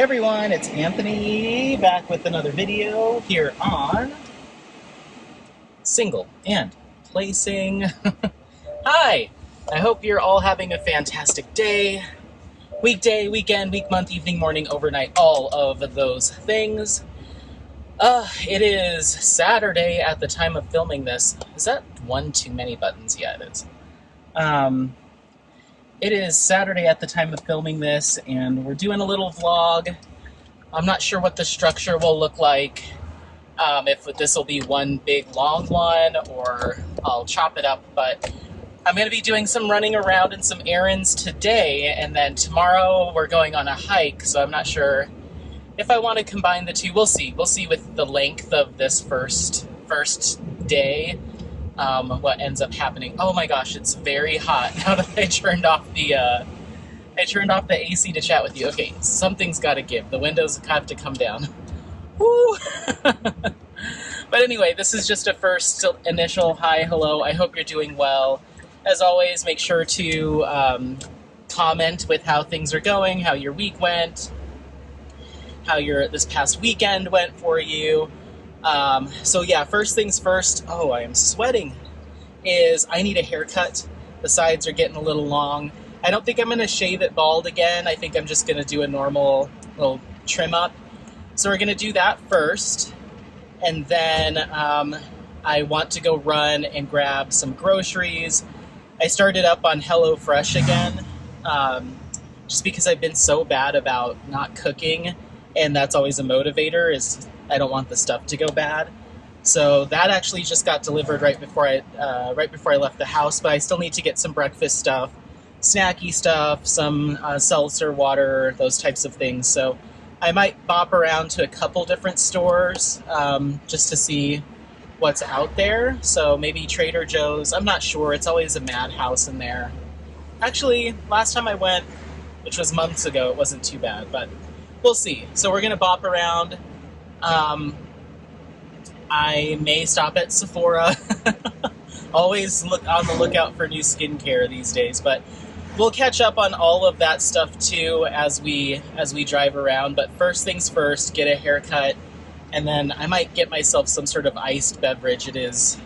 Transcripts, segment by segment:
everyone, it's Anthony back with another video here on Single and Placing. Hi! I hope you're all having a fantastic day, weekday, weekend, week, month, evening, morning, overnight, all of those things. It is Saturday at the time of filming this. Is that one too many buttons? Yeah, it is. It is Saturday at the time of filming this, and we're doing a little vlog. I'm not sure what the structure will look like, if this will be one big long one, or I'll chop it up, but I'm going to be doing some running around and some errands today, and then tomorrow we're going on a hike, so I'm not sure if I want to combine the two. We'll see. We'll see with the length of this first day. What ends up happening. Oh my gosh, it's very hot now that I turned off the AC to chat with you. Okay, something's got to give. The windows have to come down. Woo! But anyway, this is just a first initial hi, hello. I hope you're doing well. As always, make sure to comment with how things are going, how your week went, how this past weekend went for you. So yeah, first things first, oh, I am sweating, is I need a haircut. The sides are getting a little long. I don't think I'm going to shave it bald again. I think I'm just going to do a normal little trim up. So we're going to do that first. And then I want to go run and grab some groceries. I started up on HelloFresh again, just because I've been so bad about not cooking. And that's always a motivator, is I don't want the stuff to go bad. So that actually just got delivered right before I left the house, but I still need to get some breakfast stuff, snacky stuff, some seltzer water, those types of things. So I might bop around to a couple different stores just to see what's out there. So maybe Trader Joe's, I'm not sure. It's always a madhouse in there. Actually, last time I went, which was months ago, it wasn't too bad, but we'll see. So we're going to bop around. I may stop at Sephora. Always look on the lookout for new skincare these days, but we'll catch up on all of that stuff too as we drive around. But first things first, get a haircut, and then I might get myself some sort of iced beverage. It's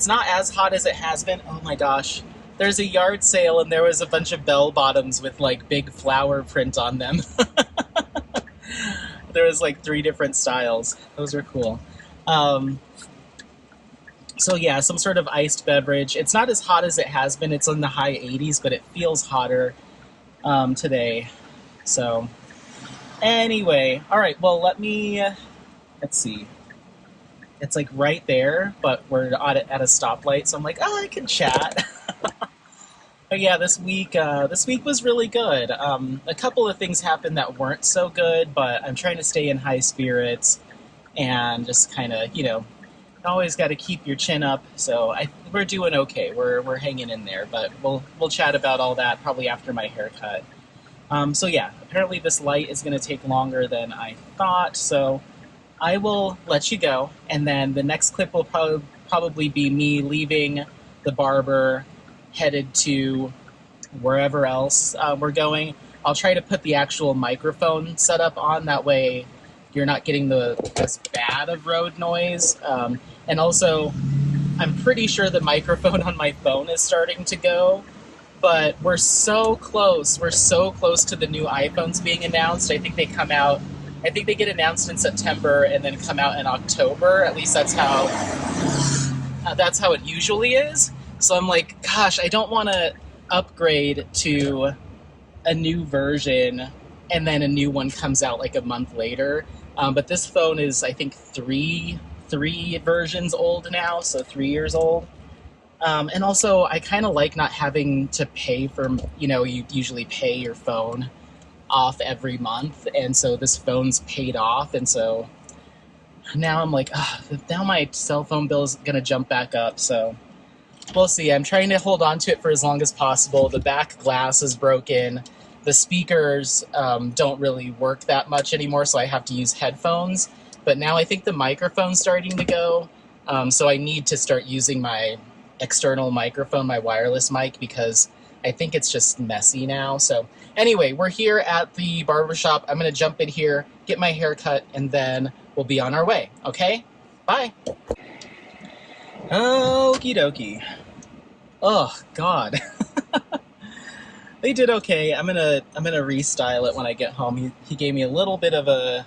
not as hot as it has been. Oh my gosh. There's a yard sale and there was a bunch of bell bottoms with like big flower print on them. There was like 3 different styles. Those are cool. So yeah, some sort of iced beverage. It's not as hot as it has been. It's in the high 80s, but it feels hotter today. So anyway, all right, well, let's see. It's like right there, but we're at a stoplight. So I'm like, oh, I can chat. But yeah, this week was really good. A couple of things happened that weren't so good, but I'm trying to stay in high spirits and just kind of, always got to keep your chin up. So we're doing okay. We're hanging in there, but we'll chat about all that probably after my haircut. So yeah, apparently this light is going to take longer than I thought. So I will let you go, and then the next clip will probably be me leaving the barber, headed to wherever else we're going. I'll try to put the actual microphone setup on, that way you're not getting as bad of road noise. And also, I'm pretty sure the microphone on my phone is starting to go, but we're so close. We're so close to the new iPhones being announced. I think they get announced in September and then come out in October. At least that's how it usually is. So I'm like, gosh, I don't want to upgrade to a new version and then a new one comes out like a month later. But this phone is, I think, three versions old now, so 3 years old. And also, I kind of like not having to pay for, you usually pay your phone off every month. And so this phone's paid off. And so now I'm like, now my cell phone bill is going to jump back up. So we'll see. I'm trying to hold on to it for as long as possible. The back glass is broken. The speakers don't really work that much anymore, so I have to use headphones. But now I think the microphone's starting to go, so I need to start using my external microphone, my wireless mic, because I think it's just messy now. So anyway, we're here at the barbershop. I'm going to jump in here, get my hair cut, and then we'll be on our way. Okay? Bye. Okie dokie. Oh, God. They did okay. I'm gonna restyle it when I get home. He gave me a little bit of a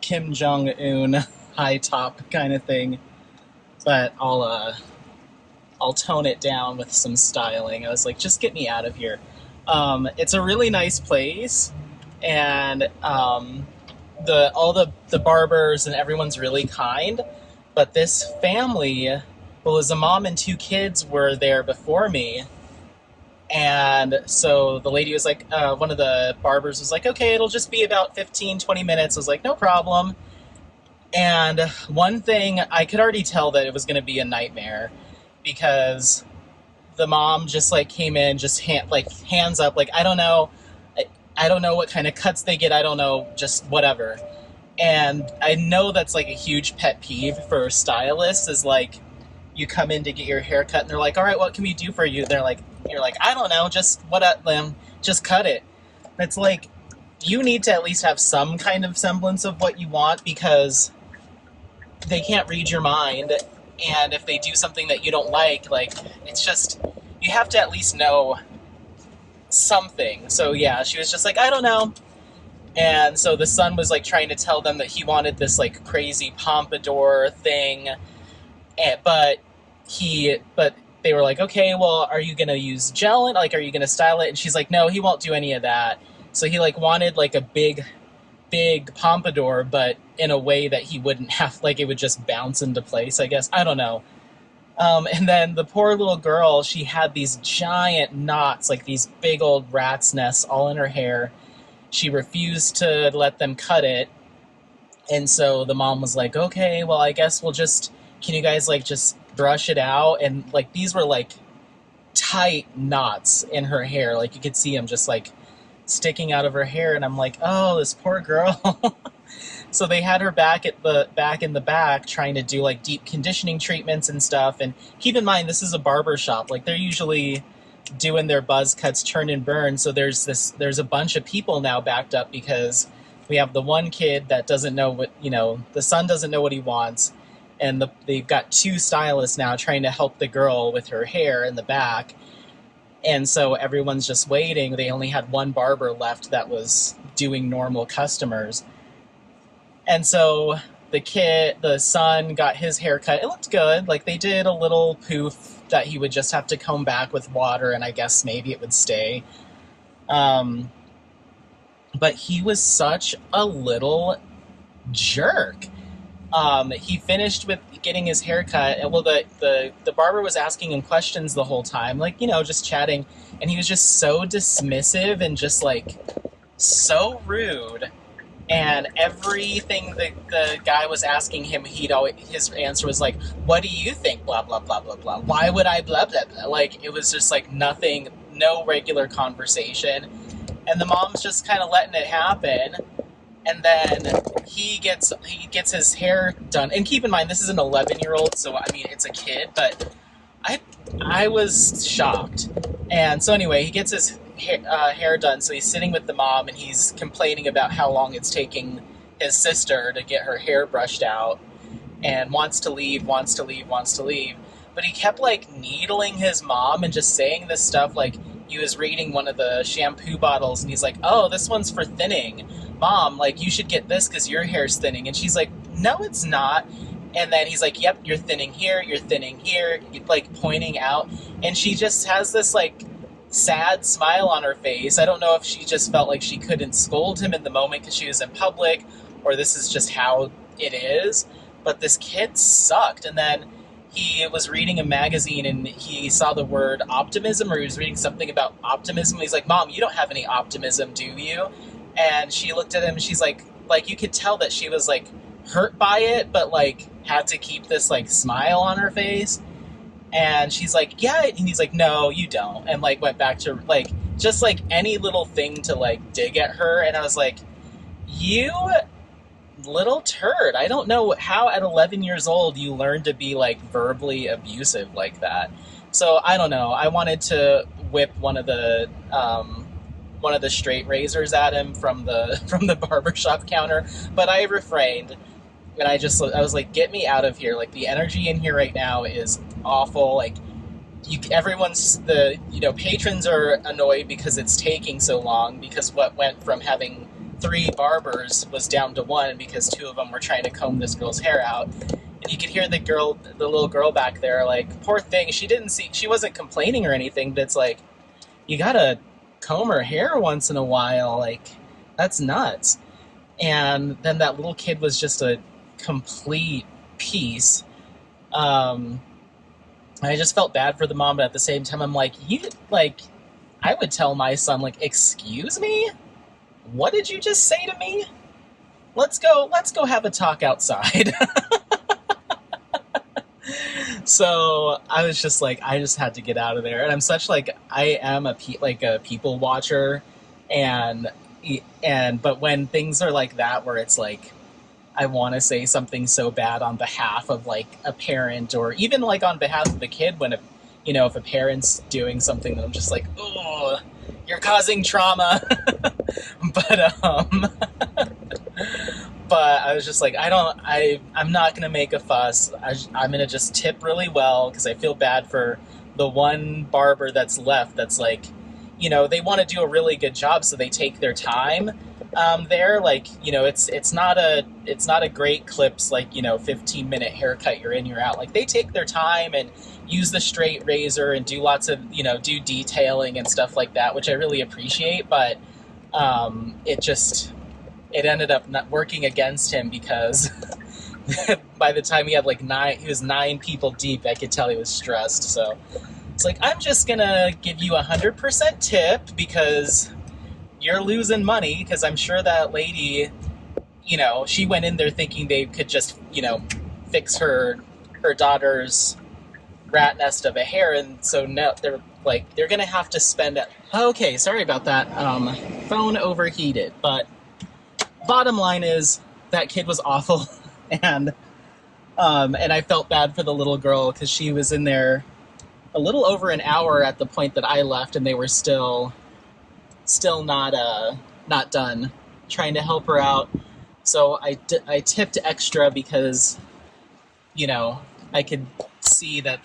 Kim Jong-un high top kind of thing, but I'll tone it down with some styling. I was like, just get me out of here. It's a really nice place, and all the barbers and everyone's really kind. But this family, well, it was a mom and 2 kids were there before me. And so the lady was like, one of the barbers was like, okay, it'll just be about 15, 20 minutes. I was like, no problem. And one thing, I could already tell that it was going to be a nightmare, because the mom just like came in, just hands up, like, I don't know what kind of cuts they get. I don't know, just whatever. And I know that's like a huge pet peeve for stylists, is like, you come in to get your hair cut and they're like, all right, what can we do for you? You're like, I don't know, just just cut it. It's like, you need to at least have some kind of semblance of what you want, because they can't read your mind. And if they do something that you don't like, it's just, you have to at least know something. So yeah, she was just like, I don't know. And so the son was like trying to tell them that he wanted this like crazy pompadour thing. But they were like, okay, well, are you going to use gel? Are you going to style it? And she's like, no, he won't do any of that. So he like wanted like a big pompadour, but in a way that he wouldn't have, like, it would just bounce into place, I guess. I don't know. And then the poor little girl, she had these giant knots, like these big old rat's nests all in her hair. She refused to let them cut it. And so the mom was like, okay, well, I guess can you guys like just brush it out? And like these were like tight knots in her hair. Like you could see them just like sticking out of her hair. And I'm like, oh, this poor girl. So they had her back in the back trying to do like deep conditioning treatments and stuff. And keep in mind, this is a barber shop. Like they're usually doing their buzz cuts, turn and burn. So there's a bunch of people now backed up, because we have the one kid that doesn't know what, the son doesn't know what he wants. And they've got 2 stylists now trying to help the girl with her hair in the back. And so everyone's just waiting. They only had one barber left that was doing normal customers. And so the son got his hair cut. It looked good. Like they did a little poof that he would just have to comb back with water, and I guess maybe it would stay. But he was such a little jerk. He finished with getting his hair cut, and well, the barber was asking him questions the whole time, like, just chatting, and he was just so dismissive and just like so rude. And everything the guy was asking him, his answer was like, what do you think? Blah, blah, blah, blah, blah. Why would I blah, blah, blah? Like, it was just like nothing, no regular conversation. And the mom's just kind of letting it happen. And then he gets his hair done. And keep in mind, this is an 11-year-old, so I mean, it's a kid, but I was shocked. And so anyway, he gets his hair done, so he's sitting with the mom, and he's complaining about how long it's taking his sister to get her hair brushed out, and wants to leave. But he kept like needling his mom and just saying this stuff, like he was reading one of the shampoo bottles, and he's like, oh, this one's for thinning. Mom, like, you should get this because your hair's thinning. And she's like, no, it's not. And then he's like, yep, you're thinning here, like pointing out. And she just has this like sad smile on her face. I don't know if she just felt like she couldn't scold him in the moment because she was in public, or this is just how it is. But this kid sucked. And then he was reading a magazine, and he saw the word optimism, or he was reading something about optimism. He's like, Mom, you don't have any optimism, do you? And she looked at him, and she's like you could tell that she was like hurt by it, but like had to keep this like smile on her face. And she's like, yeah. And he's like, no, you don't. And like went back to like just like any little thing to like dig at her. And I was like, you little turd. I don't know how at 11 years old you learn to be like verbally abusive like that. So I don't know. I wanted to whip one of the straight razors at him from the barbershop counter, but I refrained. And I was like, get me out of here. Like, the energy in here right now is awful. Like, patrons are annoyed because it's taking so long, because what went from having 3 barbers was down to 1 because 2 of them were trying to comb this girl's hair out. And you could hear the little girl back there, like, poor thing, she wasn't complaining or anything, but it's like, you gotta comb her hair once in a while, like, that's nuts. And then that little kid was just a complete piece. I just felt bad for the mom, but at the same time, I'm like, I would tell my son, like, excuse me? What did you just say to me? Let's go have a talk outside. So I was just like, I just had to get out of there. And I'm such, like, I am a people watcher, but when things are like that, where it's like, I want to say something so bad on behalf of, like, a parent, or even, like, on behalf of a kid, when, if a parent's doing something that I'm just like, oh, you're causing trauma. But I was just like, I'm not going to make a fuss. I'm going to just tip really well, because I feel bad for the one barber that's left that's like, they want to do a really good job, so they take their time. There, like, it's not a great clips, like, 15-minute haircut, you're in, you're out. Like, they take their time and use the straight razor and do lots of, do detailing and stuff like that, which I really appreciate, but it ended up not working against him, because by the time he had he was 9 people deep, I could tell he was stressed. So it's like, I'm just gonna give you 100% tip, because you're losing money, because I'm sure that lady, she went in there thinking they could just, fix her daughter's rat nest of a hair, and so now they're gonna have to spend it. Okay, sorry about that. Phone overheated, but bottom line is that kid was awful, and I felt bad for the little girl, because she was in there a little over an hour at the point that I left, and they were still not done trying to help her out. So I tipped extra, because I could see that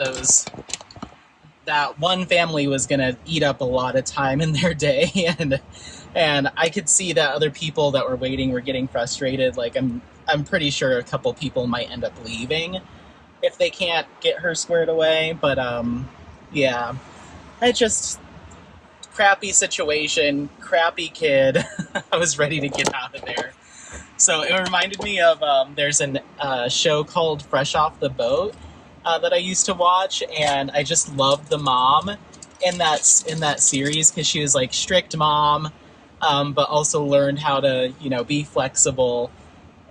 that one family was going to eat up a lot of time in their day, and I could see that other people that were waiting were getting frustrated. Like, I'm pretty sure a couple people might end up leaving if they can't get her squared away, but yeah, I just, crappy situation, crappy kid. I was ready to get out of there. So it reminded me of, there's a show called Fresh Off the Boat that I used to watch, and I just loved the mom in that series, because she was like strict mom, but also learned how to, be flexible.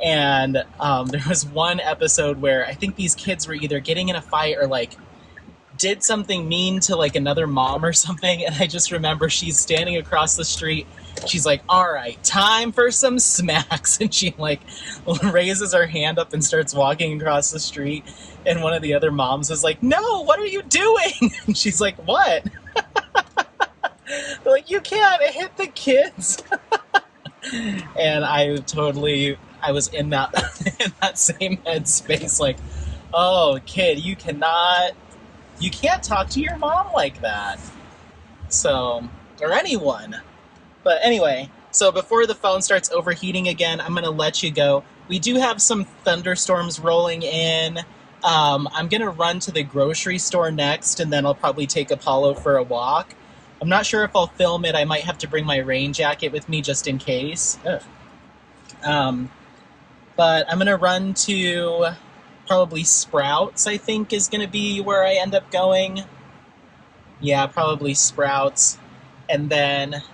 And there was one episode where I think these kids were either getting in a fight or did something mean to another mom or something, and I just remember she's standing across the street. She's like, all right, time for some smacks, and she raises her hand up and starts walking across the street, and one of the other moms is like, no, what are you doing? And she's like, what? They're like, you can't hit the kids. And I was in that same headspace, like, oh, kid, you can't talk to your mom like that. So, or anyone. But anyway, so before the phone starts overheating again, I'm going to let you go. We do have some thunderstorms rolling in. I'm going to run to the grocery store next, and then I'll probably take Apollo for a walk. I'm not sure if I'll film it. I might have to bring my rain jacket with me just in case. But I'm going to run to probably Sprouts, I think, is going to be where I end up going. Yeah, probably Sprouts. And then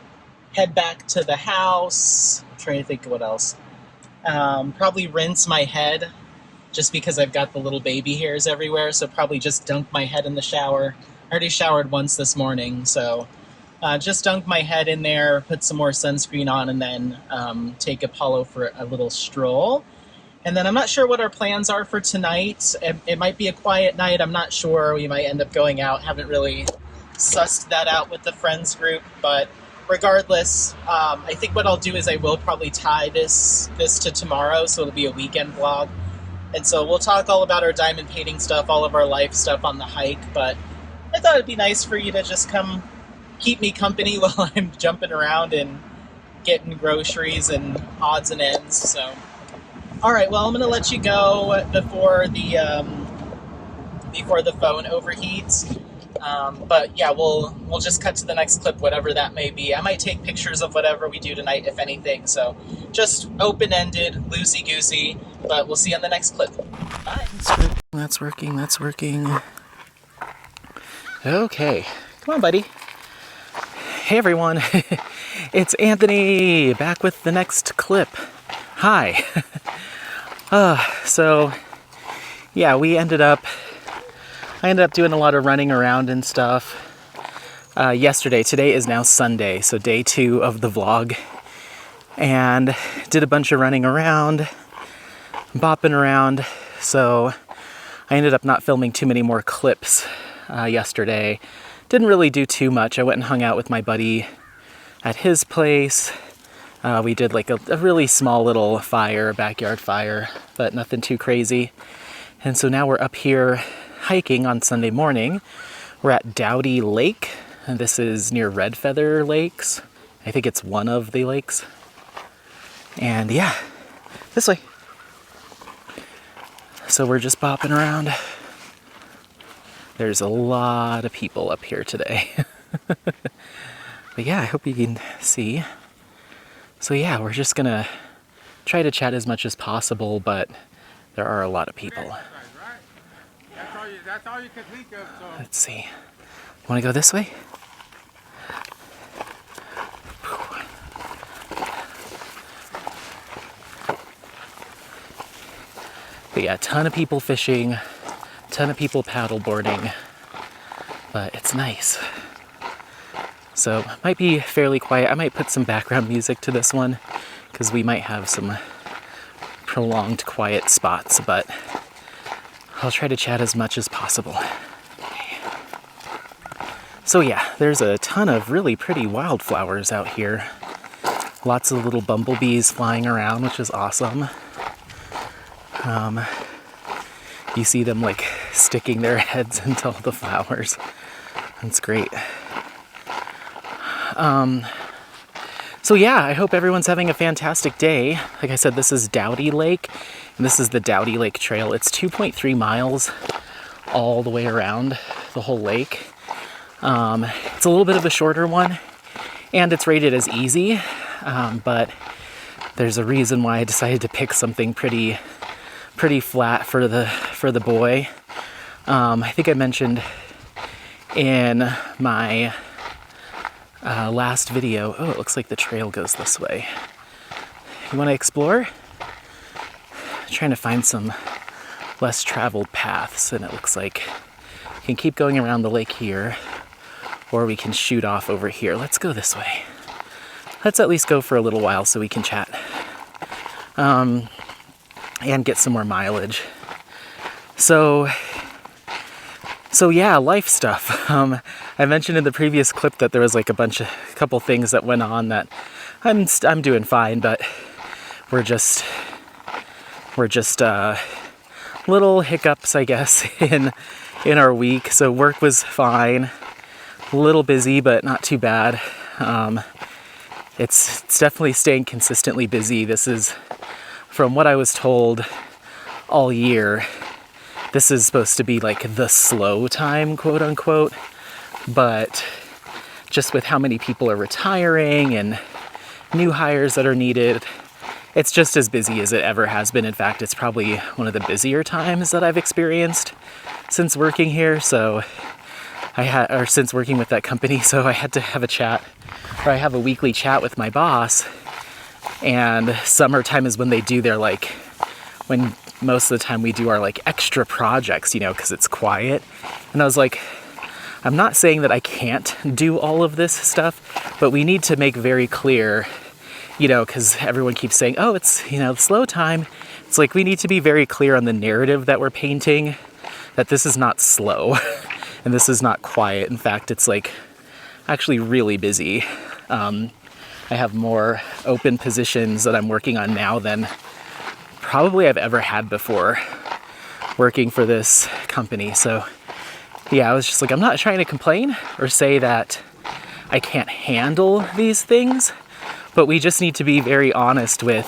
head back to the house. I'm trying to think of what else. Probably rinse my head, just because I've got the little baby hairs everywhere, so probably just dunk my head in the shower. I already showered once this morning, so just dunk my head in there, put some more sunscreen on, and then take Apollo for a little stroll. And then I'm not sure what our plans are for tonight. It might be a quiet night. I'm not sure. We might end up going out. Haven't really sussed that out with the friends group, but regardless, I think what I'll do is I will probably tie this to tomorrow, so it'll be a weekend vlog. And so we'll talk all about our diamond painting stuff, all of our life stuff on the hike, but I thought it'd be nice for you to just come keep me company while I'm jumping around and getting groceries and odds and ends. So, all right, well, I'm gonna let you go before the phone overheats. But yeah, we'll just cut to the next clip, whatever that may be. I might take pictures of whatever we do tonight, if anything. So just open-ended, loosey-goosey. But we'll see you on the next clip. Bye. That's working. That's working. Okay, come on, buddy. Hey everyone, it's Anthony back with the next clip. Hi. So yeah, I ended up doing a lot of running around and stuff yesterday. Today is now Sunday, so day 2 of the vlog, and did a bunch of running around, bopping around. So I ended up not filming too many more clips yesterday. Didn't really do too much. I went and hung out with my buddy at his place. We did like a really small little fire, backyard fire, but nothing too crazy. And so now we're up here hiking on Sunday morning. We're at Dowdy Lake, and this is near Red Feather Lakes. I think it's one of the lakes. And yeah, this way. So we're just bopping around. There's a lot of people up here today. But yeah, I hope you can see. So yeah, we're just gonna try to chat as much as possible, but there are a lot of people. That's all you can think of. So. Let's see. Want to go this way? But yeah, a ton of people fishing, a ton of people paddleboarding, but it's nice. So it might be fairly quiet. I might put some background music to this one because we might have some prolonged quiet spots, but I'll try to chat as much as possible. So yeah, there's a ton of really pretty wildflowers out here. Lots of little bumblebees flying around, which is awesome. You see them like sticking their heads into all the flowers. That's great. So yeah, I hope everyone's having a fantastic day. Like I said, this is Dowdy Lake, and this is the Dowdy Lake Trail. It's 2.3 miles all the way around the whole lake. It's a little bit of a shorter one, and it's rated as easy, but there's a reason why I decided to pick something pretty flat for the boy. I think I mentioned in my last video. Oh, it looks like the trail goes this way. You want to explore? I'm trying to find some less traveled paths, and it looks like you can keep going around the lake here, or we can shoot off over here. Let's go this way. Let's at least go for a little while so we can chat. And get some more mileage. So yeah, life stuff. I mentioned in the previous clip that there was like a couple things that went on that I'm doing fine, but we're just little hiccups, I guess, in our week. So work was fine, a little busy, but not too bad. It's definitely staying consistently busy. This is, from what I was told all year, this is supposed to be like the slow time, quote unquote, but just with how many people are retiring and new hires that are needed, it's just as busy as it ever has been. In fact, it's probably one of the busier times that I've experienced since working here. So since working with that company, so I had to have I have a weekly chat with my boss, and summertime is when they do their when most of the time we do our extra projects, because it's quiet. And I was like, I'm not saying that I can't do all of this stuff, but we need to make very clear, because everyone keeps saying, oh, it's, slow time. It's like, we need to be very clear on the narrative that we're painting, that this is not slow. And this is not quiet. In fact, it's like actually really busy. I have more open positions that I'm working on now than probably I've ever had before working for this company. So yeah, I was just like, I'm not trying to complain or say that I can't handle these things, but we just need to be very honest with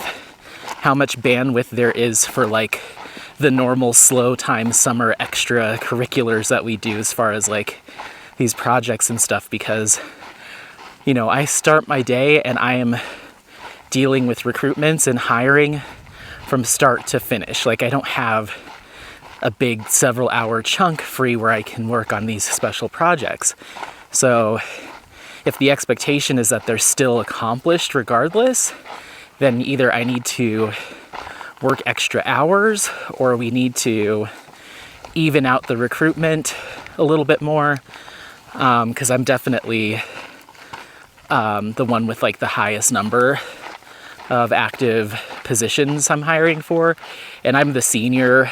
how much bandwidth there is for like the normal slow time summer extracurriculars that we do as far as like these projects and stuff, because you know, I start my day and I am dealing with recruitments and hiring from start to finish. Like I don't have a big several hour chunk free where I can work on these special projects. So if the expectation is that they're still accomplished regardless, then either I need to work extra hours or we need to even out the recruitment a little bit more, because I'm definitely the one with like the highest number of active positions I'm hiring for, and I'm the senior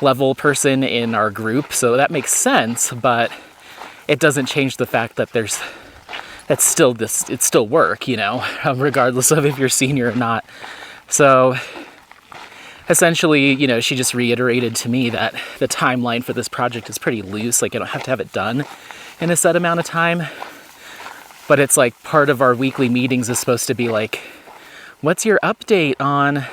level person in our group, so that makes sense, but it doesn't change the fact that it's still work, you know, regardless of if you're senior or not. So essentially, you know, she just reiterated to me that the timeline for this project is pretty loose. Like I don't have to have it done in a set amount of time, but it's like part of our weekly meetings is supposed to be like, what's your update on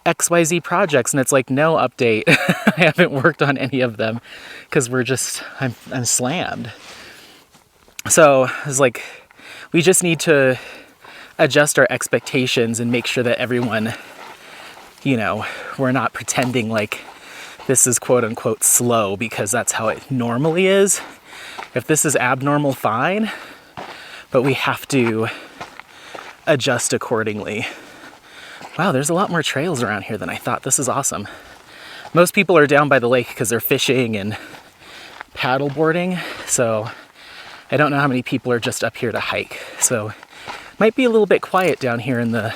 XYZ projects? And it's like, no update. I haven't worked on any of them because I'm slammed. So it's like, we just need to adjust our expectations and make sure that everyone, you know, we're not pretending like this is quote unquote slow because that's how it normally is. If this is abnormal, fine, but we have to adjust accordingly. Wow, there's a lot more trails around here than I thought. This is awesome. Most people are down by the lake because they're fishing and paddle boarding, so I don't know how many people are just up here to hike. So might be a little bit quiet down here in the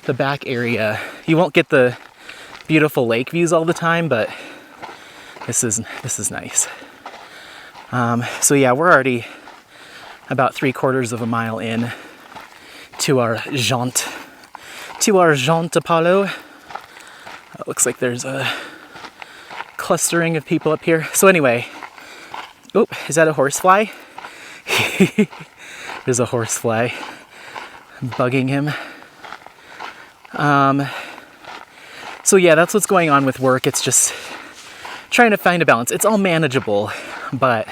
back area. You won't get the beautiful lake views all the time, but this is nice. So yeah, we're already about 3/4 of a mile in to our jaunt to Palo. It looks like there's a clustering of people up here. So anyway, oh, is that a horsefly? There's a horsefly bugging him. So yeah, that's what's going on with work. It's just trying to find a balance. It's all manageable, but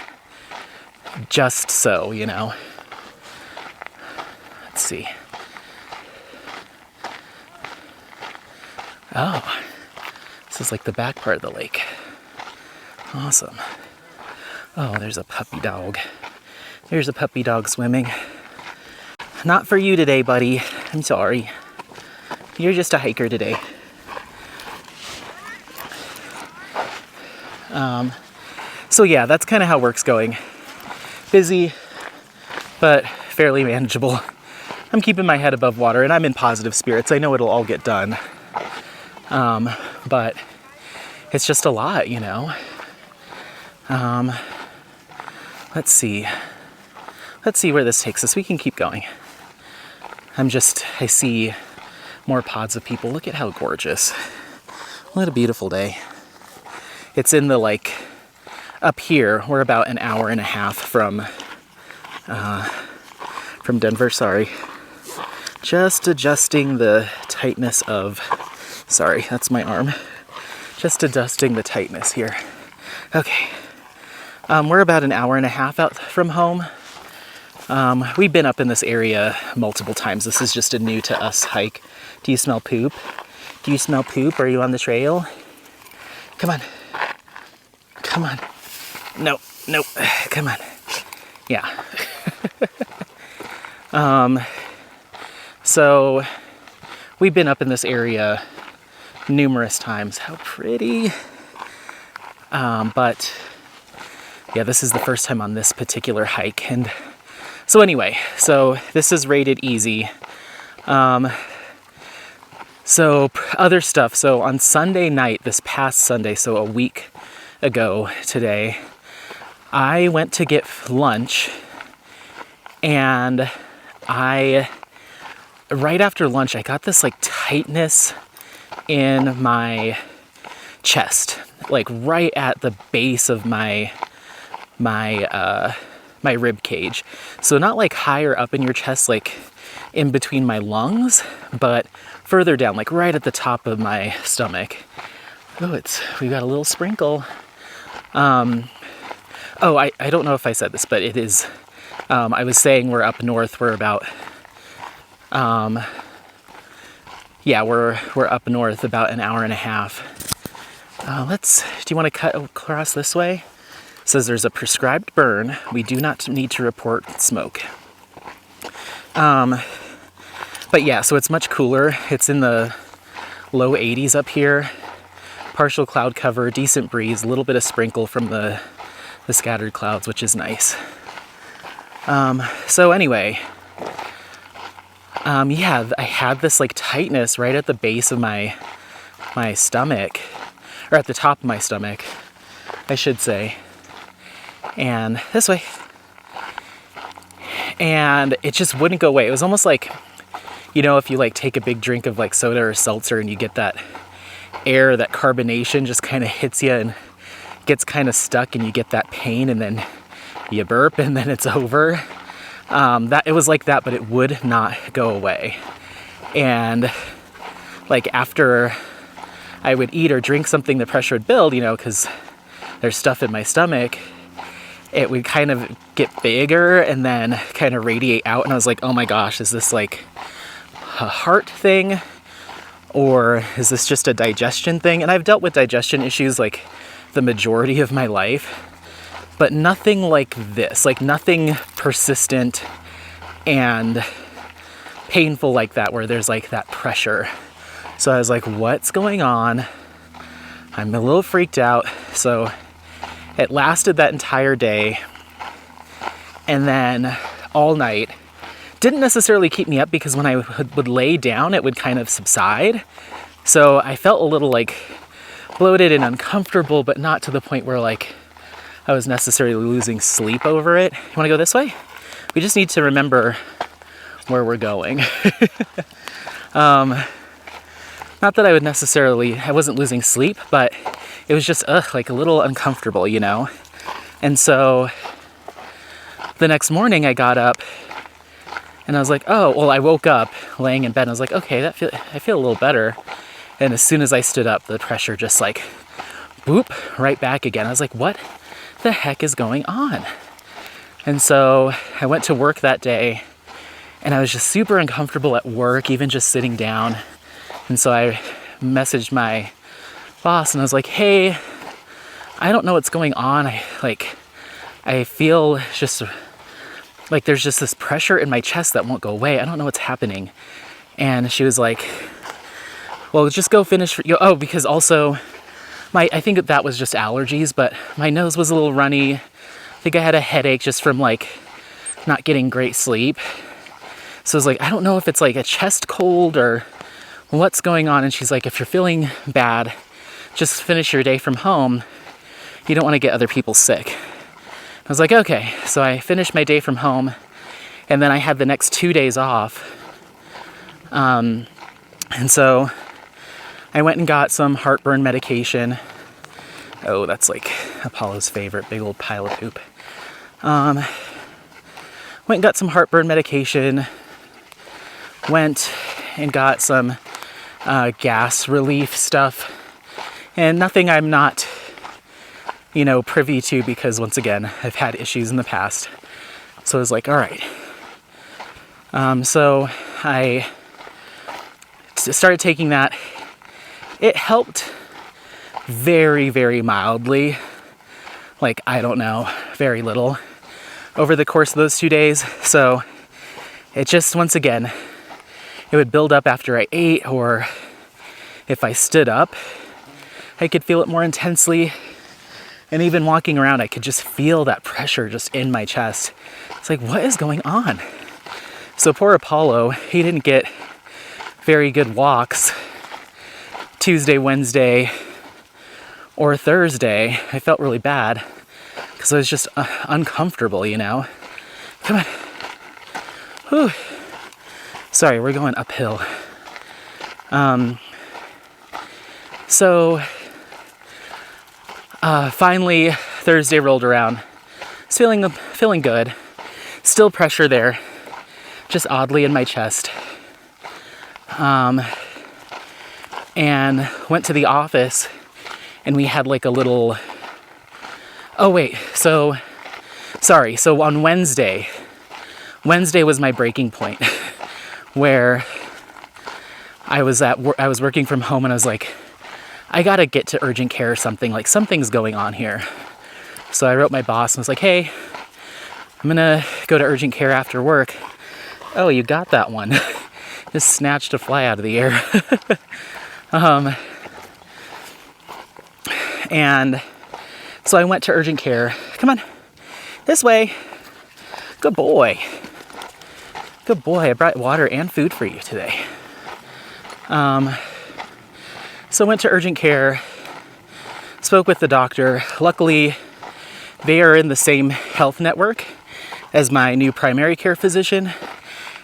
just so, you know. Let's see. Oh, this is like the back part of the lake. Awesome. Oh, there's a puppy dog. There's a puppy dog swimming. Not for you today, buddy. I'm sorry. You're just a hiker today. So yeah, that's kind of how work's going. Busy, but fairly manageable. I'm keeping my head above water and I'm in positive spirits. I know it'll all get done. But it's just a lot, you know. Let's see where this takes us. We can keep going. I see more pods of people. Look at how gorgeous. What a beautiful day. It's in the like, up here, we're about an hour and a half from Denver, sorry. Just adjusting the tightness of, sorry, that's my arm. Just adjusting the tightness here. Okay. We're about an hour and a half out from home. We've been up in this area multiple times. This is just a new to us hike. Do you smell poop? Do you smell poop? Are you on the trail? Come on. Come on. No. Come on. Yeah. So we've been up in this area numerous times. How pretty. But yeah, this is the first time on this particular hike. And so anyway, so this is rated easy. So other stuff. So on Sunday night, this past Sunday, so a week ago today, I went to get lunch, and right after lunch, I got this like tightness in my chest, like right at the base of my rib cage. So not like higher up in your chest, like in between my lungs, but further down, like right at the top of my stomach. Oh, we got a little sprinkle. Oh, I don't know if I said this, but it is, I was saying we're up north, we're about, we're up north about an hour and a half. Do you want to cut across this way? It says there's a prescribed burn. We do not need to report smoke. But yeah, so it's much cooler. It's in the low 80s up here. Partial cloud cover, decent breeze, a little bit of sprinkle from the scattered clouds, which is nice. So anyway, I had this like tightness right at the base of my stomach, or at the top of my stomach, I should say. And this way. And it just wouldn't go away. It was almost like, if you like take a big drink of like soda or seltzer and you get that air, that carbonation just kind of hits you and gets kind of stuck, and you get that pain, and then you burp, and then it's over. It was like that, but it would not go away. And like after I would eat or drink something, the pressure would build, because there's stuff in my stomach. It would kind of get bigger and then kind of radiate out. And I was like, oh my gosh, is this like a heart thing? Or is this just a digestion thing? And I've dealt with digestion issues like the majority of my life, but nothing like this, like nothing persistent and painful like that, where there's like that pressure. So I was like, what's going on? I'm a little freaked out. So it lasted that entire day, and then all night. Didn't necessarily keep me up, because when I would lay down, it would kind of subside. So I felt a little like bloated and uncomfortable, but not to the point where like I was necessarily losing sleep over it. You want to go this way? We just need to remember where we're going. Not that I wasn't losing sleep, but it was just like a little uncomfortable, And so the next morning I got up and I was like, I woke up laying in bed and I was like, okay, I feel a little better. And as soon as I stood up, the pressure just like, boop, right back again. I was like, what the heck is going on? And so I went to work that day, and I was just super uncomfortable at work, even just sitting down. And so I messaged my boss and I was like, hey, I don't know what's going on. I feel just like there's just this pressure in my chest that won't go away. I don't know what's happening. And she was like, well, just go finish. Because also I think that was just allergies, but my nose was a little runny. I think I had a headache just from like not getting great sleep. So I was like, I don't know if it's like a chest cold or what's going on. And she's like, if you're feeling bad, just finish your day from home. You don't want to get other people sick. I was like, okay. So I finished my day from home, and then I had the next 2 days off. And so I went and got some heartburn medication. Oh, that's like Apollo's favorite, big old pile of poop. Went and got some heartburn medication. Went and got some gas relief stuff. And nothing I'm not, privy to, because once again, I've had issues in the past. So I was like, all right. So I started taking that. It helped very, very mildly. Like, I don't know, very little over the course of those 2 days. So it just, once again, it would build up after I ate, or if I stood up, I could feel it more intensely. And even walking around, I could just feel that pressure just in my chest. It's like, what is going on? So poor Apollo, he didn't get very good walks Tuesday, Wednesday, or Thursday. I felt really bad because I was just uncomfortable, you know. Come on. Whew. Sorry, we're going uphill. So finally Thursday rolled around. I was feeling good. Still pressure there, just oddly in my chest. And went to the office, and we had like a little. Oh wait, so sorry. So on Wednesday was my breaking point, where I was working from home, and I was like, I gotta get to urgent care or something. Like something's going on here. So I wrote my boss and was like, hey, I'm gonna go to urgent care after work. Oh, you got that one. Just snatched a fly out of the air. And so I went to urgent care. Come on, this way. Good boy. Good boy. I brought water and food for you today. So I went to urgent care, spoke with the doctor. Luckily, they are in the same health network as my new primary care physician.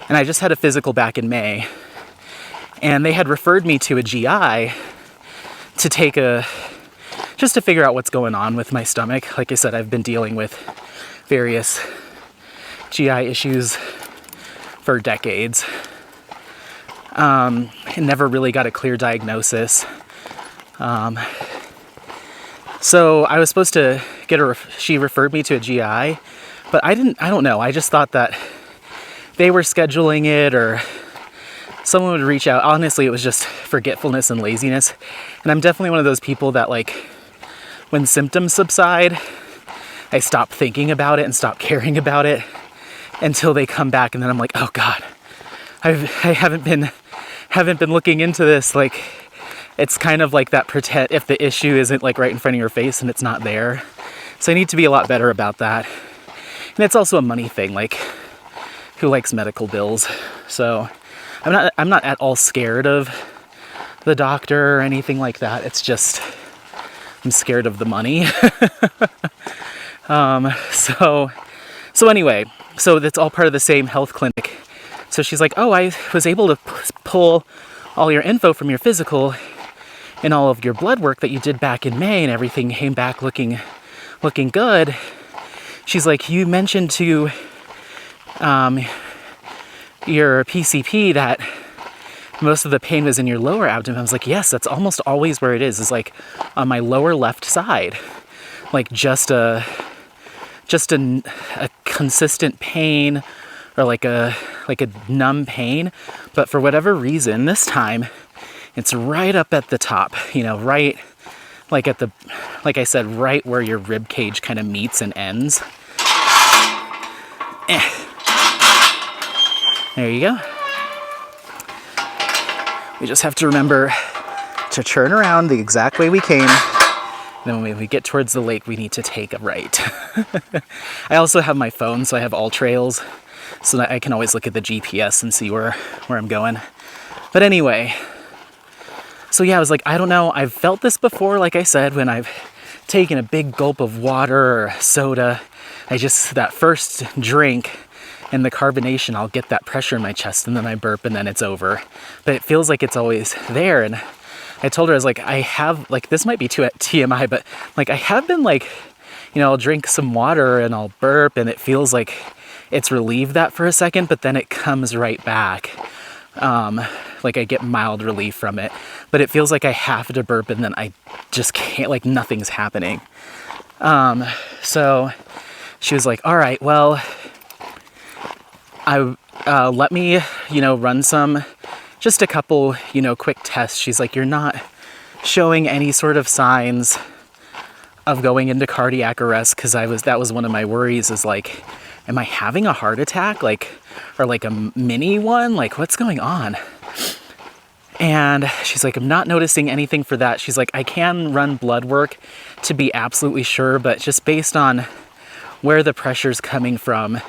And I just had a physical back in May. And they had referred me to a GI to take just to figure out what's going on with my stomach. Like I said, I've been dealing with various GI issues for decades. And never really got a clear diagnosis. So I was supposed to she referred me to a GI, but I don't know. I just thought that they were scheduling it or someone would reach out. Honestly, it was just forgetfulness and laziness. And I'm definitely one of those people that, like, when symptoms subside, I stop thinking about it and stop caring about it until they come back. And then I'm like, oh God, I haven't been looking into this. Like, it's kind of like that pretend, if the issue isn't like right in front of your face and it's not there. So I need to be a lot better about that. And it's also a money thing. Like, who likes medical bills? So I'm not at all scared of the doctor or anything like that. It's just, I'm scared of the money. So anyway, so that's all part of the same health clinic. So she's like, oh, I was able to pull all your info from your physical and all of your blood work that you did back in May, and everything came back looking good. She's like, you mentioned to your PCP that most of the pain was in your lower abdomen. I was like, yes, that's almost always where it is like on my lower left side. Like just a consistent pain, or like a numb pain. But for whatever reason, this time it's right up at the top, you know, right like I said, right where your rib cage kind of meets and ends. There you go. We just have to remember to turn around the exact way we came. Then when we get towards the lake, we need to take a right. I also have my phone, so I have All Trails, so that I can always look at the GPS and see where I'm going. But anyway, so yeah, I was like, I don't know. I've felt this before, like I said, when I've taken a big gulp of water or soda. That first drink and the carbonation, I'll get that pressure in my chest, and then I burp, and then it's over. But it feels like it's always there. And I told her, I was like, I have, like, this might be too TMI, but like I have been like, you know, I'll drink some water and I'll burp, and it feels like it's relieved that for a second, but then it comes right back. Like I get mild relief from it, but it feels like I have to burp, and then I just can't, like nothing's happening. So she was like, all right, well, let me, you know, run just a couple, you know, quick tests. She's like, you're not showing any sort of signs of going into cardiac arrest, because that was one of my worries, is like, am I having a heart attack, like, or like a mini one? Like, what's going on? And she's like, I'm not noticing anything for that. She's like, I can run blood work to be absolutely sure, but just based on where the pressure's coming from,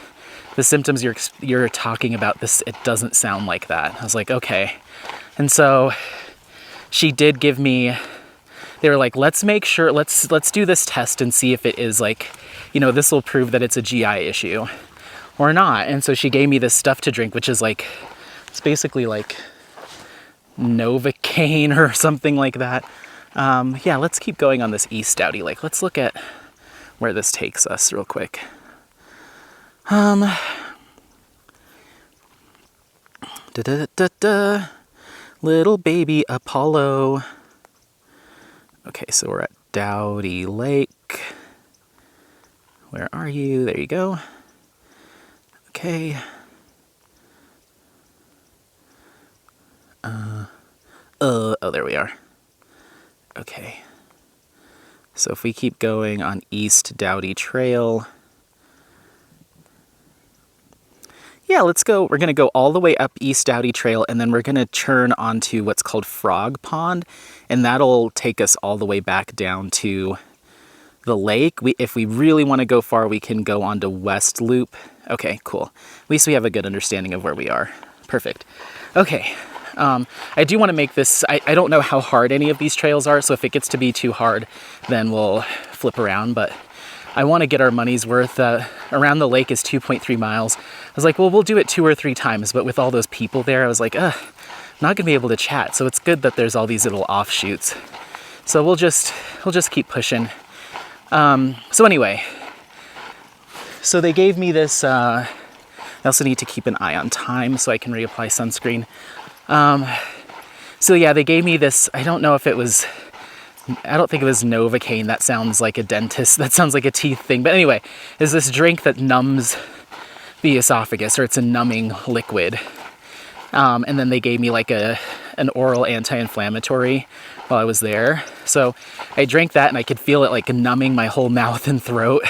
the symptoms you're talking about, this, it doesn't sound like that. I was like, okay. And so she did give me they were like, let's make sure, let's do this test and see if it is like, this will prove that it's a GI issue or not. And so she gave me this stuff to drink, which is like, it's basically like Novocaine or something like that. Yeah, let's keep going on this East Stouty Lake. Let's look at where this takes us real quick. Little baby Apollo. Okay, so we're at Dowdy Lake. Where are you? There you go. Okay. Oh, there we are. Okay. So if we keep going on East Dowdy Trail. Yeah, let's go. We're going to go all the way up East Dowdy Trail, and then we're going to turn onto what's called Frog Pond, and that'll take us all the way back down to the lake. If we really want to go far, we can go onto West Loop. Okay, cool. At least we have a good understanding of where we are. Perfect. Okay. I do want to make this, I don't know how hard any of these trails are, so if it gets to be too hard, then we'll flip around, but I want to get our money's worth. Around the lake is 2.3 miles. I was like, well, we'll do it 2 or 3 times, but with all those people there, I was like, I'm not gonna be able to chat. So it's good that there's all these little offshoots. So we'll just keep pushing. So anyway, so they gave me this, I also need to keep an eye on time so I can reapply sunscreen. So yeah, they gave me this, I don't think it was Novocaine. That sounds like a dentist. That sounds like a teeth thing. But anyway, is this drink that numbs the esophagus, or it's a numbing liquid. And then they gave me like an oral anti-inflammatory while I was there. So I drank that and I could feel it like numbing my whole mouth and throat.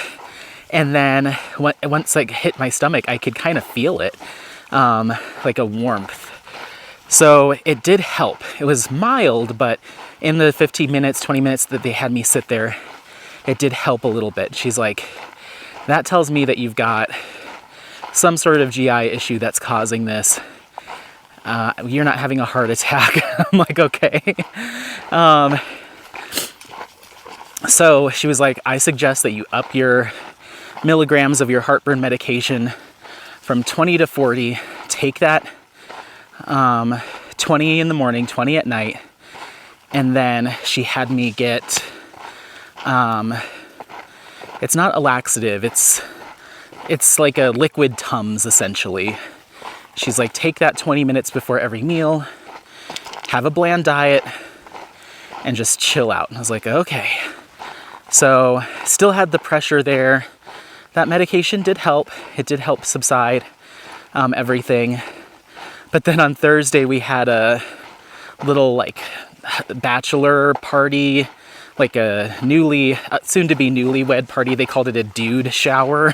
And then once it hit my stomach, I could kind of feel it, like a warmth. So it did help. It was mild, but in the 15 minutes, 20 minutes that they had me sit there, it did help a little bit. She's like, that tells me that you've got some sort of GI issue that's causing this. You're not having a heart attack. I'm like, okay. So she was like, I suggest that you up your milligrams of your heartburn medication from 20 to 40. Take that 20 in the morning, 20 at night. And then she had me get, it's not a laxative, it's like a liquid Tums, essentially. She's like, take that 20 minutes before every meal, have a bland diet, and just chill out. And I was like, okay. So, still had the pressure there. That medication did help. It did help subside everything. But then on Thursday, we had a little, like, bachelor party, like a soon-to-be newlywed party. They called it a dude shower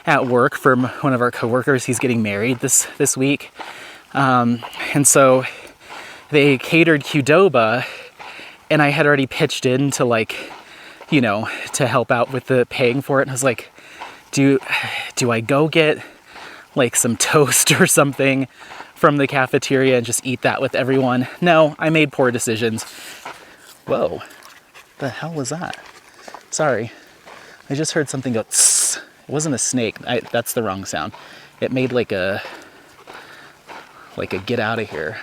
at work for one of our coworkers. He's getting married this week. And so they catered Qdoba, and I had already pitched in to, like, to help out with the paying for it. And I was like, do I go get, like, some toast or something from the cafeteria and just eat that with everyone? No, I made poor decisions. Whoa, the hell was that? Sorry, I just heard something go tss. It wasn't a snake. That's the wrong sound. It made like a get out of here.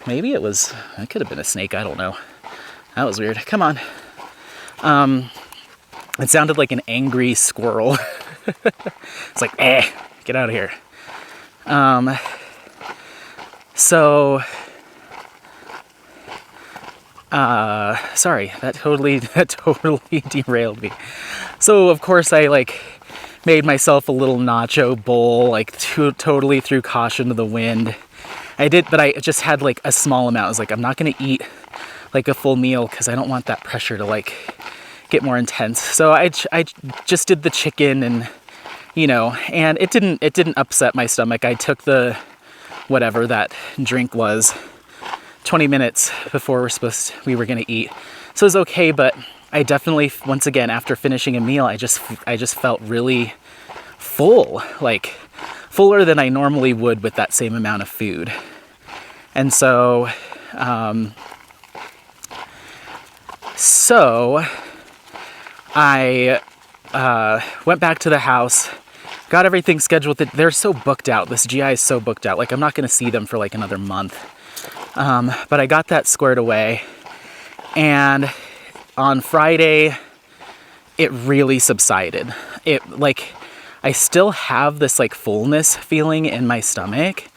Maybe it could have been a snake. I don't know. That was weird. Come on. It sounded like an angry squirrel. It's like, get out of here. So, sorry, that totally derailed me. So, of course, I, like, made myself a little nacho bowl, like, totally threw caution to the wind. I did, but I just had, like, a small amount. I was like, I'm not going to eat, like, a full meal because I don't want that pressure to, like, get more intense. So I just did the chicken and, and it didn't upset my stomach. I took the whatever that drink was 20 minutes before we were going to eat. So it was okay, but I definitely, once again, after finishing a meal, I just felt really full, like fuller than I normally would with that same amount of food. So I went back to the house, got everything scheduled. They're so booked out. This GI is so booked out. Like, I'm not going to see them for like another month. But I got that squared away. And on Friday, it really subsided. I still have this like fullness feeling in my stomach.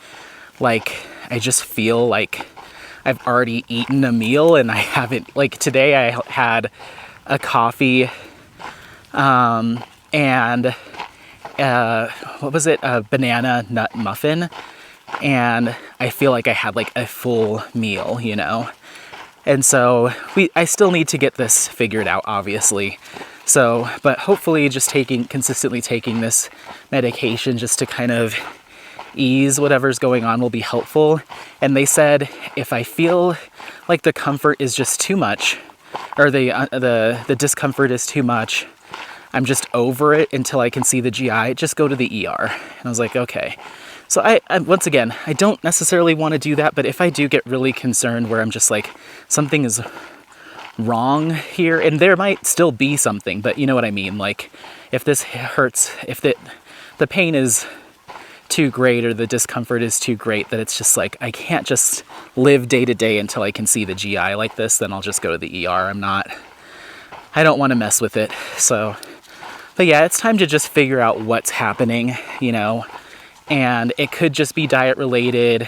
Like, I just feel like I've already eaten a meal and I haven't. Like, today I had a coffee and what was it? A banana nut muffin. And I feel like I had like a full meal, you know? And so I still need to get this figured out, obviously. So, but hopefully just consistently taking this medication just to kind of ease whatever's going on will be helpful. And they said if I feel like the comfort is just too much, or the discomfort is too much, I'm just over it until I can see the GI, just go to the ER. And I was like, okay. So I once again, I don't necessarily want to do that, but if I do get really concerned where I'm just like, something is wrong here, and there might still be something, but you know what I mean? Like, if this hurts, if the pain is too great or the discomfort is too great that it's just like, I can't just live day to day until I can see the GI like this, then I'll just go to the ER. I don't want to mess with it. So, but yeah, it's time to just figure out what's happening, you know, and it could just be diet related.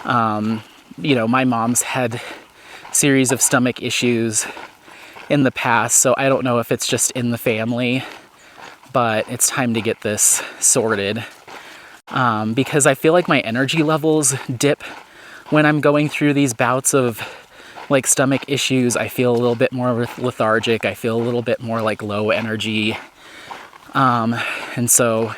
You know, my mom's had series of stomach issues in the past, so I don't know if it's just in the family, but it's time to get this sorted. Because I feel like my energy levels dip when I'm going through these bouts of like stomach issues. I feel a little bit more lethargic. I feel a little bit more like low energy. And so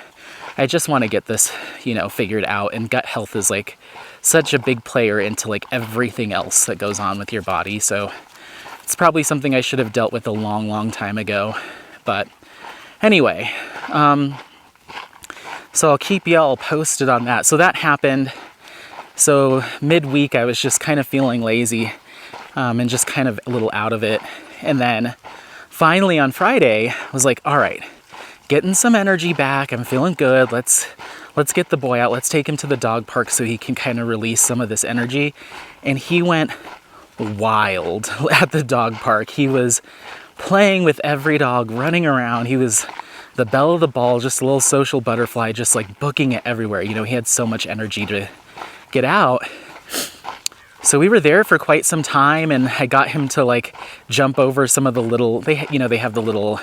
I just want to get this, you know, figured out. And gut health is like such a big player into like everything else that goes on with your body. So it's probably something I should have dealt with a long, long time ago. But anyway, so I'll keep y'all posted on that. So that happened. So midweek, I was just kind of feeling lazy and just kind of a little out of it. And then finally on Friday, I was like, all right, getting some energy back. I'm feeling good. Let's get the boy out. Let's take him to the dog park so he can kind of release some of this energy. And he went wild at the dog park. He was playing with every dog, running around. He was the belle of the ball, just a little social butterfly, just like booking it everywhere. You know, he had so much energy to get out. So we were there for quite some time, and I got him to like jump over some of the little, they have the little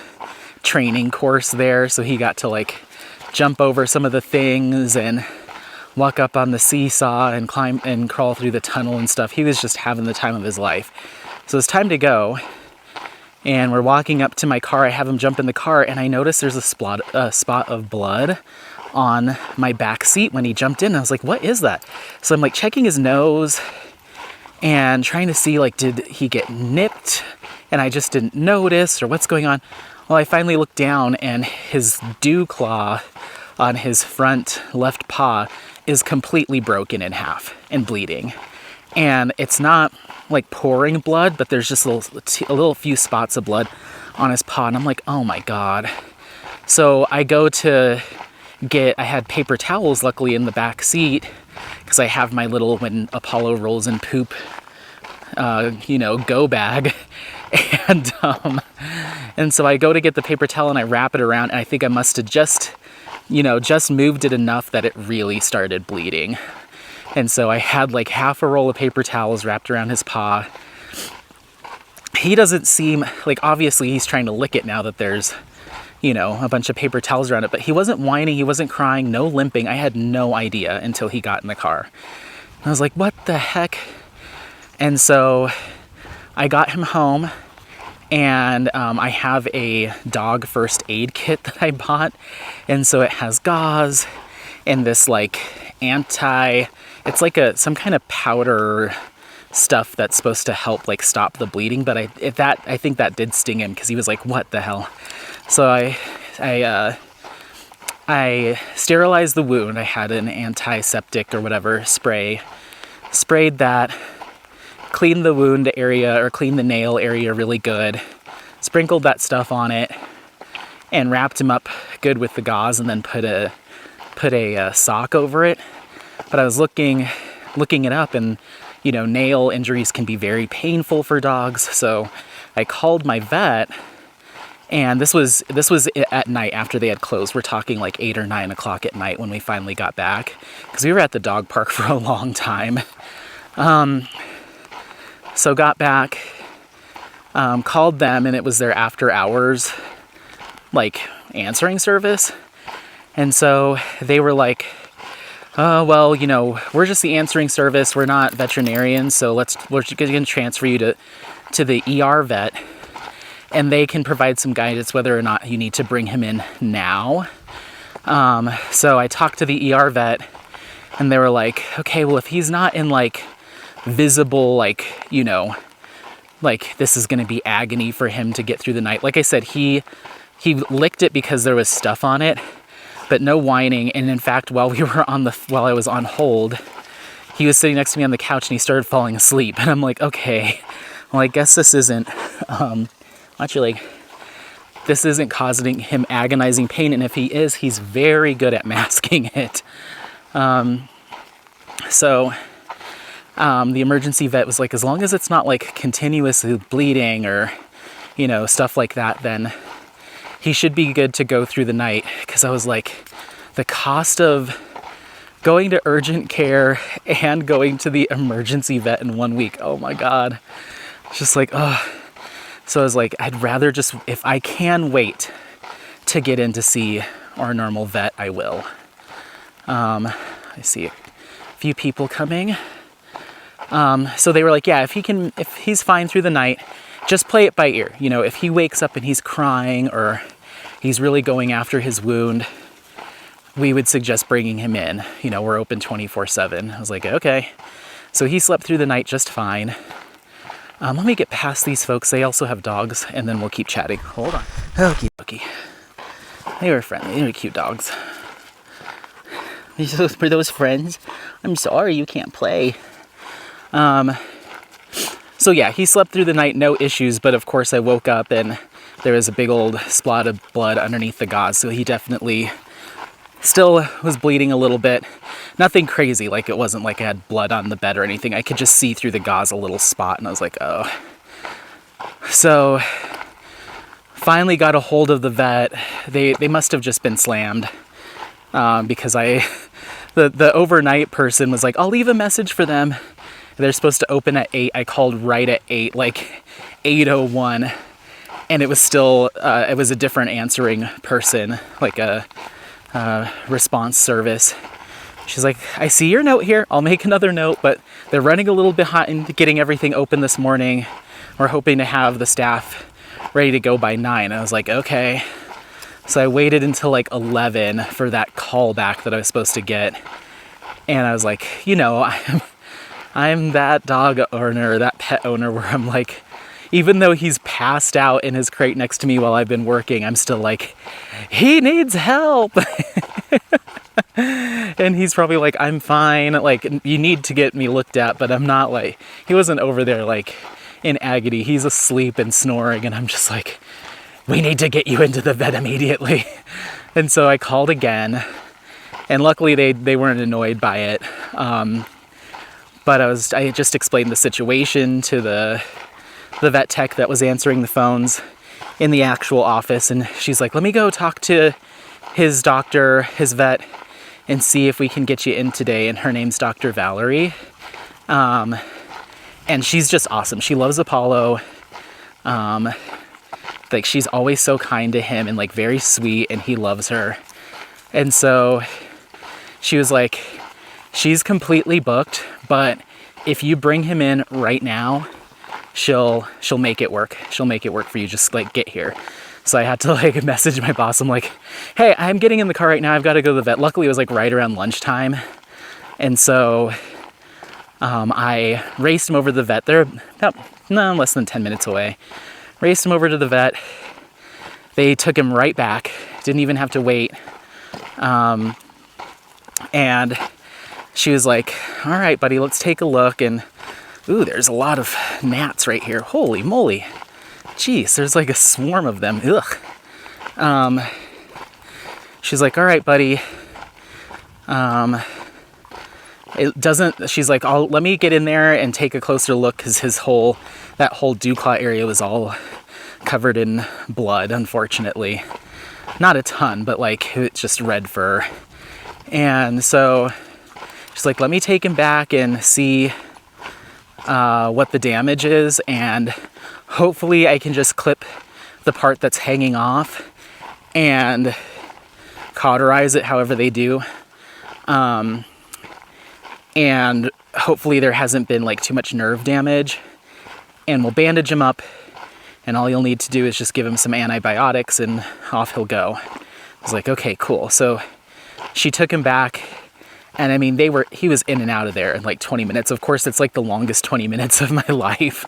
training course there. So he got to like jump over some of the things and walk up on the seesaw and climb and crawl through the tunnel and stuff. He was just having the time of his life. So it's time to go. And we're walking up to my car. I have him jump in the car, and I notice there's a spot of blood on my back seat when he jumped in. I was like, what is that? So I'm like checking his nose and trying to see, like, did he get nipped? And I just didn't notice, or what's going on? Well, I finally looked down, and his dew claw on his front left paw is completely broken in half and bleeding. And it's not like pouring blood, but there's just a little few spots of blood on his paw. And I'm like, oh my God. So I go to I had paper towels luckily in the back seat, because I have my little when Apollo rolls in poop, go bag. And so I go to get the paper towel and I wrap it around, and I think I must have just moved it enough that it really started bleeding. And so I had like half a roll of paper towels wrapped around his paw. He doesn't seem like, obviously he's trying to lick it now that there's, a bunch of paper towels around it, but he wasn't whining, he wasn't crying, no limping. I had no idea until he got in the car. I was like, what the heck? And so I got him home, and I have a dog first aid kit that I bought. And so it has gauze and this like it's like some kind of powder stuff that's supposed to help like stop the bleeding. But I think that did sting him, because he was like, what the hell? So I sterilized the wound. I had an antiseptic or whatever sprayed that, cleaned the wound area, or cleaned the nail area really good, sprinkled that stuff on it, and wrapped him up good with the gauze, and then put a sock over it. But I was looking it up, and you know, nail injuries can be very painful for dogs. So I called my vet, and this was at night after they had closed. We're talking like 8 or 9 o'clock at night when we finally got back, because we were at the dog park for a long time. So got back, called them, and it was their after hours like answering service. And so they were like, well, you know, we're just the answering service. We're not veterinarians, so we're just going to transfer you to the ER vet, and they can provide some guidance whether or not you need to bring him in now. So I talked to the ER vet, and they were like, okay, well, if he's not in like visible, like, you know, like this is going to be agony for him to get through the night. Like I said, he licked it because there was stuff on it, but no whining. And in fact, while I was on hold, he was sitting next to me on the couch and he started falling asleep. And I'm like, okay, well, I guess this isn't, this isn't causing him agonizing pain. And if he is, he's very good at masking it. So the emergency vet was like, as long as it's not like continuously bleeding or, you know, stuff like that, then he should be good to go through the night. Because I was like, the cost of going to urgent care and going to the emergency vet in 1 week, oh my God. It's just like, oh. So I was like, I'd rather just, if I can wait to get in to see our normal vet, I will. I see a few people coming. So they were like, yeah, if he's fine through the night, just play it by ear. You know, if he wakes up and he's crying or he's really going after his wound, we would suggest bringing him in. You know, we're open 24/7. I was like, okay. So he slept through the night just fine. Let me get past these folks. They also have dogs, and then we'll keep chatting. Hold on. Okie dokie. They were friendly. They were cute dogs. For those friends, I'm sorry you can't play. So yeah, he slept through the night, no issues, but of course I woke up and there was a big old splot of blood underneath the gauze, so he definitely still was bleeding a little bit. Nothing crazy, like it wasn't like I had blood on the bed or anything. I could just see through the gauze a little spot, and I was like, oh. So finally got a hold of the vet. They must have just been slammed, because the overnight person was like, I'll leave a message for them. They're supposed to open at 8. I called right at 8, like 8:01, and it was still, it was a different answering person, like a response service. She's like, I see your note here. I'll make another note, but they're running a little behind getting everything open this morning. We're hoping to have the staff ready to go by 9. I was like, okay. So I waited until like 11 for that call back that I was supposed to get. And I was like, you know, I'm that dog owner, that pet owner where I'm like, even though he's passed out in his crate next to me while I've been working, I'm still like, he needs help. And he's probably like, I'm fine. Like, you need to get me looked at, but I'm not like, he wasn't over there like in agony. He's asleep and snoring. And I'm just like, we need to get you into the vet immediately. And so I called again, and luckily they weren't annoyed by it. But I just explained the situation to the vet tech that was answering the phones in the actual office, and she's like, let me go talk to his doctor, his vet, and see if we can get you in today. And her name's Dr. Valerie. And she's just awesome. She loves Apollo. Like, she's always so kind to him and like very sweet, and he loves her. And so she was like, she's completely booked, but if you bring him in right now, she'll make it work. She'll make it work for you. Just like get here. So I had to like message my boss. I'm like, hey, I'm getting in the car right now. I've got to go to the vet. Luckily it was like right around lunchtime. And so I raced him over to the vet. They're about less than 10 minutes away. Raced him over to the vet. They took him right back. Didn't even have to wait. And she was like, all right, buddy, let's take a look. And Ooh, there's a lot of gnats right here. Holy moly. Jeez, there's like a swarm of them. Ugh. She's like, all right, buddy. It doesn't, she's like, let me get in there and take a closer look, because that whole dew claw area was all covered in blood, unfortunately. Not a ton, but like, it's just red fur. And so she's like, let me take him back and see what the damage is, and hopefully I can just clip the part that's hanging off and cauterize it however they do. And hopefully there hasn't been like too much nerve damage, and we'll bandage him up, and all you'll need to do is just give him some antibiotics and off he'll go. I was like, okay, cool. So she took him back, and I mean, he was in and out of there in like 20 minutes. Of course, it's like the longest 20 minutes of my life.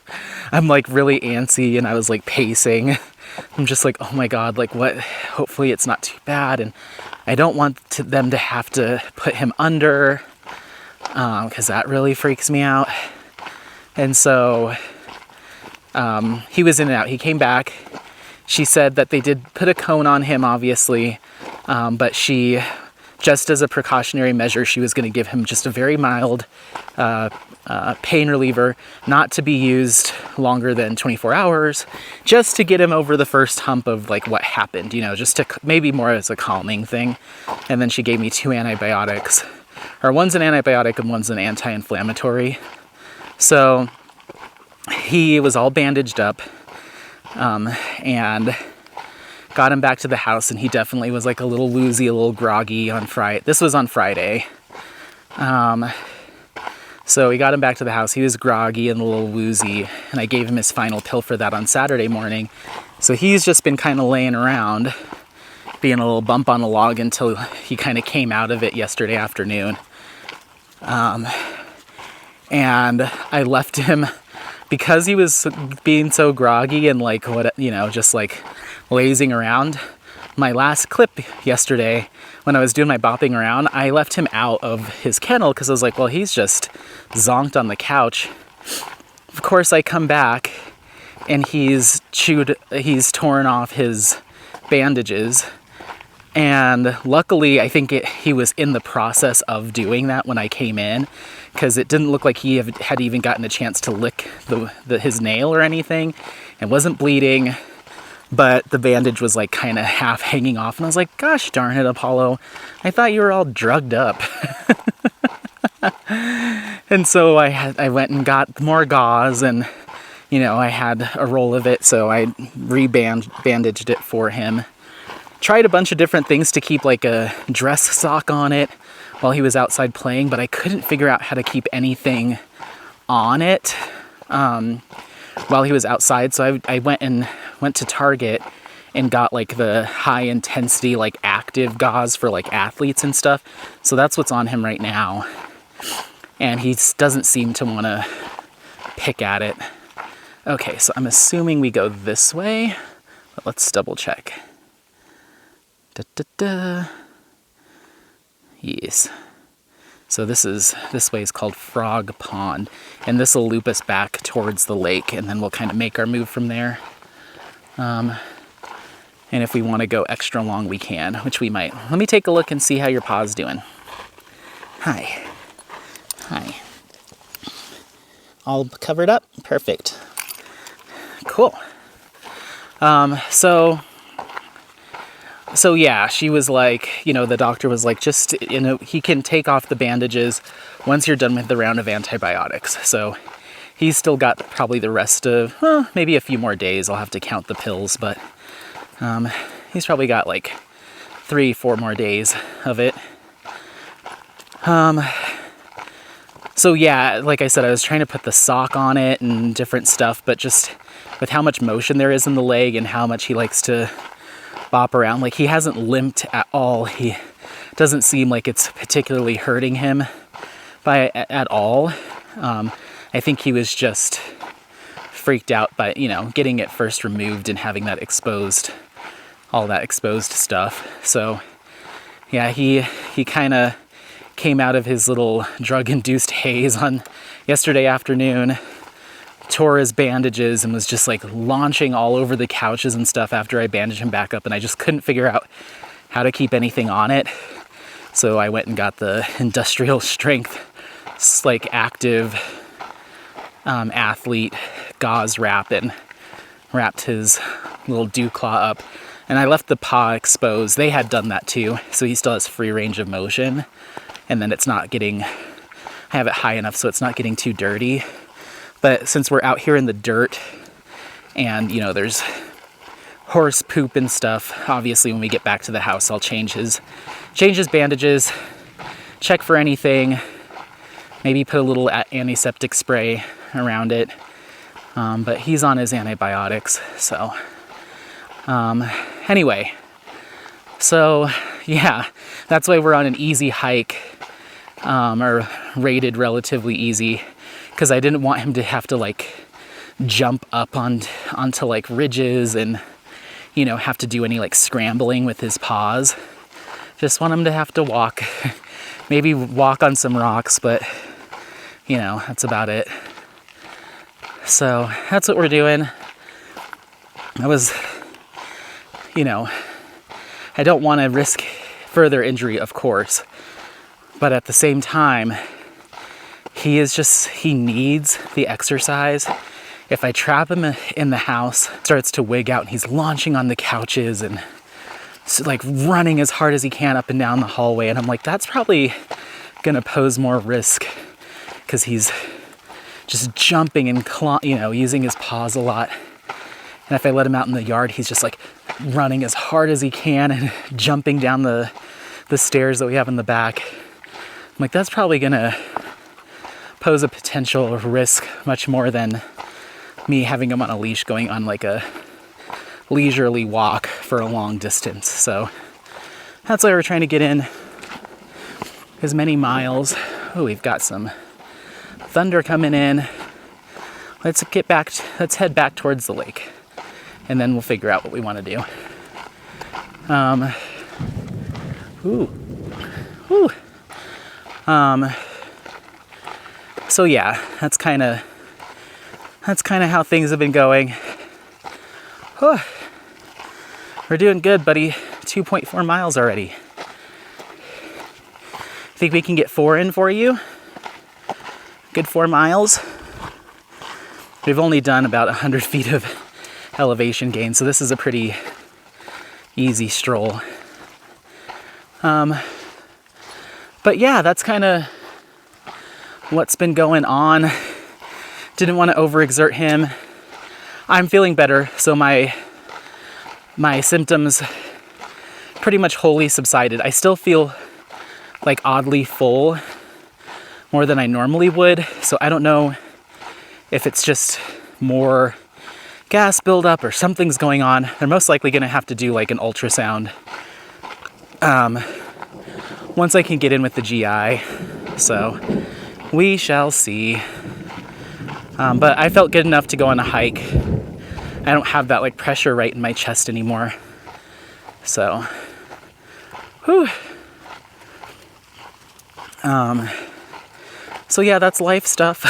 I'm like really antsy, and I was like pacing. I'm just like, oh my God, like what? Hopefully it's not too bad. And I don't want them to have to put him under, because that really freaks me out. And so he was in and out. He came back. She said that they did put a cone on him, obviously, but she, just as a precautionary measure, she was going to give him just a very mild pain reliever, not to be used longer than 24 hours, just to get him over the first hump of like what happened, just to maybe more as a calming thing. And then she gave me 2 antibiotics, or one's an antibiotic and one's an anti-inflammatory. So he was all bandaged up, and got him back to the house, and he definitely was like a little woozy, a little groggy on Friday. This was on Friday. So we got him back to the house. He was groggy and a little woozy, and I gave him his final pill for that on Saturday morning. So he's just been kind of laying around, being a little bump on a log until he kind of came out of it yesterday afternoon. And I left him, because he was being so groggy and like just like lazing around. My last clip yesterday, when I was doing my bopping around, I left him out of his kennel because I was like, well, he's just zonked on the couch. Of course, I come back and he's torn off his bandages. And luckily, I think he was in the process of doing that when I came in, because it didn't look like he had even gotten a chance to lick his nail or anything. It wasn't bleeding, but the bandage was like kind of half hanging off. And I was like, gosh darn it, Apollo, I thought you were all drugged up. And so I went and got more gauze, and I had a roll of it, so I bandaged it for him. Tried a bunch of different things to keep like a dress sock on it while he was outside playing, but I couldn't figure out how to keep anything on it while he was outside. So I went to Target and got like the high intensity, like active gauze for like athletes and stuff. So that's what's on him right now. And he doesn't seem to want to pick at it. Okay, so I'm assuming we go this way, but let's double check. Yes. So this way is called Frog Pond, and this will loop us back towards the lake, and then we'll kind of make our move from there. And if we want to go extra long, we can, which we might. Let me take a look and see how your paw's doing. Hi. All covered up? Perfect. Cool. So yeah, she was like, the doctor was like, just, he can take off the bandages once you're done with the round of antibiotics. So he's still got probably the rest of, maybe a few more days. I'll have to count the pills, but he's probably got like 3-4 more days of it. So yeah, like I said, I was trying to put the sock on it and different stuff, but just with how much motion there is in the leg and how much he likes to bop around, like he hasn't limped at all. He doesn't seem like it's particularly hurting him at all. I think he was just freaked out by, getting it first removed and having that exposed, all that exposed stuff. So yeah, he kind of came out of his little drug-induced haze on yesterday afternoon, tore his bandages and was just like launching all over the couches and stuff after I bandaged him back up, and I just couldn't figure out how to keep anything on it. So I went and got the industrial strength, like active athlete gauze wrap and wrapped his little dew claw up. And I left the paw exposed. They had done that too, so he still has free range of motion. And then it's not getting, I have it high enough so it's not getting too dirty. But since we're out here in the dirt and, you know, there's horse poop and stuff, obviously when we get back to the house, I'll change his bandages, check for anything, maybe put a little antiseptic spray around it. But he's on his antibiotics, so. Anyway, so yeah, that's why we're on an easy hike, or rated relatively easy, because I didn't want him to have to like jump up onto like ridges and, you know, have to do any like scrambling with his paws. Just want him to have to walk, maybe walk on some rocks, but you know, that's about it. So that's what we're doing. I was, you know, I don't want to risk further injury, of course, but at the same time, he needs the exercise. If I trap him in the house, starts to wig out and he's launching on the couches and like running as hard as he can up and down the hallway. And I'm like, that's probably gonna pose more risk because he's just jumping and using his paws a lot. And if I let him out in the yard, he's just like running as hard as he can and jumping down the stairs that we have in the back. I'm like, that's probably gonna pose a potential risk much more than me having him on a leash going on like a leisurely walk for a long distance. So that's why we're trying to get in as many miles. Oh, we've got some thunder coming in. Let's head back towards the lake, and then we'll figure out what we want to do. So yeah, that's kind of how things have been going. Whew. We're doing good, buddy. 2.4 miles already. Think we can get 4 in for you? Good 4 miles. We've only done about 100 feet of elevation gain, so this is a pretty easy stroll. But yeah, that's kind of what's been going on. Didn't want to overexert him. I'm feeling better, so my symptoms pretty much wholly subsided. I still feel like oddly full, more than I normally would, so I don't know if it's just more gas buildup or something's going on. They're most likely going to have to do like an ultrasound once I can get in with the GI, so we shall see. But I felt good enough to go on a hike. I don't have that like pressure right in my chest anymore. So, whew. So yeah, that's life stuff.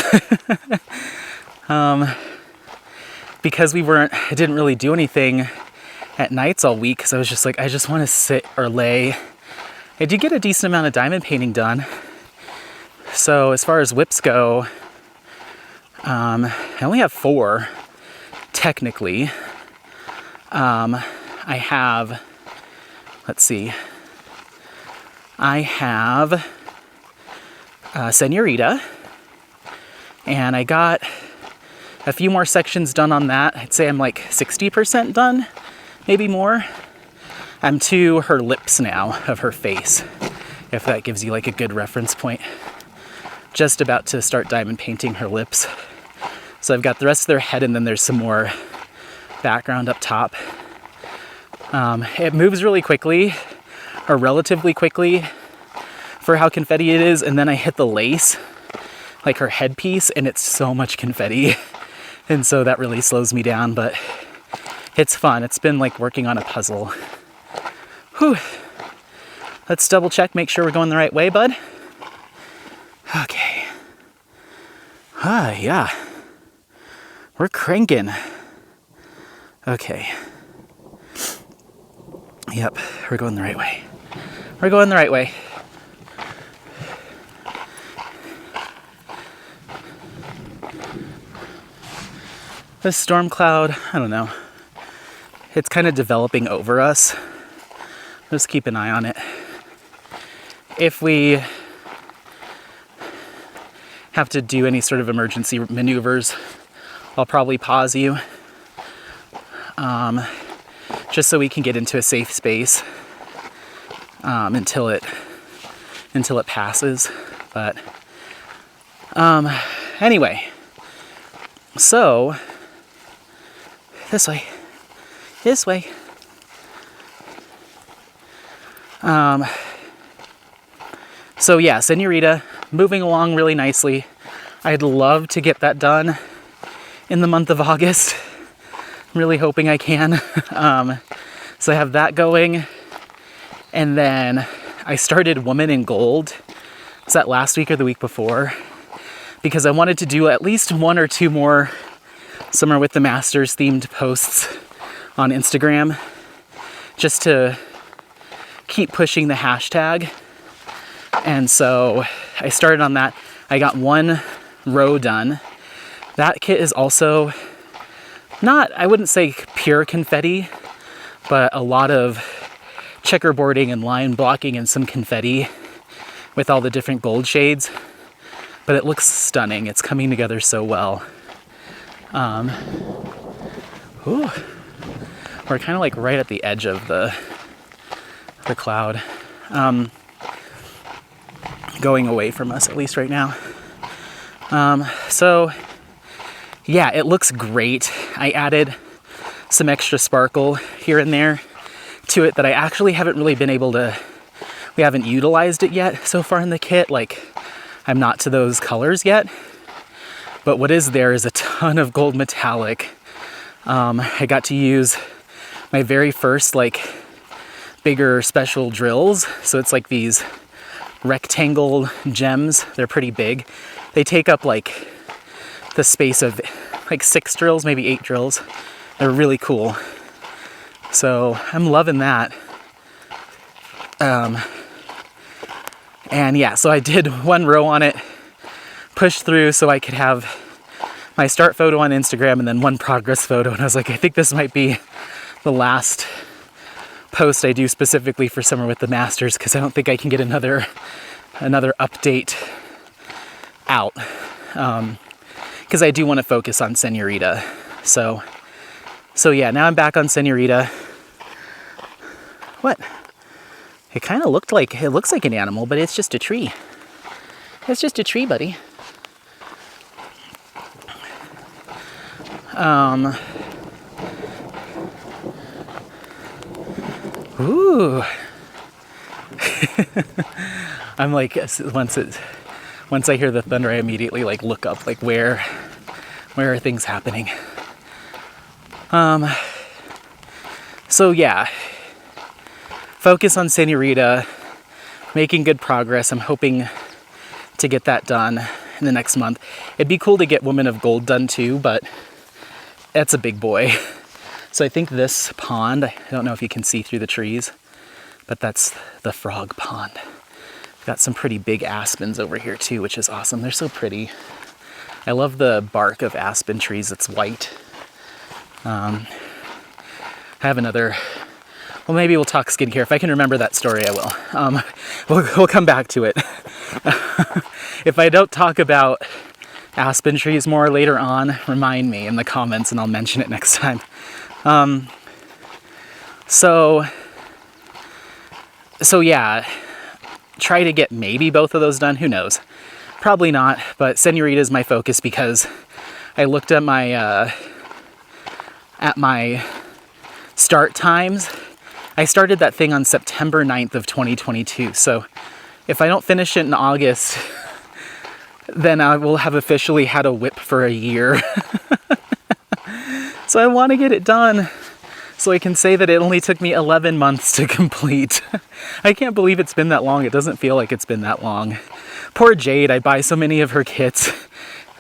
Because I didn't really do anything at nights all week, because I was just like, I just want to sit or lay. I did get a decent amount of diamond painting done. So as far as whips go, I only have 4, technically. I have Senorita, and I got a few more sections done on that. I'd say I'm like 60% done, maybe more. I'm to her lips now of her face, if that gives you like a good reference point. Just about to start diamond painting her lips. So I've got the rest of their head, and then there's some more background up top. It moves really quickly, or relatively quickly, for how confetti it is, and then I hit the lace, like her headpiece, and it's so much confetti. And so that really slows me down, but it's fun. It's been like working on a puzzle. Whew. Let's double check, make sure we're going the right way, bud. Okay. Yeah. We're cranking. Okay. Yep, we're going the right way. We're going the right way. This storm cloud, I don't know. It's kind of developing over us. Just keep an eye on it. If we have to do any sort of emergency maneuvers, I'll probably pause you. Just so we can get into a safe space until it passes. But anyway, so this way. So yeah, Senorita, moving along really nicely. I'd love to get that done in the month of August. I'm really hoping I can. So I have that going. And then I started Woman in Gold. Was that last week or the week before? Because I wanted to do at least one or two more Summer with the Masters themed posts on Instagram, just to keep pushing the hashtag. And so I started on that. I got one row done. That kit is also not, I wouldn't say pure confetti, but a lot of checkerboarding and line blocking and some confetti with all the different gold shades. But it looks stunning. It's coming together so well. We're kind of like right at the edge of the cloud. Going away from us, at least right now. So yeah, it looks great. I added some extra sparkle here and there to it that I actually haven't really been able to, we haven't utilized it yet so far in the kit. Like, I'm not to those colors yet, but what is there is a ton of gold metallic. I got to use my very first like bigger special drills. So it's like these rectangle gems. They're pretty big. They take up like the space of like 6 drills, maybe 8 drills. They're really cool. So I'm loving that. And yeah, so I did one row on it, pushed through so I could have my start photo on Instagram and then one progress photo. And I was like, I think this might be the last post I do specifically for Summer with the Masters, because I don't think I can get another update out. Because I do want to focus on Senorita. So yeah, now I'm back on Senorita. What? It kind of looks like an animal, but it's just a tree. It's just a tree, buddy. Ooh. I'm like, once I hear the thunder, I immediately like look up, like where are things happening? So yeah, focus on Senorita, making good progress. I'm hoping to get that done in the next month. It'd be cool to get Woman of Gold done too, but that's a big boy. So I think this pond, I don't know if you can see through the trees, but that's the frog pond. Got some pretty big aspens over here too, which is awesome. They're so pretty. I love the bark of aspen trees. It's white. I have another, well, maybe we'll talk skincare. If I can remember that story, I will. We'll come back to it. If I don't talk about aspen trees more later on, remind me in the comments and I'll mention it next time. So yeah, try to get maybe both of those done. Who knows? Probably not, but Senorita is my focus because I looked at my start times. I started that thing on September 9th of 2022. So if I don't finish it in August, then I will have officially had a whip for a year. So I want to get it done so I can say that it only took me 11 months to complete. I can't believe it's been that long. It doesn't feel like it's been that long. Poor Jade, I buy so many of her kits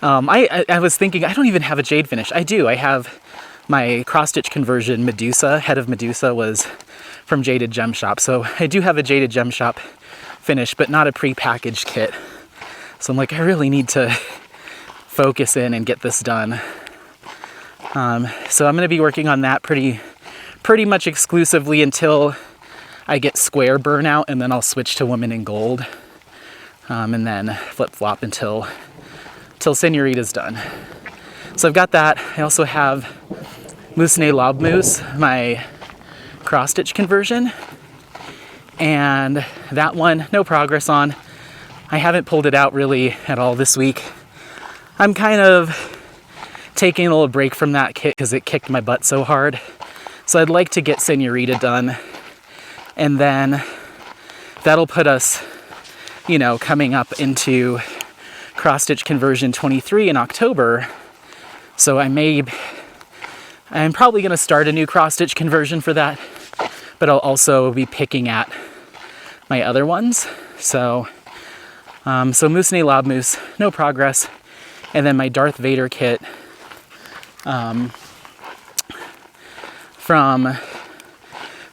I was thinking, I don't even have a jade finish. I do. I have my cross-stitch conversion Medusa. Head of Medusa was from Jaded Gem Shop. So I do have a Jaded Gem Shop finish, but not a pre-packaged kit. So I'm like, I really need to focus in and get this done. So I'm going to be working on that pretty much exclusively until I get square burnout, and then I'll switch to Woman in Gold, and then flip-flop until Senorita's done. So I've got that. I also have Moussenet Lob Mousse, my cross-stitch conversion, and that one, no progress on. I haven't pulled it out really at all this week. I'm kind of taking a little break from that kit because it kicked my butt so hard. So I'd like to get Senorita done, and then that'll put us, you know, coming up into cross-stitch conversion 23 in October. So I'm probably going to start a new cross-stitch conversion for that, but I'll also be picking at my other ones. So Moussenet Lob Mousse, no progress. And then my Darth Vader kit from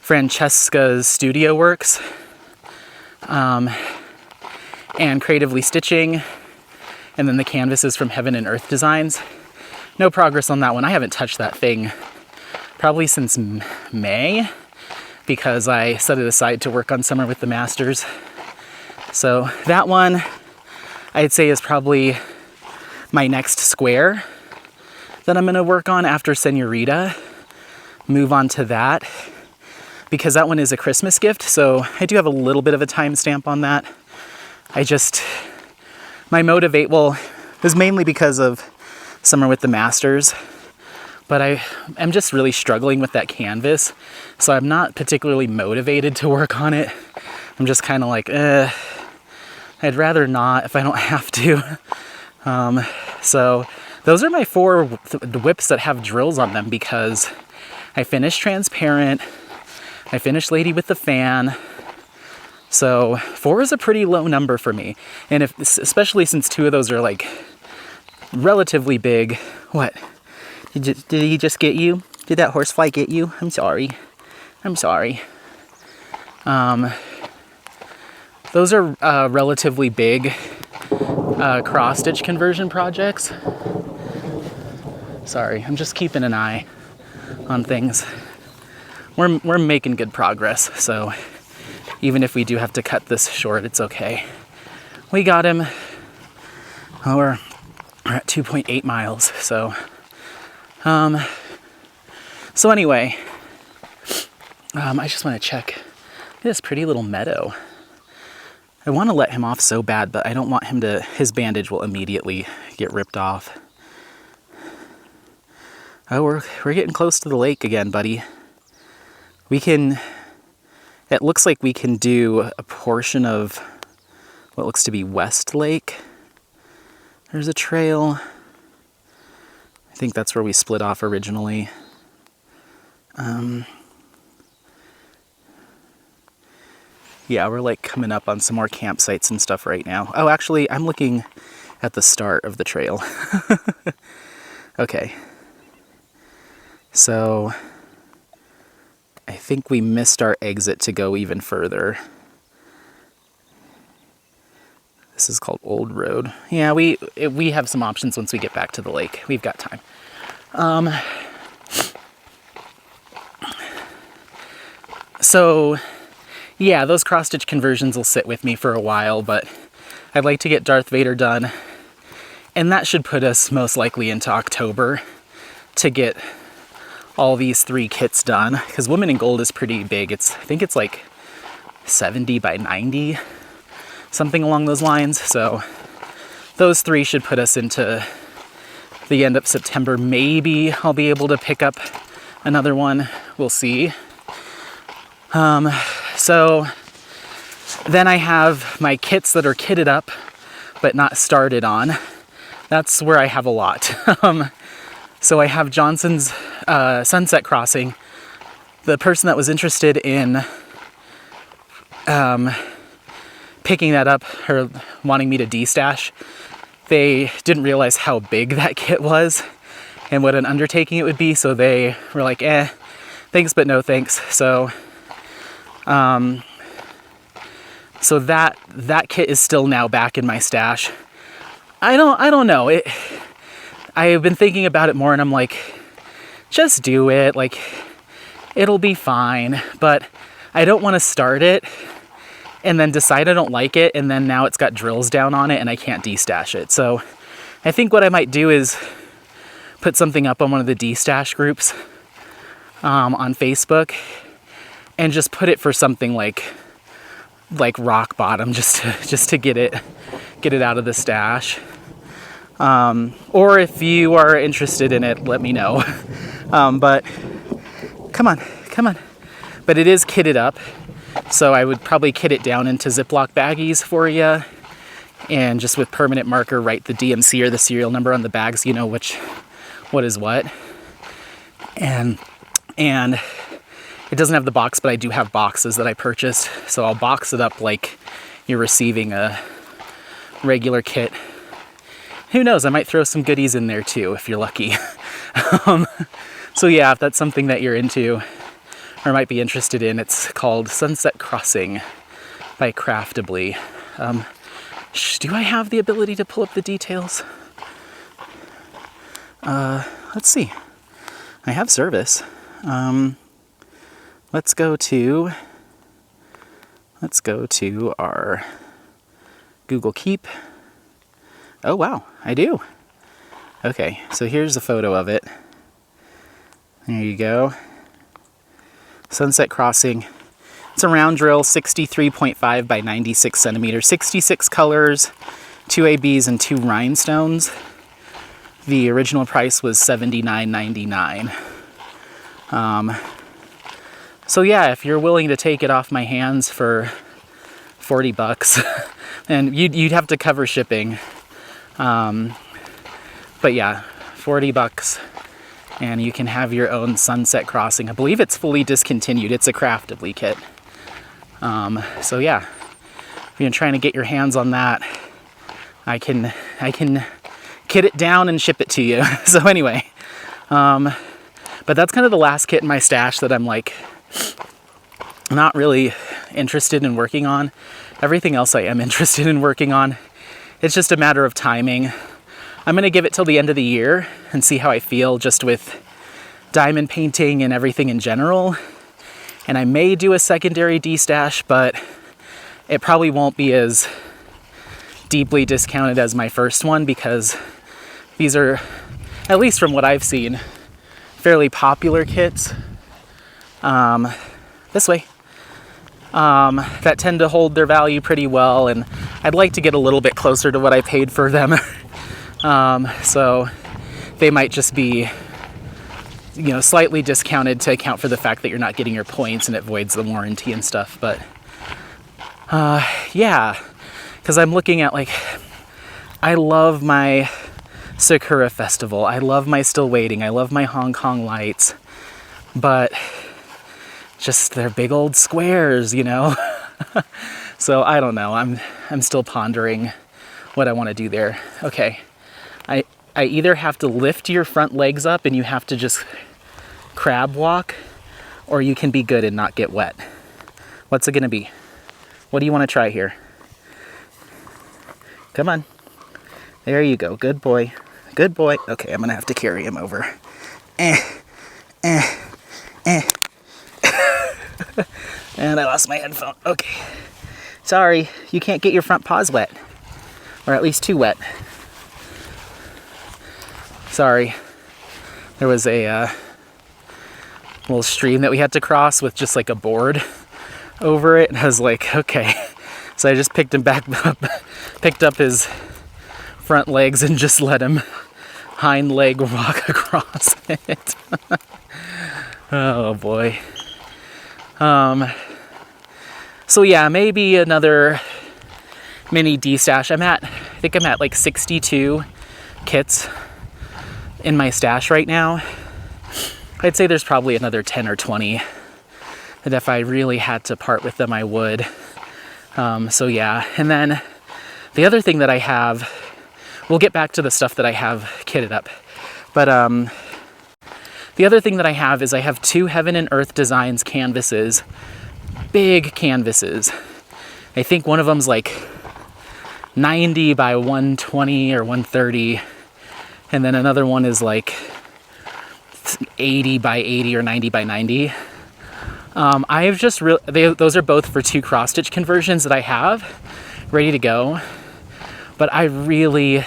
Francesca's Studio Works, and Creatively Stitching, and then the canvases from Heaven and Earth Designs. No progress on that one. I haven't touched that thing probably since May, because I set it aside to work on Summer with the Masters. So that one, I'd say, is probably my next square that I'm going to work on after Senorita. Move on to that, because that one is a Christmas gift, so I do have a little bit of a timestamp on that. My motivate, well, was mainly because of Summer with the Masters, but I'm just really struggling with that canvas, so I'm not particularly motivated to work on it. I'm just kind of like, I'd rather not if I don't have to. So those are my 4 whips that have drills on them, because I finished Transparent, I finished Lady with the Fan. So 4 is a pretty low number for me. And especially since 2 of those are like relatively big. What? Did he just get you? Did that horsefly get you? I'm sorry. Those are relatively big cross-stitch conversion projects. Sorry, I'm just keeping an eye on things. We're making good progress, so even if we do have to cut this short, it's okay. We got him. Oh, we're at 2.8 miles, so anyway, I just want to check this pretty little meadow. I want to let him off so bad, but I don't want him to, his bandage will immediately get ripped off. Oh, we're getting close to the lake again, buddy. It looks like we can do a portion of what looks to be West Lake. There's a trail. I think that's where we split off originally. Yeah, we're like coming up on some more campsites and stuff right now. Oh, actually, I'm looking at the start of the trail. Okay. So I think we missed our exit to go even further. This is called Old Road. Yeah, we have some options once we get back to the lake. We've got time. So yeah, those cross-stitch conversions will sit with me for a while, but I'd like to get Darth Vader done, and that should put us most likely into October to get all these 3 kits done, because Woman in Gold is pretty big. I think it's like 70 by 90, something along those lines. So those 3 should put us into the end of September. Maybe I'll be able to pick up another one. We'll see. So then I have my kits that are kitted up but not started on. That's where I have a lot. So I have Johnson's Sunset Crossing. The person that was interested in picking that up, or wanting me to destash, they didn't realize how big that kit was and what an undertaking it would be, so they were like, thanks but no thanks. So so that kit is still now back in my stash. I don't know. I've been thinking about it more, and I'm like, just do it. Like, it'll be fine. But I don't want to start it and then decide I don't like it, and then now it's got drills down on it and I can't destash it. So I think what I might do is put something up on one of the destash groups on Facebook, and just put it for something like rock bottom, just to get it out of the stash. Or if you are interested in it, let me know. But come on. But it is kitted up, so I would probably kit it down into Ziploc baggies for you, and just with permanent marker write the DMC or the serial number on the bags, you know what is what. And it doesn't have the box, but I do have boxes that I purchased, so I'll box it up like you're receiving a regular kit. Who knows, I might throw some goodies in there too if you're lucky. So yeah, if that's something that you're into or might be interested in, it's called Sunset Crossing by Craftably. Do I have the ability to pull up the details? Let's see. I have service. Let's go to our Google Keep. Oh wow, I do. Okay, so here's a photo of it. There you go. Sunset Crossing. It's a round drill, 63.5 by 96 centimeters, 66 colors, 2 ABs and 2 rhinestones. The original price was $79.99. So yeah, if you're willing to take it off my hands for $40, and you'd have to cover shipping. But yeah, $40, and you can have your own Sunset Crossing. I believe it's fully discontinued. It's a Craftably kit. So yeah, if you're trying to get your hands on that, I can kit it down and ship it to you. So anyway, but that's kind of the last kit in my stash that I'm like not really interested in working on. Everything else I am interested in working on. It's just a matter of timing. I'm going to give it till the end of the year and see how I feel just with diamond painting and everything in general. And I may do a secondary destash, but it probably won't be as deeply discounted as my first one, because these are, at least from what I've seen, fairly popular kits. This way. That tend to hold their value pretty well, and I'd like to get a little bit closer to what I paid for them. So they might just be, slightly discounted to account for the fact that you're not getting your points and it voids the warranty and stuff. But yeah, because I'm looking at, like, I love my Sakura Festival. I love my Still Waiting. I love my Hong Kong lights. But just they're big old squares, So I don't know. I'm still pondering what I want to do there. Okay. I either have to lift your front legs up and you have to just crab walk, or you can be good and not get wet. What's it going to be? What do you want to try here? Come on. There you go. Good boy. Good boy. Okay, I'm going to have to carry him over. And I lost my headphone. Okay. Sorry, you can't get your front paws wet. Or at least too wet. Sorry. There was a little stream that we had to cross with just like a board over it. And I was like, okay. So I just picked him back up, picked up his front legs and just let him hind leg walk across it. Oh boy. So yeah, maybe another mini destash. I think I'm at like 62 kits in my stash right now. I'd say there's probably another 10 or 20 that if I really had to part with them, I would. So yeah, and then the other thing that I have, we'll get back to the stuff that I have kitted up. But the other thing that I have is I have 2 Heaven and Earth Designs canvases, big canvases. I think one of them's like 90 by 120 or 130, and then another one is like 80 by 80 or 90 by 90. I have just those are both for 2 cross stitch conversions that I have ready to go, but I really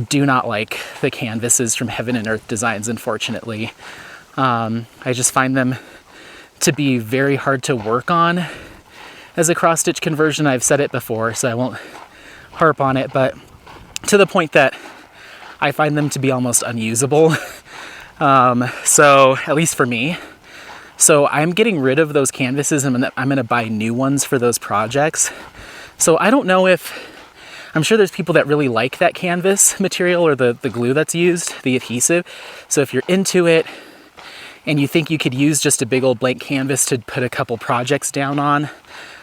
do not like the canvases from Heaven and Earth Designs, unfortunately. I just find them to be very hard to work on as a cross stitch conversion. I've said it before, so I won't harp on it, but to the point that I find them to be almost unusable. So at least for me. So I'm getting rid of those canvases and I'm gonna buy new ones for those projects. So I don't know if, I'm sure there's people that really like that canvas material or the glue that's used, the adhesive. So if you're into it and you think you could use just a big old blank canvas to put a couple projects down on,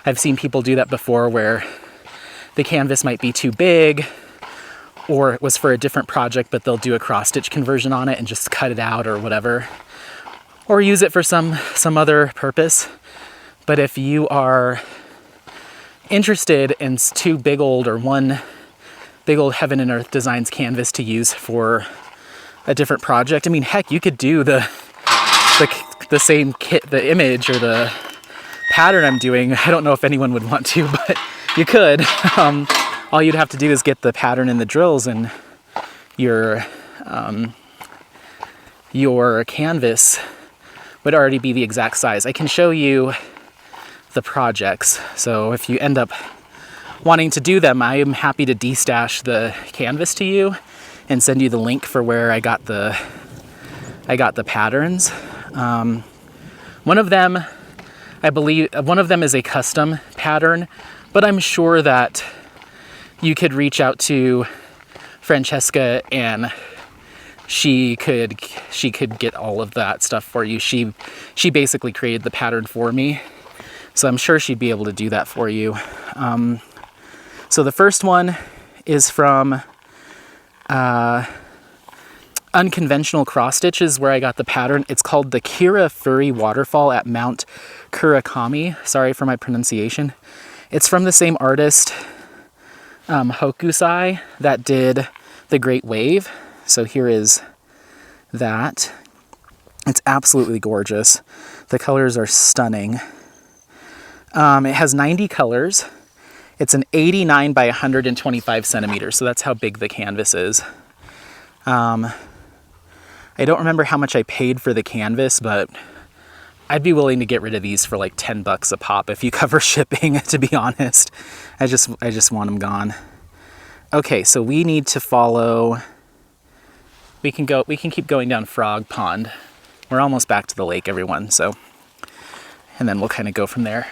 I've seen people do that before where the canvas might be too big or it was for a different project, but they'll do a cross stitch conversion on it and just cut it out or whatever, or use it for some other purpose. But if you are interested in 2 big old or 1 big old Heaven and Earth Designs canvas to use for a different project, I mean, heck, you could do the same kit, the image or the pattern I'm doing. I don't know if anyone would want to, but you could. All you'd have to do is get the pattern and the drills, and your canvas would already be the exact size. I can show you the projects. So if you end up wanting to do them, I am happy to destash the canvas to you and send you the link for where I got the patterns. One of them, I believe, one of them is a custom pattern, but I'm sure that you could reach out to Francesca and she could get all of that stuff for you. She basically created the pattern for me. So I'm sure she'd be able to do that for you. So the first one is from Unconventional Cross Stitches, where I got the pattern. It's called the Kira Furry Waterfall at Mount Kurakami. Sorry for my pronunciation. It's from the same artist, Hokusai, that did The Great Wave. So here is that. It's absolutely gorgeous. The colors are stunning. It has 90 colors. It's an 89 by 125 centimeters, so that's how big the canvas is. I don't remember how much I paid for the canvas, but I'd be willing to get rid of these for like $10 a pop if you cover shipping, to be honest. I just want them gone. Okay, so we need to follow, we can keep going down Frog Pond. We're almost back to the lake, everyone, so, and then we'll kind of go from there.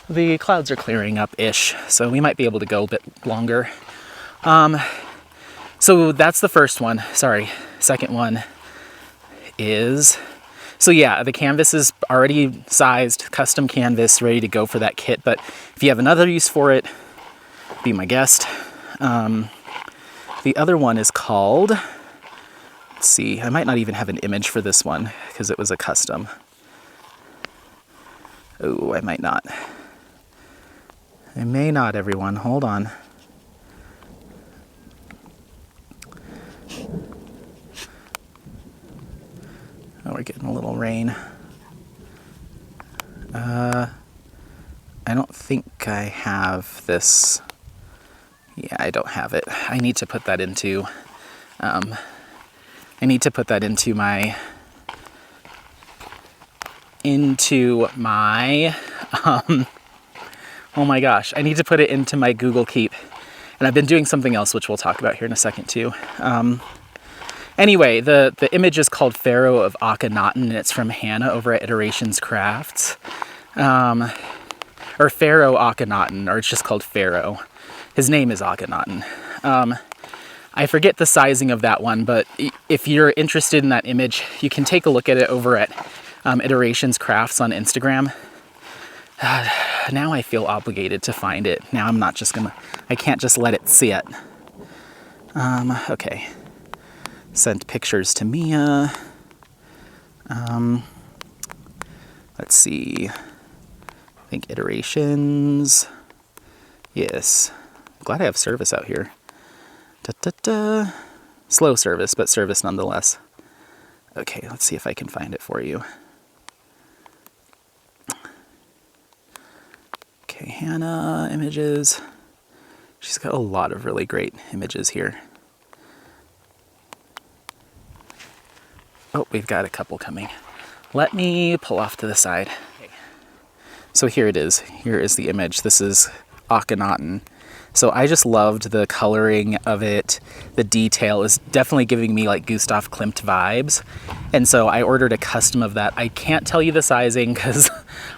The clouds are clearing up-ish, so we might be able to go a bit longer. So that's the first one. Sorry, second one is, so yeah, the canvas is already sized, custom canvas, ready to go for that kit, but if you have another use for it, be my guest. The other one is called, let's see, I might not even have an image for this one because it was a custom. Oh, I might not. I may not, everyone. Hold on. Oh, we're getting a little rain. I don't think I have this. Yeah, I don't have it. I need to put that into my oh my gosh, I need to put it into my Google Keep. And I've been doing something else, which we'll talk about here in a second too. Anyway, the image is called Pharaoh of Akhenaten, and it's from Hannah over at Iterations Crafts. Or Pharaoh Akhenaten, or it's just called Pharaoh. His name is Akhenaten. I forget the sizing of that one, but if you're interested in that image, you can take a look at it over at Iterations Crafts on Instagram. Now I feel obligated to find it. Now I'm not just gonna, I can't just let it sit. Okay. Sent pictures to Mia. Let's see. I think iterations. Yes. Glad I have service out here. Da-da-da. Slow service, but service nonetheless. Okay, let's see if I can find it for you. Okay, Hannah, images. She's got a lot of really great images here. Oh, we've got a couple coming. Let me pull off to the side. Okay. So here it is. Here is the image. This is Akhenaten. So I just loved the coloring of it. The detail is definitely giving me like Gustav Klimt vibes. And so I ordered a custom of that. I can't tell you the sizing because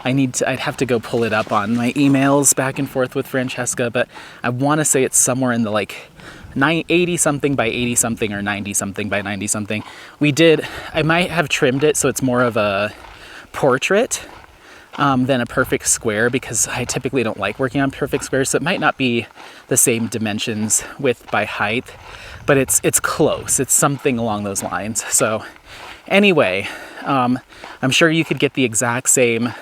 I'd have to go pull it up on my emails back and forth with Francesca, but I want to say it's somewhere in the like 80 something by 80 something or 90 something by 90 something. I might have trimmed it so it's more of a portrait than a perfect square, because I typically don't like working on perfect squares, so it might not be the same dimensions width by height, but it's close. It's something along those lines. So anyway, I'm sure you could get the exact same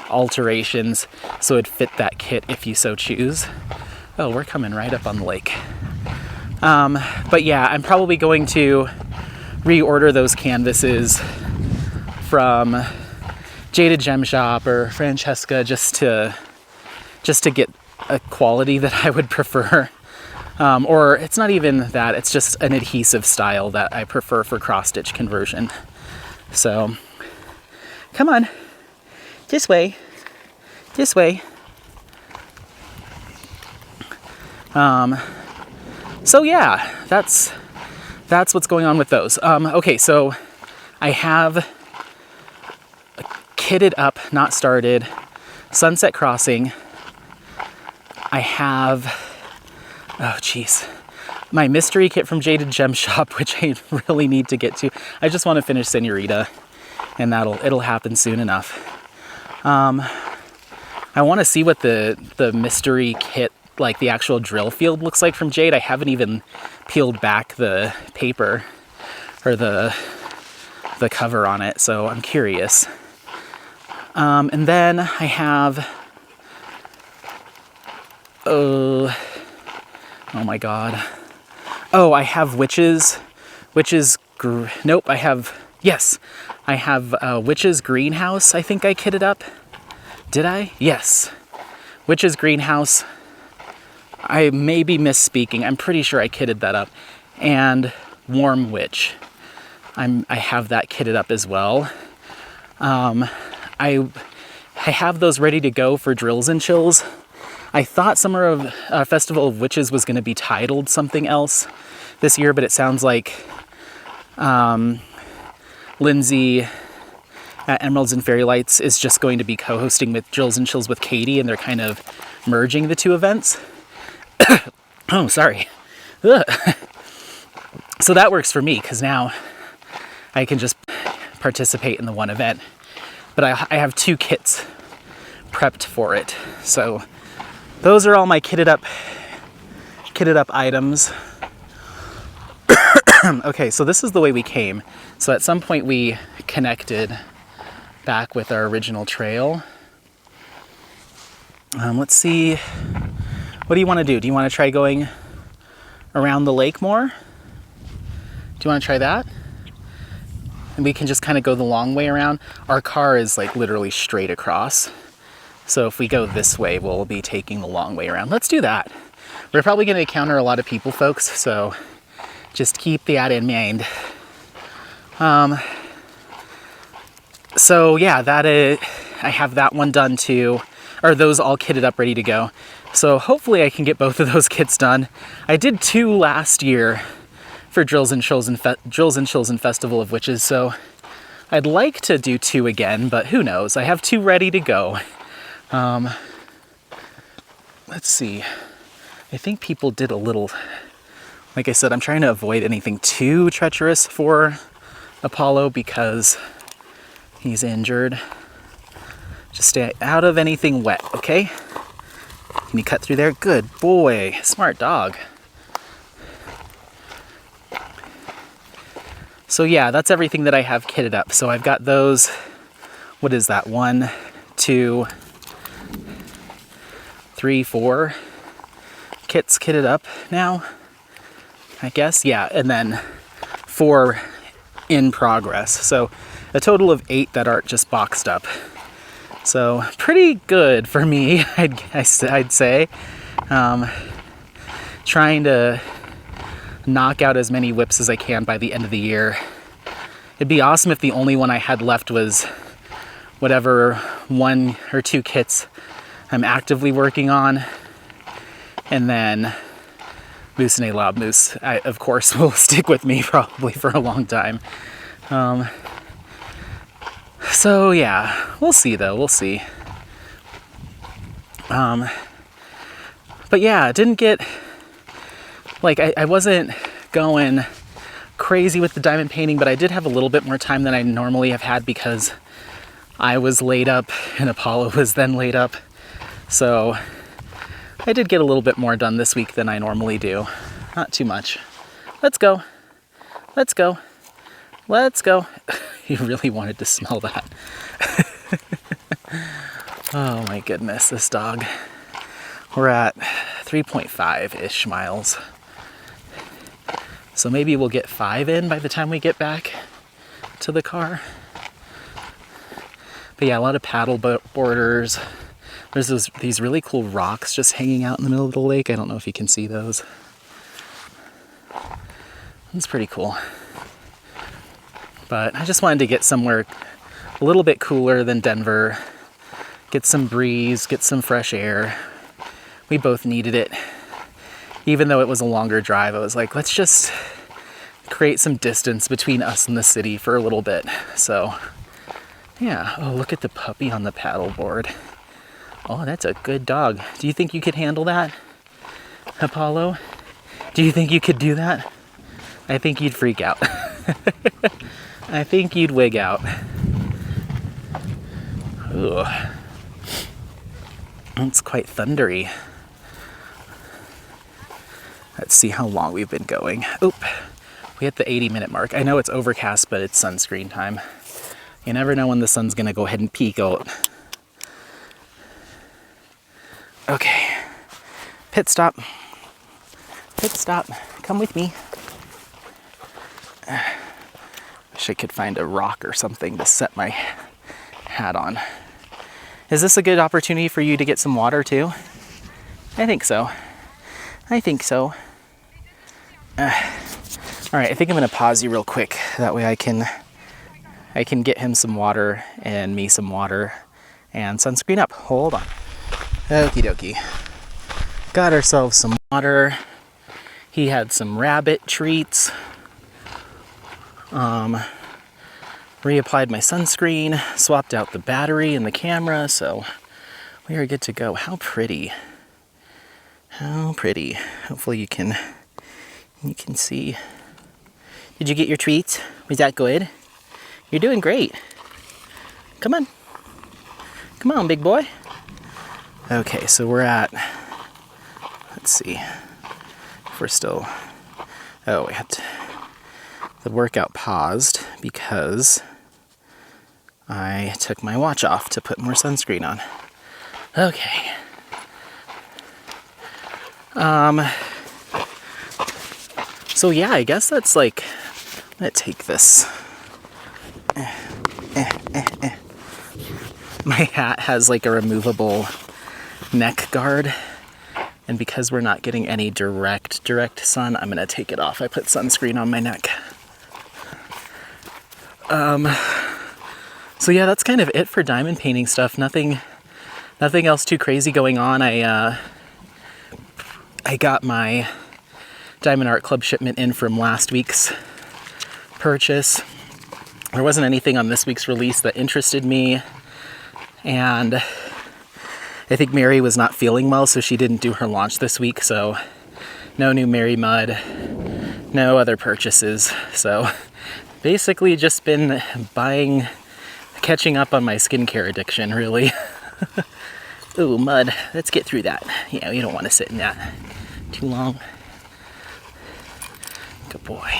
alterations so it'd fit that kit if you so choose. Oh, we're coming right up on the lake. But yeah, I'm probably going to reorder those canvases from Jaded Gem Shop or Francesca just to get a quality that I would prefer. Or it's not even that, it's just an adhesive style that I prefer for cross-stitch conversion. So, come on, this way, this way. So yeah, that's what's going on with those. Okay, so I have kitted up, not started, Sunset Crossing. I have, oh geez, my mystery kit from Jaded Gem Shop, which I really need to get to. I just want to finish Senorita, and it'll happen soon enough. I want to see what the mystery kit, like the actual drill field, looks like from Jade. I haven't even peeled back the paper or the cover on it, so I'm curious. And then I have, oh my god. Oh, I have Witch's Greenhouse, I think I kitted up. Did I? Yes. Witch's Greenhouse. I may be misspeaking. I'm pretty sure I kitted that up. And Warm Witch. I have that kitted up as well. I have those ready to go for Drills and Chills. I thought Festival of Witches was going to be titled something else this year, but it sounds like Lindsay at Emeralds and Fairy Lights is just going to be co-hosting with Drills and Chills with Katie, and they're kind of merging the two events. Oh, sorry. Ugh. So that works for me, because now I can just participate in the one event. But I have two kits prepped for it. So those are all my kitted up items. Okay, so this is the way we came. So at some point we connected back with our original trail. Let's see. What do you want to do? Do you want to try going around the lake more? Do you want to try that? And we can just kind of go the long way around. Our car is like literally straight across. So if we go this way, we'll be taking the long way around. Let's do that. We're probably going to encounter a lot of people, folks, so just keep that in mind. So yeah, I have that one done too. Or those all kitted up, ready to go. So hopefully I can get both of those kits done. I did 2 last year for Drills and Chills and Festival of Witches, so I'd like to do 2 again, but who knows? I have 2 ready to go. Let's see. I think people did a little, like I said, I'm trying to avoid anything too treacherous for Apollo because he's injured. Just stay out of anything wet, okay? Can you cut through there? Good boy. Smart dog. So yeah, that's everything that I have kitted up. So I've got those, what is that? 1, 2, 3, 4 kits kitted up now, I guess. Yeah, and then 4 in progress. So a total of 8 that aren't just boxed up. So pretty good for me, I'd say. Trying to knock out as many whips as I can by the end of the year. It'd be awesome if the only one I had left was whatever 1 or 2 kits I'm actively working on. And then Moose and a Loud Moose, of course, will stick with me probably for a long time. So yeah, we'll see though, we'll see. But yeah, it didn't get, like, I wasn't going crazy with the diamond painting, but I did have a little bit more time than I normally have had because I was laid up and Apollo was then laid up. So I did get a little bit more done this week than I normally do. Not too much. Let's go. Let's go. Let's go. You really wanted to smell that. Oh my goodness, this dog. We're at 3.5-ish miles. So maybe we'll get 5 in by the time we get back to the car. But yeah, a lot of paddle borders. There's these really cool rocks just hanging out in the middle of the lake. I don't know if you can see those. It's pretty cool. But I just wanted to get somewhere a little bit cooler than Denver. Get some breeze, get some fresh air. We both needed it. Even though it was a longer drive, I was like, let's just create some distance between us and the city for a little bit. So, yeah. Oh, look at the puppy on the paddleboard. Oh, that's a good dog. Do you think you could handle that, Apollo? Do you think you could do that? I think you'd freak out. I think you'd wig out. Ugh. It's quite thundery. Let's see how long we've been going. Oop, we hit the 80-minute mark. I know it's overcast, but it's sunscreen time. You never know when the sun's gonna go ahead and peek out. Okay, pit stop. Pit stop, come with me. Wish I could find a rock or something to set my hat on. Is this a good opportunity for you to get some water too? I think so. I think so. All right, I think I'm gonna pause you real quick. That way I can get him some water and me some water and sunscreen up. Hold on. Okie dokie. Got ourselves some water. He had some rabbit treats. Reapplied my sunscreen, swapped out the battery and the camera, so we are good to go. How pretty. How pretty. Hopefully you can see. Did you get your treats? Was that good? You're doing great. Come on. Come on, big boy. Okay, so we're at, let's see. If we're still, oh, we had to, the workout paused because I took my watch off to put more sunscreen on. Okay. So yeah, I guess that's like, I'm gonna take this. My hat has like a removable neck guard, and because we're not getting any direct sun, I'm gonna take it off. I put sunscreen on my neck. So yeah, that's kind of it for diamond painting stuff. Nothing else too crazy going on. I got my Diamond Art Club shipment in from last week's purchase. There wasn't anything on this week's release that interested me, and I think Mary was not feeling well, so she didn't do her launch this week, so no new Mary Mud, no other purchases. So basically just been catching up on my skincare addiction, really. Ooh, mud. Let's get through that. Yeah, we don't want to sit in that too long. Good boy.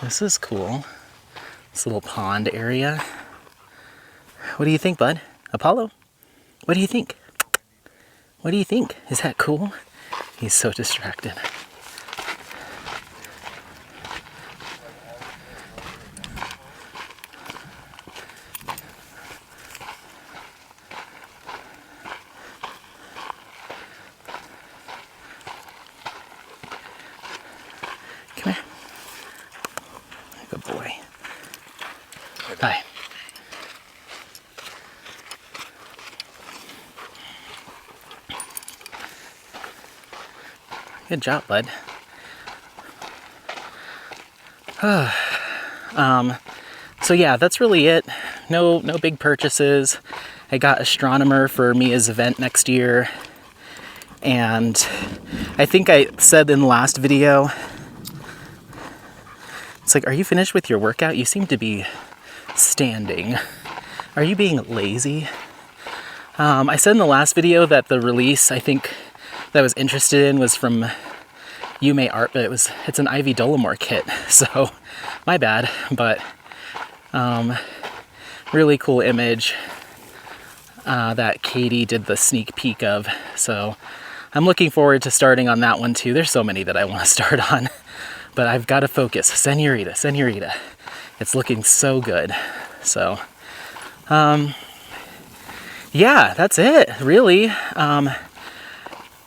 This is cool. This little pond area. What do you think, bud? Apollo? What do you think? What do you think? Is that cool? He's so distracted. Come here. Good boy. Hi. Good job, bud. So yeah, that's really it. No big purchases. I got Astronomer for Mia's event next year. And I think I said in the last video, it's like, are you finished with your workout? You seem to be standing. Are you being lazy? I said in the last video that the release I think that I was interested in was from Yume Art, but it's an Ivy Dolomore kit, so my bad. But really cool image that Katie did the sneak peek of, so I'm looking forward to starting on that one too. There's so many that I want to start on, but I've got to focus. Senorita. It's looking so good. So yeah, that's it really.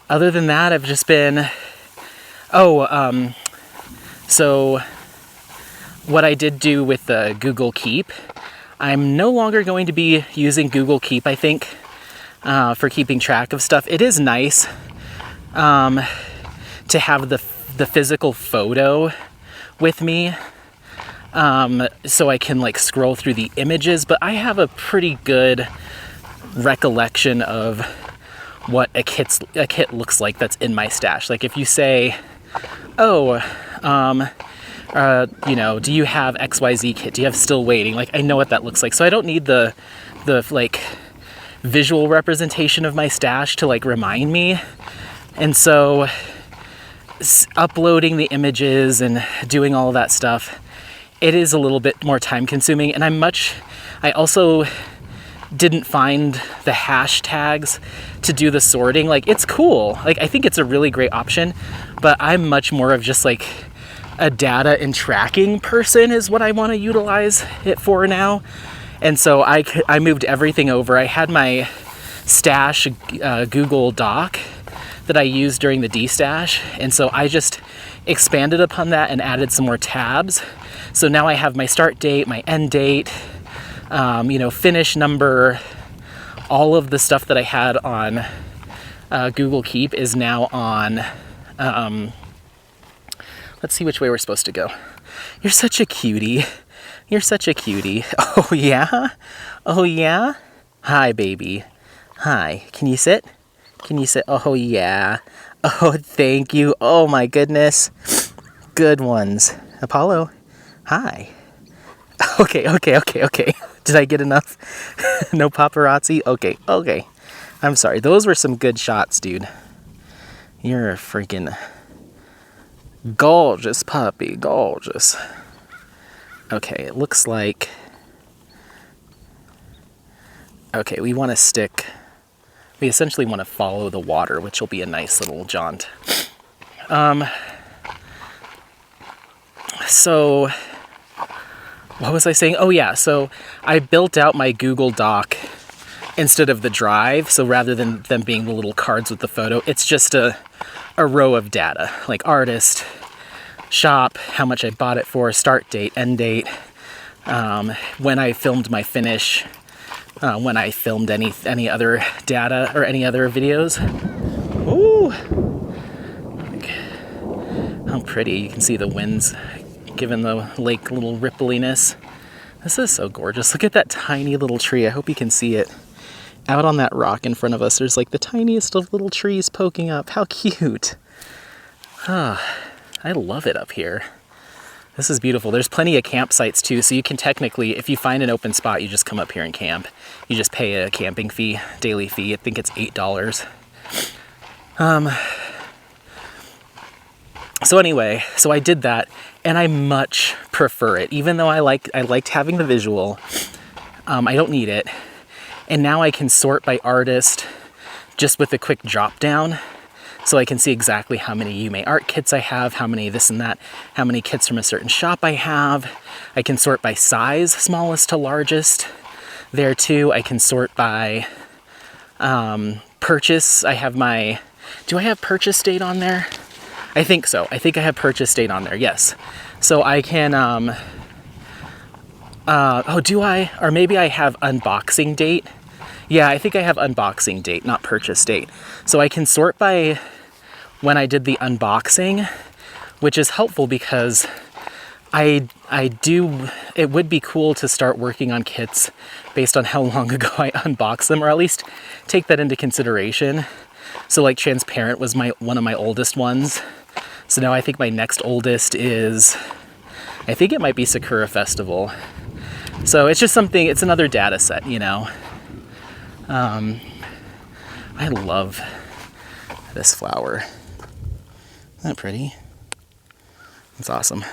Other than that, I've just been, so what I did do with the Google Keep, I'm no longer going to be using Google Keep, I think, for keeping track of stuff. It is nice to have the physical photo with me, so I can like scroll through the images, but I have a pretty good recollection of what a kit looks like that's in my stash. Like if you say, oh, you know, do you have XYZ kit? Do you have Still Waiting? Like I know what that looks like. So I don't need the like visual representation of my stash to like remind me. And so uploading the images and doing all of that stuff, it is a little bit more time consuming. And I also didn't find the hashtags to do the sorting. Like it's cool. Like I think it's a really great option, but I'm much more of just like a data and tracking person is what I want to utilize it for now. And so I moved everything over. I had my stash Google Doc that I used during the D-stash, and so I just expanded upon that and added some more tabs. So now I have my start date, my end date, you know, finish number, all of the stuff that I had on Google Keep is now on, let's see which way we're supposed to go. You're such a cutie. You're such a cutie. Oh yeah? Oh yeah? Hi, baby. Hi. Can you sit? Can you sit? Oh yeah. Oh, thank you. Oh my goodness. Good ones. Apollo. Hi. Okay. Did I get enough? No paparazzi? Okay. I'm sorry. Those were some good shots, dude. You're a freaking gorgeous puppy. Gorgeous. Okay, it looks like... Okay, we want to stick... We essentially want to follow the water, which will be a nice little jaunt. So... What was I saying? Oh yeah, so I built out my Google Doc instead of the Drive, so rather than them being the little cards with the photo, it's just a row of data, like artist, shop, how much I bought it for, start date, end date, when I filmed my finish, when I filmed any other data or any other videos. Ooh! How pretty, you can see the winds giving the lake a little rippliness. This is so gorgeous. Look at that tiny little tree. I hope you can see it. Out on that rock in front of us, there's like the tiniest of little trees poking up. How cute. Ah, I love it up here. This is beautiful. There's plenty of campsites too, so you can technically, if you find an open spot, you just come up here and camp. You just pay a camping fee, daily fee. I think it's $8. So anyway, so I did that, and I much prefer it. Even though I liked having the visual, I don't need it. And now I can sort by artist just with a quick drop down. So I can see exactly how many Yume art kits I have, how many this and that, how many kits from a certain shop I have. I can sort by size, smallest to largest. There too, I can sort by purchase. I have my, do I have purchase date on there? I think so. I think I have purchase date on there, yes. So I can, oh, do I? Or maybe I have unboxing date. Yeah, I think I have unboxing date, not purchase date. So I can sort by when I did the unboxing, which is helpful because it would be cool to start working on kits based on how long ago I unboxed them, or at least take that into consideration. So like Transparent was one of my oldest ones. So now I think my next oldest is, I think it might be Sakura Festival. So it's just something, it's another data set, you know. I love this flower. Isn't that pretty? It's awesome.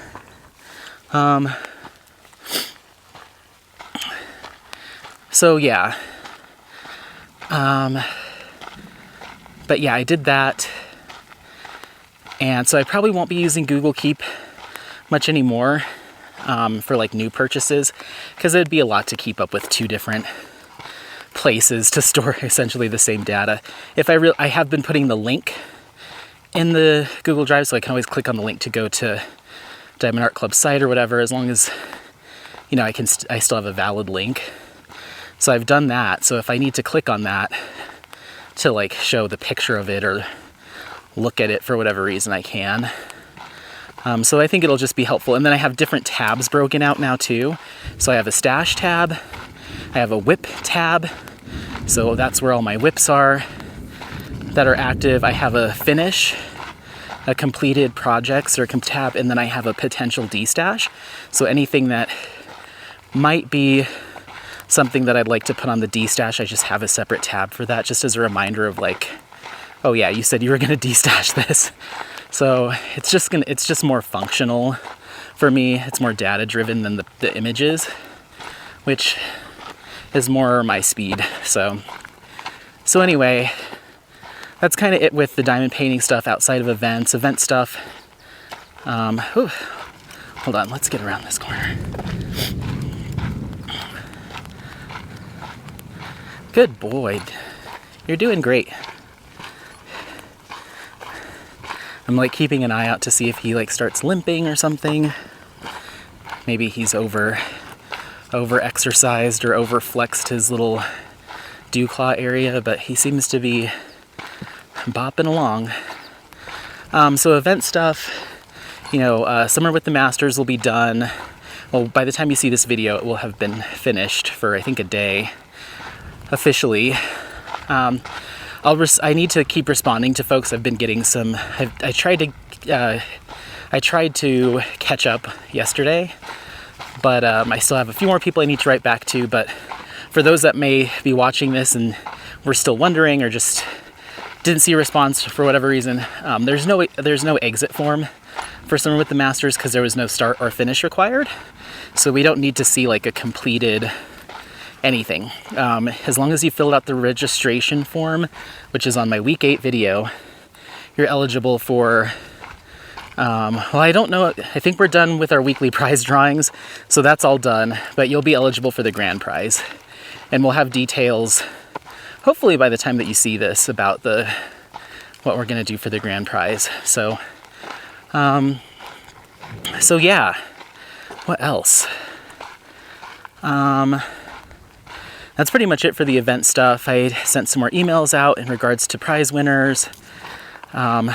So yeah. But yeah, I did that. And so I probably won't be using Google Keep much anymore for like new purchases, because it'd be a lot to keep up with 2 different places to store essentially the same data. If I have been putting the link in the Google Drive, so I can always click on the link to go to Diamond Art Club site or whatever, as long as, you know, I still have a valid link. So I've done that. So if I need to click on that to like show the picture of it or look at it for whatever reason, I can. So I think it'll just be helpful. And then I have different tabs broken out now too. So I have a stash tab, I have a whip tab. So that's where all my whips are that are active. I have a finish, a completed projects or tab, and then I have a potential destash. So anything that might be something that I'd like to put on the destash, I just have a separate tab for that, just as a reminder of like, oh yeah, you said you were gonna destash this. So it's just more functional for me. It's more data driven than the images, which is more my speed. So anyway, that's kind of it with the diamond painting stuff outside of event stuff. Hold on, let's get around this corner. Good boy. You're doing great. I'm like keeping an eye out to see if he like starts limping or something. Maybe he's over exercised or over flexed his little dew claw area, but he seems to be bopping along. So event stuff, you know, Summer with the Masters will be done. Well, by the time you see this video, it will have been finished for I think a day officially. I need to keep responding to folks. I've been getting some. I tried to catch up yesterday, but I still have a few more people I need to write back to. But for those that may be watching this and were still wondering or just didn't see a response for whatever reason, there's no exit form for Summer with the Masters because there was no start or finish required. So we don't need to see like a completed anything. As long as you filled out the registration form, which is on my week 8 video, you're eligible for, well, I don't know, I think we're done with our weekly prize drawings, so that's all done, but you'll be eligible for the grand prize. And we'll have details, hopefully by the time that you see this, about what we're gonna do for the grand prize. So yeah, what else? That's pretty much it for the event stuff. I sent some more emails out in regards to prize winners. And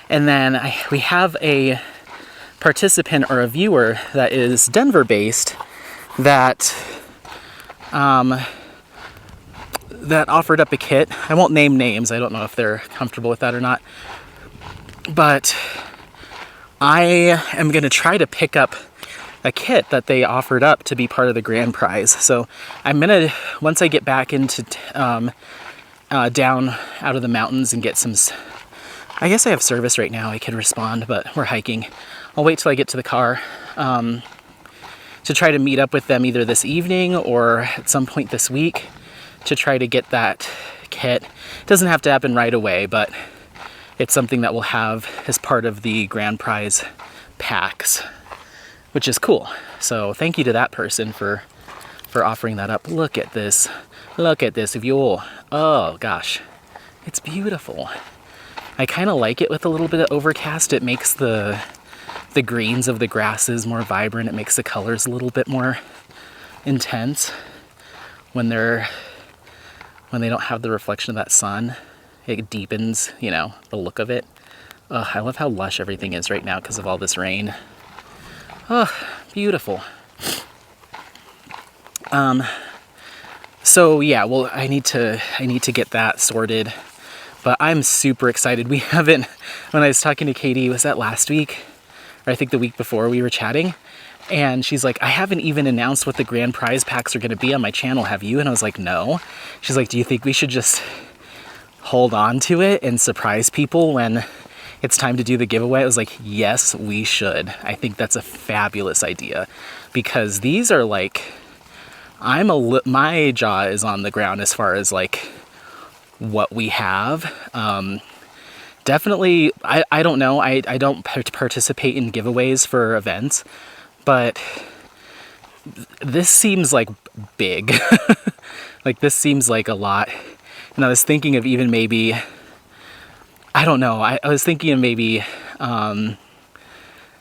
then we have a participant or a viewer that is Denver based that offered up a kit. I won't name names. I don't know if they're comfortable with that or not. But I am going to try to pick up a kit that they offered up to be part of the grand prize. So I'm going to, once I get back into down out of the mountains and get some, I guess I have service right now, I can respond, but we're hiking. I'll wait till I get to the car to try to meet up with them either this evening or at some point this week to try to get that kit. It doesn't have to happen right away, but it's something that we'll have as part of the grand prize packs, which is cool. So thank you to that person for offering that up. Look at this. Look at this view. Oh gosh, it's beautiful. I kind of like it with a little bit of overcast. It makes the greens of the grasses more vibrant. It makes the colors a little bit more intense when they don't have the reflection of that sun. It deepens, you know, the look of it. I love how lush everything is right now because of all this rain. Oh, beautiful. So yeah, well, I need to get that sorted, but I'm super excited. We haven't, when I was talking to Katie, was that last week? Or I think the week before we were chatting, and she's like, I haven't even announced what the grand prize packs are going to be on my channel, have you? And I was like, no. She's like, do you think we should just hold on to it and surprise people when it's time to do the giveaway? I was like, yes, we should. I think that's a fabulous idea, because these are like, my jaw is on the ground as far as like what we have. Definitely, I don't know. I don't participate in giveaways for events, but this seems like big. Like this seems like a lot. And I was thinking of even maybe, I don't know. I was thinking of maybe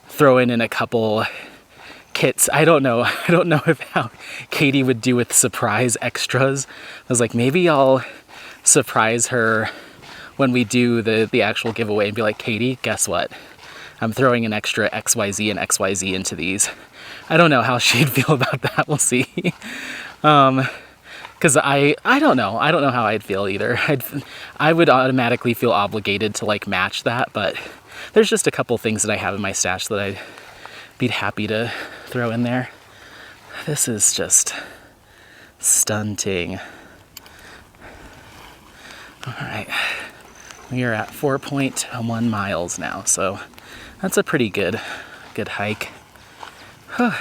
throwing in a couple kits. I don't know. I don't know if how Katie would do with surprise extras. I was like, maybe I'll surprise her when we do the actual giveaway and be like, Katie, guess what? I'm throwing an extra XYZ and XYZ into these. I don't know how she'd feel about that. We'll see. Because I don't know. I don't know how I'd feel either. I would automatically feel obligated to like match that, but there's just a couple things that I have in my stash that I'd be happy to throw in there. This is just stunning. All right. We are at 4.1 miles now, so that's a pretty good hike. All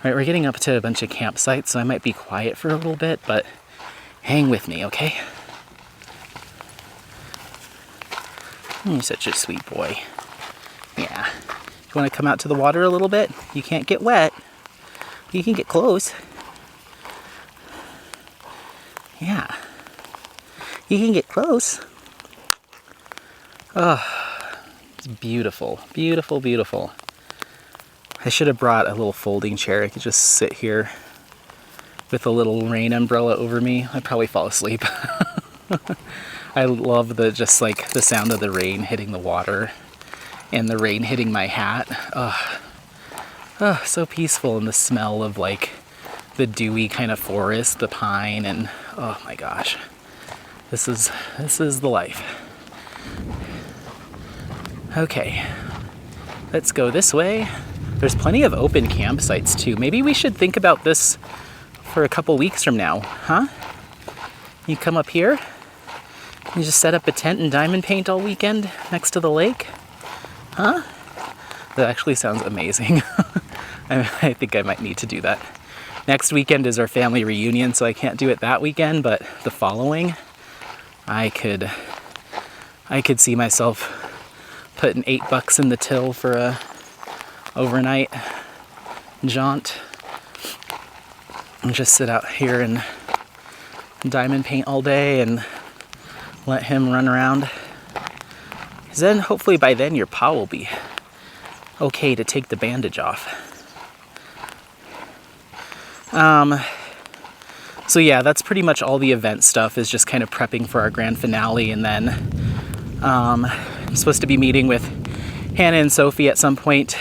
right, we're getting up to a bunch of campsites, so I might be quiet for a little bit, but hang with me, okay? You're such a sweet boy. Yeah. You want to come out to the water a little bit? You can't get wet. You can get close. Yeah. You can get close. Oh, it's beautiful. Beautiful, beautiful. I should have brought a little folding chair. I could just sit here with a little rain umbrella over me. I'd probably fall asleep. I love just like the sound of the rain hitting the water and the rain hitting my hat. Oh, so peaceful, and the smell of like the dewy kind of forest, the pine, and oh my gosh. This is the life. Okay, let's go this way. There's plenty of open campsites too. Maybe we should think about this for a couple weeks from now, huh? You come up here, you just set up a tent and diamond paint all weekend next to the lake, huh? That actually sounds amazing. I think I might need to do that. Next weekend is our family reunion, so I can't do it that weekend, but the following, I could see myself putting $8 in the till for a overnight jaunt and just sit out here and diamond paint all day and let him run around. 'Cause then hopefully by then your paw will be okay to take the bandage off. So yeah, that's pretty much all the event stuff, is just kind of prepping for our grand finale. And then I'm supposed to be meeting with Hannah and Sophie at some point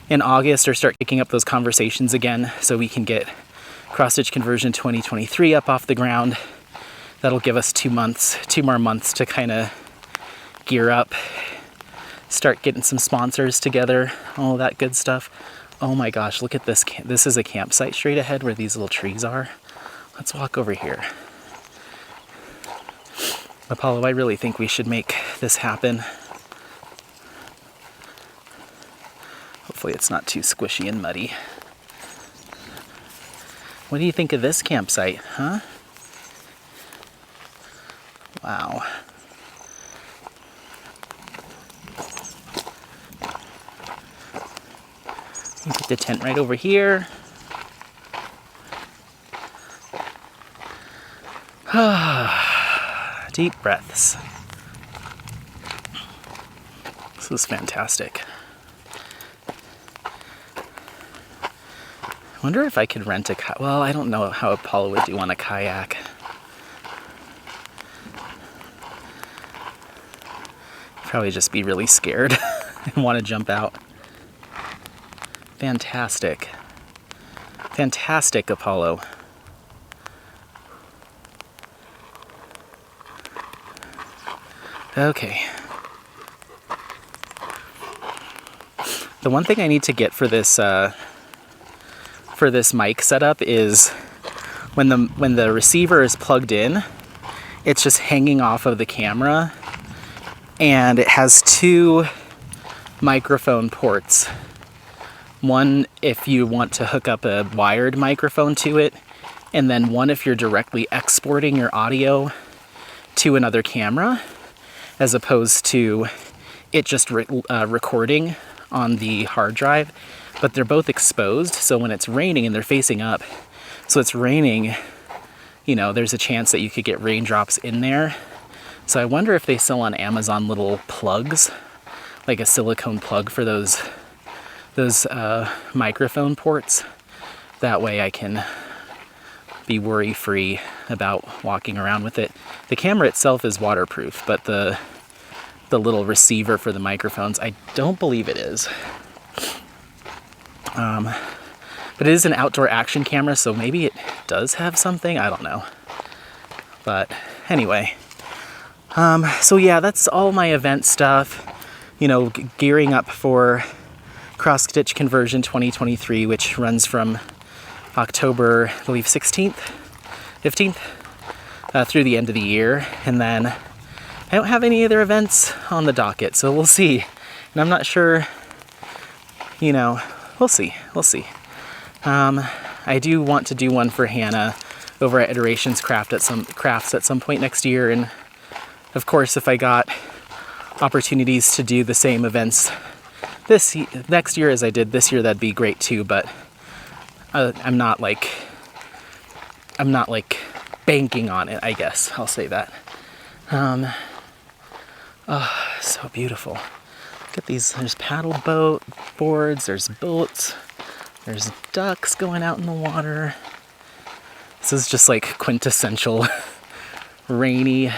in August, or start picking up those conversations again, so we can get Cross Stitch Conversion 2023 up off the ground. That'll give us 2 more months to kind of gear up start getting some sponsors together, all that good stuff. Oh my gosh, look at this. This is a campsite straight ahead where these little trees are. Let's walk over here. Apollo, I really think we should make this happen. Hopefully it's not too squishy and muddy. What do you think of this campsite, huh? Wow. You put the tent right over here. Deep breaths. This is fantastic. I wonder if I could rent a kayak. Well, I don't know how Apollo would do on a kayak. Probably just be really scared and want to jump out. Fantastic. Fantastic, Apollo. Okay. The one thing I need to get for this mic setup is when the receiver is plugged in, it's just hanging off of the camera, and it has two microphone ports. One if you want to hook up a wired microphone to it, and then one if you're directly exporting your audio to another camera, as opposed to it just recording on the hard drive. But they're both exposed, so when it's raining and they're facing up, so it's raining, you know, there's a chance that you could get raindrops in there. So I wonder if they sell on Amazon little plugs, like a silicone plug for those microphone ports. That way I can be worry-free about walking around with it. The camera itself is waterproof, but the little receiver for the microphones, I don't believe it is. But it is an outdoor action camera, so maybe it does have something, I don't know. But anyway, so yeah, that's all my event stuff. You know, gearing up for Cross Stitch Conversion 2023, which runs from October, I believe, 16th, 15th, through the end of the year. And then I don't have any other events on the docket, so we'll see. And I'm not sure, you know, we'll see. I do want to do one for Hannah over at Iterations Crafts at some point next year. And of course, if I got opportunities to do the same events next year as I did this year, that'd be great too. But I'm not like banking on it, I guess. I'll say that. Oh, so beautiful. Look at these. There's paddle boards, there's boats, there's ducks going out in the water. This is just like quintessential rainy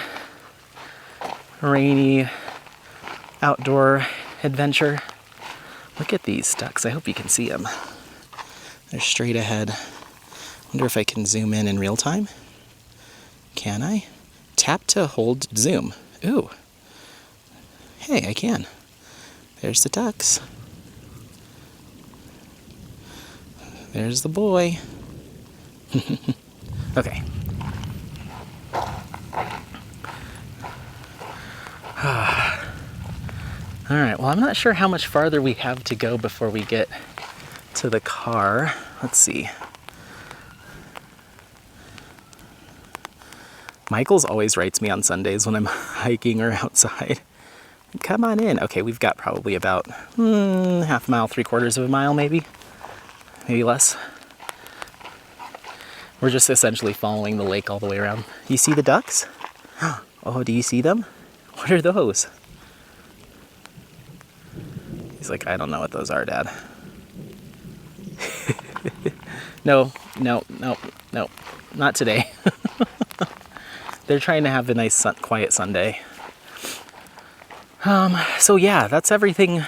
outdoor adventure. Look at these ducks. I hope you can see them. They're straight ahead. Wonder if I can zoom in real time. Can I? Tap to hold zoom. Ooh. Hey, I can. There's the ducks. There's the boy. Okay. All right, well, I'm not sure how much farther we have to go before we get to the car. Let's see. Michaels always writes me on Sundays when I'm hiking or outside. Come on in. Okay, we've got probably about half a mile, 3/4 of a mile, maybe less. We're just essentially following the lake all the way around. You see the ducks? Oh, do you see them? What are those? He's like, I don't know what those are, Dad. No, not today. They're trying to have a nice, quiet Sunday. So yeah, that's everything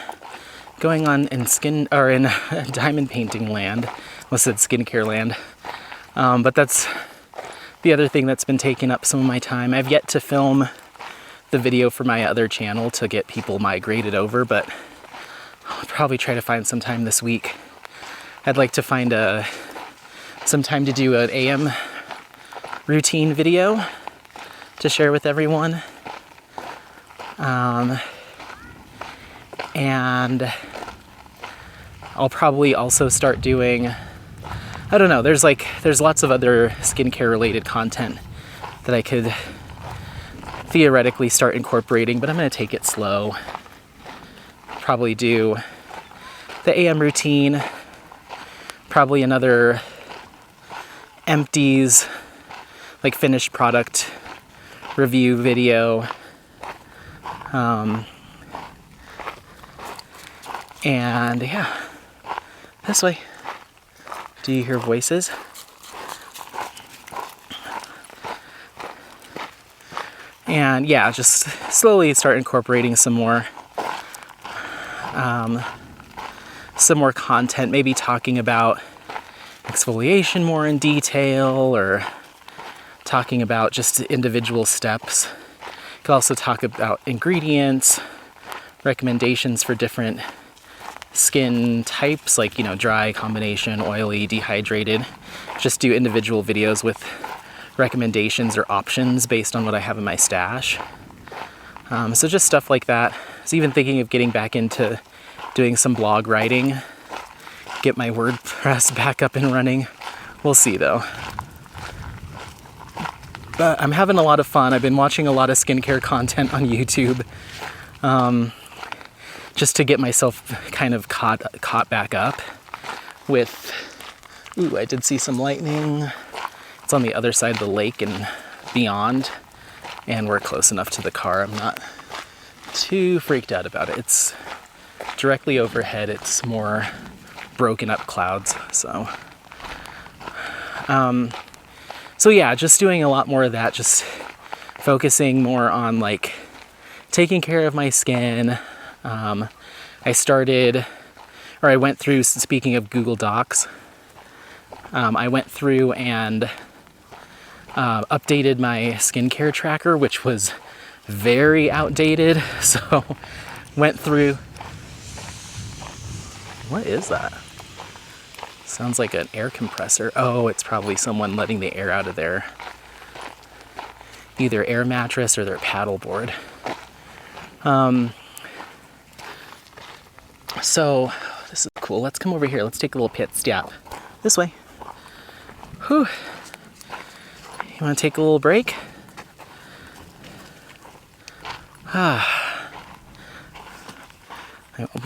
going on in diamond painting land. I said skincare land. But that's the other thing that's been taking up some of my time. I've yet to film the video for my other channel to get people migrated over, but I'll probably try to find some time this week. I'd like to find some time to do an AM routine video to share with everyone. And I'll probably also start doing, I don't know, there's lots of other skincare related content that I could theoretically start incorporating, but I'm going to take it slow. Probably do the AM routine, probably another empties, like finished product review video. And yeah, this way. Do you hear voices? And yeah, just slowly start incorporating some more content, maybe talking about exfoliation more in detail, or talking about just individual steps. Could also talk about ingredients, recommendations for different skin types, like, you know, dry, combination, oily, dehydrated. Just do individual videos with recommendations or options based on what I have in my stash. So just stuff like that. I was even thinking of getting back into doing some blog writing, get my WordPress back up and running. We'll see though. But I'm having a lot of fun. I've been watching a lot of skincare content on YouTube, just to get myself kind of caught back up with, ooh, I did see some lightning. It's on the other side of the lake and beyond, and we're close enough to the car. I'm not too freaked out about it. It's directly overhead. It's more broken up clouds, so yeah, just doing a lot more of that, just focusing more on like taking care of my skin. I went through, speaking of Google Docs, I went through and updated my skincare tracker, which was very outdated. So went through, what is that? Sounds like an air compressor. Oh, it's probably someone letting the air out of their either air mattress or their paddleboard. So this is cool. Let's come over here. Let's take a little pit stop. This way. Whew. You want to take a little break?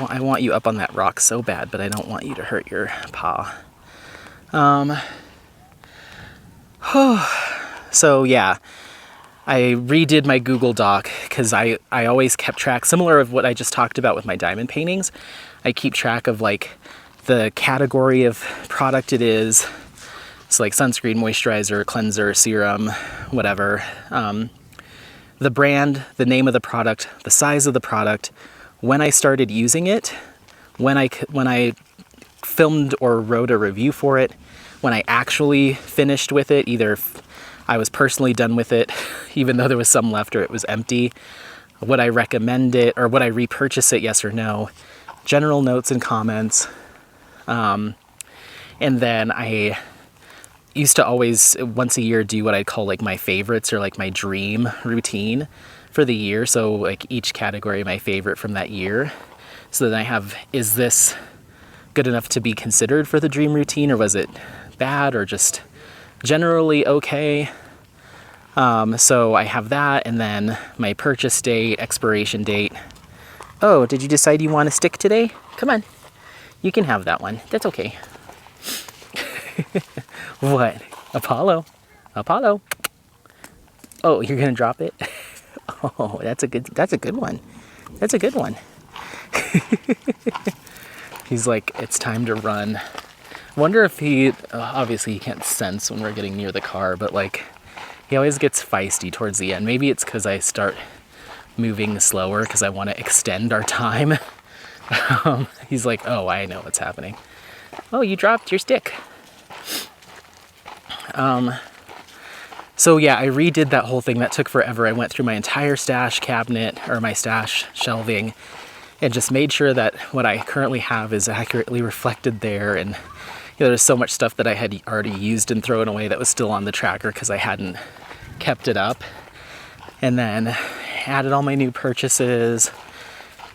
I want you up on that rock so bad, but I don't want you to hurt your paw. So yeah, I redid my Google Doc because I always kept track, similar of what I just talked about with my diamond paintings. I keep track of like the category of product it is. So like sunscreen, moisturizer, cleanser, serum, whatever. The brand, the name of the product, the size of the product, when I started using it, when I filmed or wrote a review for it, when I actually finished with it, either I was personally done with it, even though there was some left, or it was empty, would I recommend it, or would I repurchase it, yes or no, general notes and comments. And then I used to always, once a year, do what I call like my favorites, or like my dream routine for the year. So like each category, my favorite from that year. So then I have, is this good enough to be considered for the dream routine, or was it bad, or just generally okay? So I have that, and then my purchase date, expiration date. Oh, did you decide you want a stick today? Come on, you can have that one. That's okay. What? Apollo. Oh, you're gonna drop it? Oh, that's a good one. That's a good one. He's like, it's time to run. Wonder if he, obviously he can't sense when we're getting near the car, but like, he always gets feisty towards the end. Maybe it's because I start moving slower because I want to extend our time. He's like, oh, I know what's happening. Oh, you dropped your stick. So yeah, I redid that whole thing. That took forever. I went through my entire stash cabinet, or my stash shelving, and just made sure that what I currently have is accurately reflected there. And there's so much stuff that I had already used and thrown away that was still on the tracker because I hadn't kept it up. And then added all my new purchases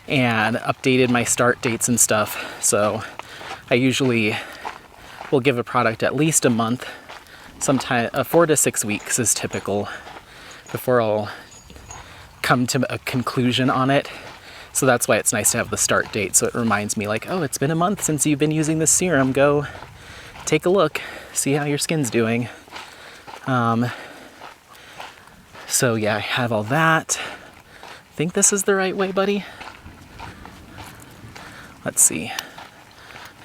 and updated my start dates and stuff. So I usually will give a product at least a month. Sometime 4 to 6 weeks is typical before I'll come to a conclusion on it. So that's why it's nice to have the start date. So it reminds me like, oh, it's been a month since you've been using this serum. Go take a look, see how your skin's doing. So yeah, I have all that. Think this is the right way, buddy? Let's see.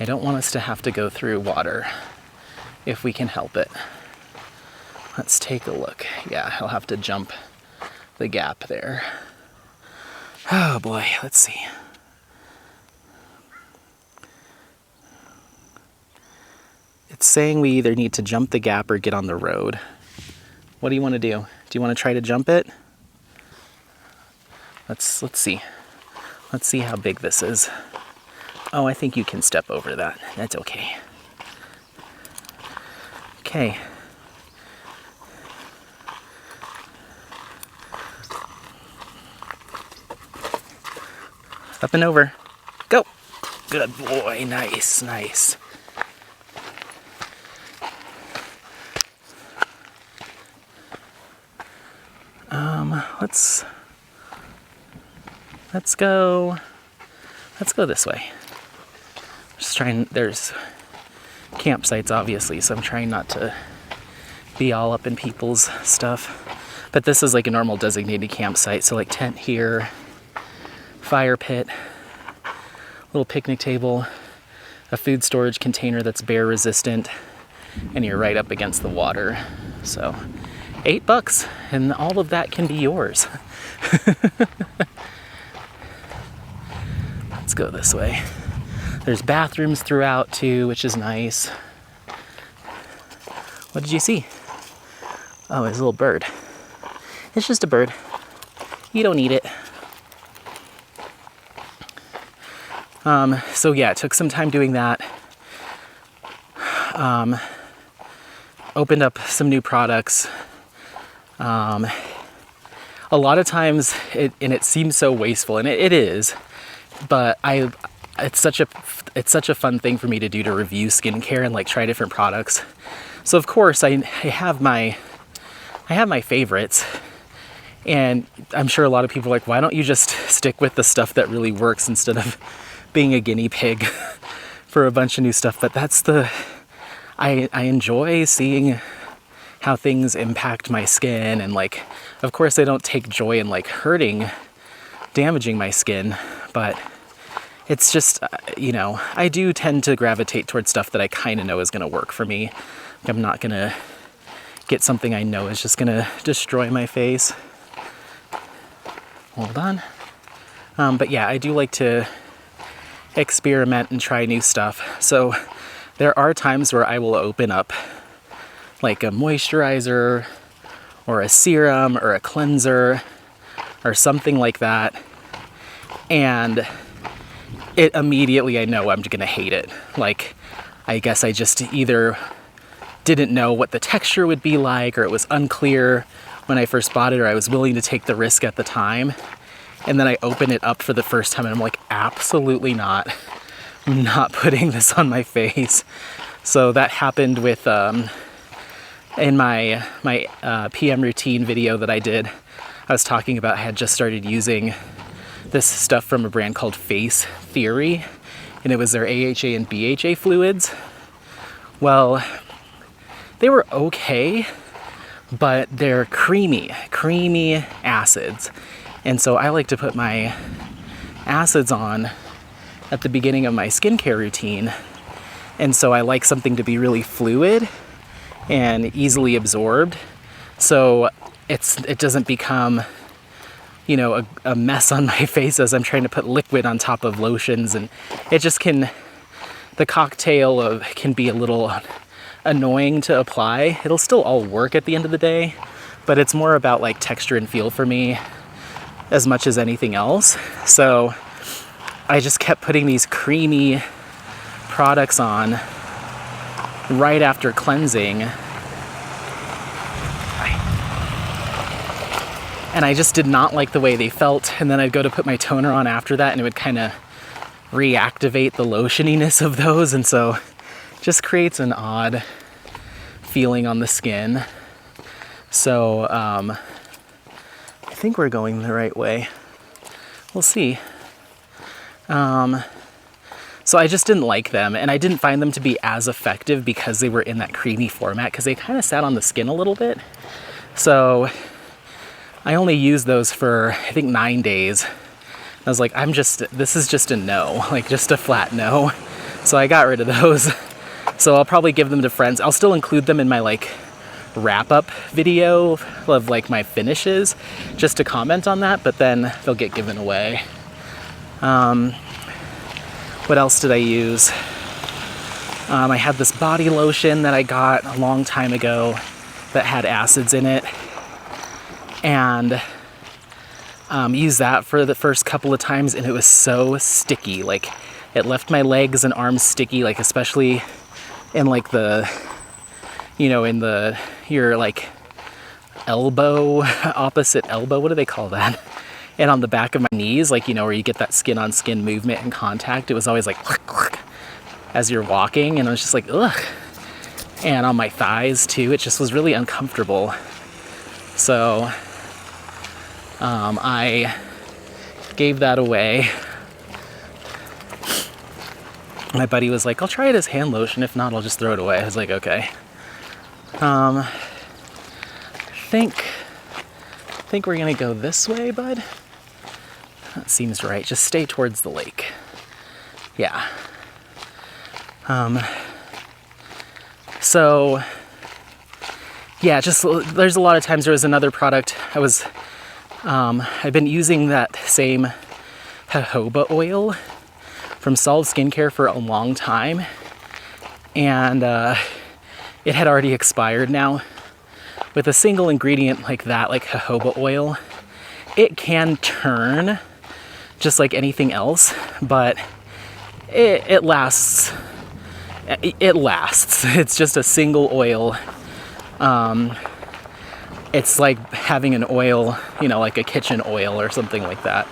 I don't want us to have to go through water if we can help it. Let's take a look. Yeah, I'll have to jump the gap there. Oh boy, let's see. It's saying we either need to jump the gap or get on the road. What do you want to do? Do you want to try to jump it? Let's see. Let's see how big this is. Oh, I think you can step over that. That's okay. Okay. Up and over. Go. Good boy. Nice, nice. Let's go this way. Just trying, there's campsites obviously, so I'm trying not to be all up in people's stuff. But this is like a normal designated campsite, so like tent here, fire pit, little picnic table, a food storage container that's bear resistant, and you're right up against the water. So $8 and all of that can be yours. Let's go this way. There's bathrooms throughout too, which is nice. What did you see? Oh, it's a little bird. It's just a bird. You don't eat it. So yeah, it took some time doing that. Opened up some new products. A lot of times, it seems so wasteful, and it is, but it's such a fun thing for me to do, to review skincare and like try different products. So of course I have my favorites, and I'm sure a lot of people are like, why don't you just stick with the stuff that really works instead of being a guinea pig for a bunch of new stuff? But that's I enjoy seeing how things impact my skin, and like, of course I don't take joy in like damaging my skin, but it's just, I do tend to gravitate towards stuff that I kind of know is going to work for me. I'm not going to get something I know is just going to destroy my face. Hold on. But yeah, I do like to experiment and try new stuff. So there are times where I will open up like a moisturizer or a serum or a cleanser or something like that, and it immediately, I know I'm gonna hate it. Like, I guess I just either didn't know what the texture would be like, or it was unclear when I first bought it, or I was willing to take the risk at the time. And then I open it up for the first time and I'm like, absolutely not. I'm not putting this on my face. So that happened with, in my PM routine video that I did, I was talking about I had just started using this stuff from a brand called Face Theory, and it was their AHA and BHA fluids. Well, they were okay, but they're creamy acids. And so I like to put my acids on at the beginning of my skincare routine. And so I like something to be really fluid and easily absorbed, so it doesn't become, a mess on my face as I'm trying to put liquid on top of lotions, and it just the cocktail can be a little annoying to apply. It'll still all work at the end of the day, but it's more about like texture and feel for me as much as anything else. So I just kept putting these creamy products on right after cleansing. And I just did not like the way they felt. And then I'd go to put my toner on after that and it would kind of reactivate the lotioniness of those. And so it just creates an odd feeling on the skin. So I think we're going the right way. We'll see. So I just didn't like them, and I didn't find them to be as effective because they were in that creamy format, because they kind of sat on the skin a little bit. So I only used those for, I think, 9 days. I was like, this is just a no, like just a flat no. So I got rid of those. So I'll probably give them to friends. I'll still include them in my like wrap up video of like my finishes just to comment on that, but then they'll get given away. What else did I use? I had this body lotion that I got a long time ago that had acids in it, and used that for the first couple of times, and it was so sticky. Like, it left my legs and arms sticky, like especially in like the, you know, in the, your like elbow, opposite elbow, what do they call that? And on the back of my knees, like, you know, where you get that skin on skin movement and contact, it was always like as you're walking, and I was just like, ugh. And on my thighs too, it just was really uncomfortable. So I gave that away. My buddy was like, I'll try it as hand lotion. If not, I'll just throw it away. I was like, okay. I think we're gonna go this way, bud. That seems right. Just stay towards the lake. Yeah. So yeah, just there's a lot of times. There was another product I've been using that same jojoba oil from Solve Skincare for a long time, and it had already expired now. With a single ingredient like that, like jojoba oil, it can turn just like anything else, but it lasts. It lasts. It's just a single oil. It's like having an oil, you know, like a kitchen oil or something like that.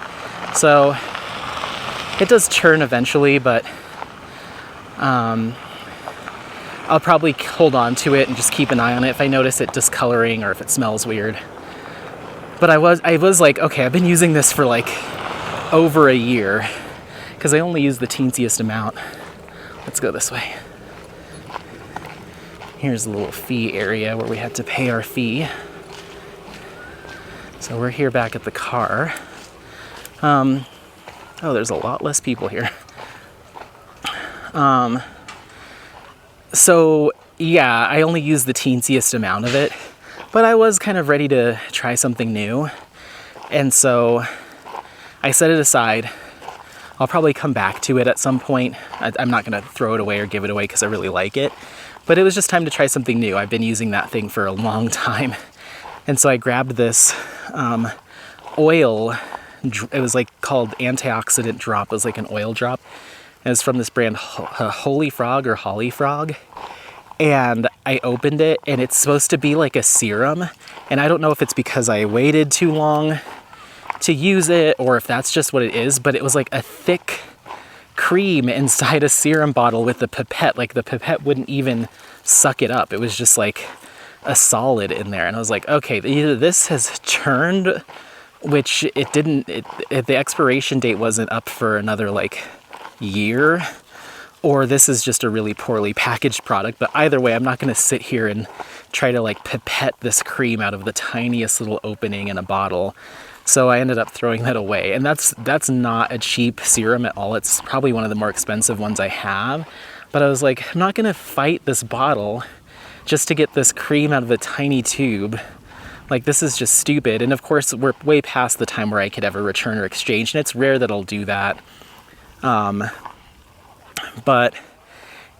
So it does churn eventually, but I'll probably hold on to it and just keep an eye on it if I notice it discoloring or if it smells weird. But I was like, okay, I've been using this for like over a year because I only use the teensiest amount. Let's go this way. Here's a little fee area where we had to pay our fee. So we're here back at the car. Oh, there's a lot less people here. So yeah, I only used the teensiest amount of it, but I was kind of ready to try something new. And so I set it aside. I'll probably come back to it at some point. I'm not going to throw it away or give it away because I really like it. But it was just time to try something new. I've been using that thing for a long time. And so I grabbed this oil. It was like called Antioxidant Drop. It was like an oil drop. And it's from this brand Holy Frog or Holly Frog. And I opened it, and it's supposed to be like a serum. And I don't know if it's because I waited too long to use it or if that's just what it is, but it was like a thick cream inside a serum bottle with a pipette. Like the pipette wouldn't even suck it up. It was just like a solid in there. And I was like, okay, either this has churned, which it didn't, the expiration date wasn't up for another like year, or this is just a really poorly packaged product. But either way, I'm not going to sit here and try to like pipette this cream out of the tiniest little opening in a bottle. So I ended up throwing that away. And that's not a cheap serum at all. It's probably one of the more expensive ones I have. But I was like, I'm not going to fight this bottle just to get this cream out of a tiny tube. Like, this is just stupid. And of course, we're way past the time where I could ever return or exchange. And it's rare that I'll do that. But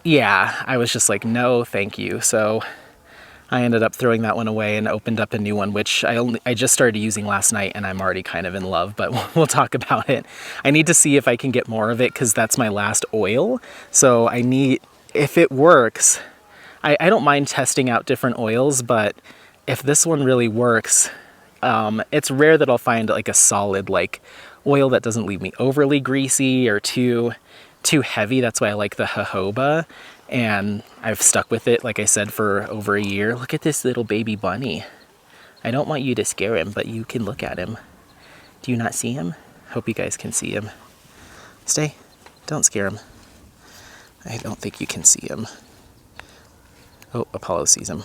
yeah, I was just like, no, thank you. So I ended up throwing that one away and opened up a new one, which I just started using last night, and I'm already kind of in love, but we'll talk about it. I need to see if I can get more of it, because that's my last oil. So I need, if it works, I don't mind testing out different oils, but if this one really works, it's rare that I'll find like a solid like oil that doesn't leave me overly greasy or too heavy. That's why I like the jojoba, and I've stuck with it, like I said, for over a year. Look at this little baby bunny. I don't want you to scare him, but you can look at him. Do you not see him? Hope you guys can see him. Stay. Don't scare him. I don't think you can see him. Oh, Apollo sees him.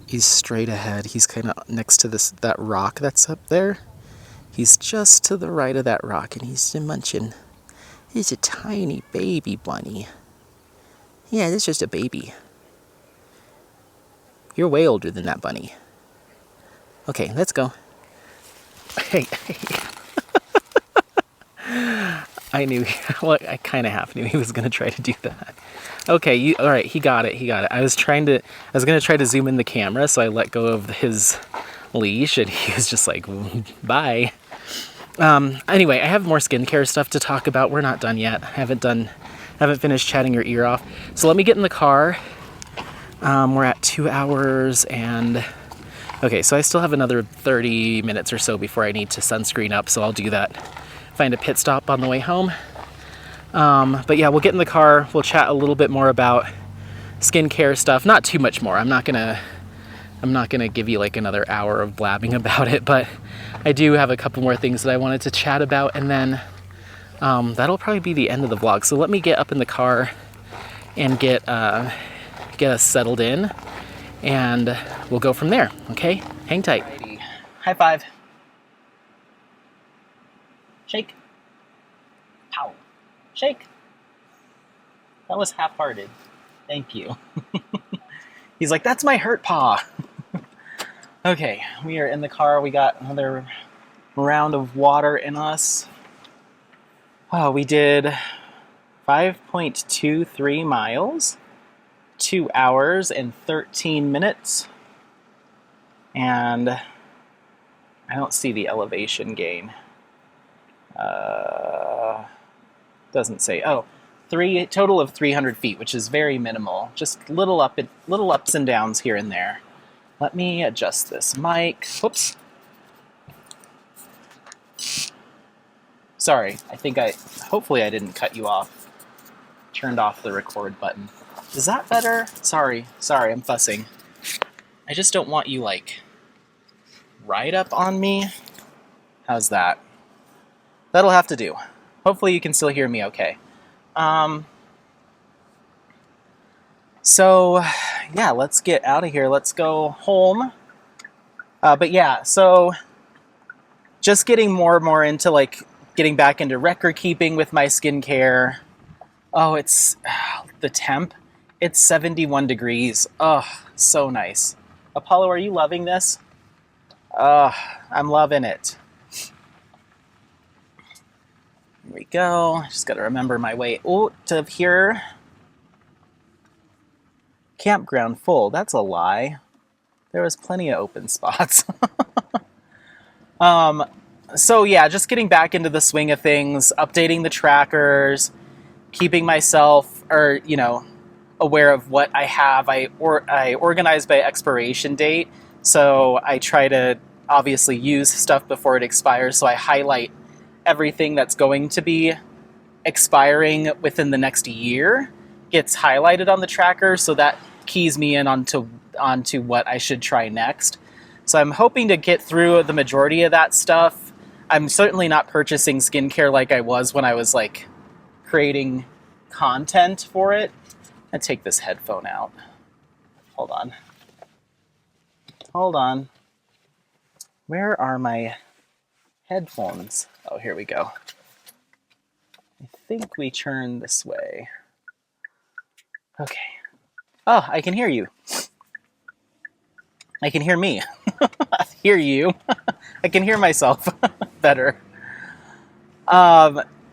He's straight ahead. He's kind of next to that rock that's up there. He's just to the right of that rock, and he's munching. He's a tiny baby bunny. Yeah, that's just a baby. You're way older than that bunny. Okay, let's go. Hey. I knew, well, I kind of half knew he was going to try to do that. Okay, all right, he got it. I was going to try to zoom in the camera, so I let go of his leash, and he was just like, bye. Anyway, I have more skincare stuff to talk about. We're not done yet. I haven't finished chatting your ear off. So let me get in the car. We're at 2 hours and, okay, so I still have another 30 minutes or so before I need to sunscreen up, so I'll do that. Find a pit stop on the way home. But yeah, we'll get in the car. We'll chat a little bit more about skincare stuff. Not too much more. I'm not gonna give you like another hour of blabbing about it, but I do have a couple more things that I wanted to chat about, and then that'll probably be the end of the vlog. So let me get up in the car and get us settled in, and we'll go from there. Okay, hang tight. Alrighty. High five. Shake. Pow. Shake. That was half-hearted. Thank you. He's like, that's my hurt paw. Okay, we are in the car. We got another round of water in us. Oh, we did 5.23 miles, 2 hours and 13 minutes. And I don't see the elevation gain. Doesn't say. Oh, total of 300 feet, which is very minimal. Just little ups and downs here and there. Let me adjust this mic. Whoops. Sorry, hopefully I didn't cut you off. Turned off the record button. Is that better? Sorry, I'm fussing. I just don't want you, like, right up on me. How's that? That'll have to do. Hopefully you can still hear me okay. So, yeah, let's get out of here. Let's go home. But yeah, so just getting more and more into, like, getting back into record keeping with my skincare. Oh, it's the temp. It's 71 degrees. Oh, so nice. Apollo, are you loving this? I'm loving it. Here we go. Just got to remember my way out of here. Campground full. That's a lie. There was plenty of open spots. So yeah, just getting back into the swing of things, updating the trackers, keeping myself, aware of what I have. I organize by expiration date, so I try to obviously use stuff before it expires. So I highlight everything that's going to be expiring within the next year gets highlighted on the tracker, so that keys me in onto what I should try next. So I'm hoping to get through the majority of that stuff. I'm certainly not purchasing skincare like I was when I was like creating content for it. I'll take this headphone out. Hold on. Where are my headphones? Oh, here we go. I think we turn this way. Okay. Oh, I can hear you. I can hear me. I hear you. I can hear myself better.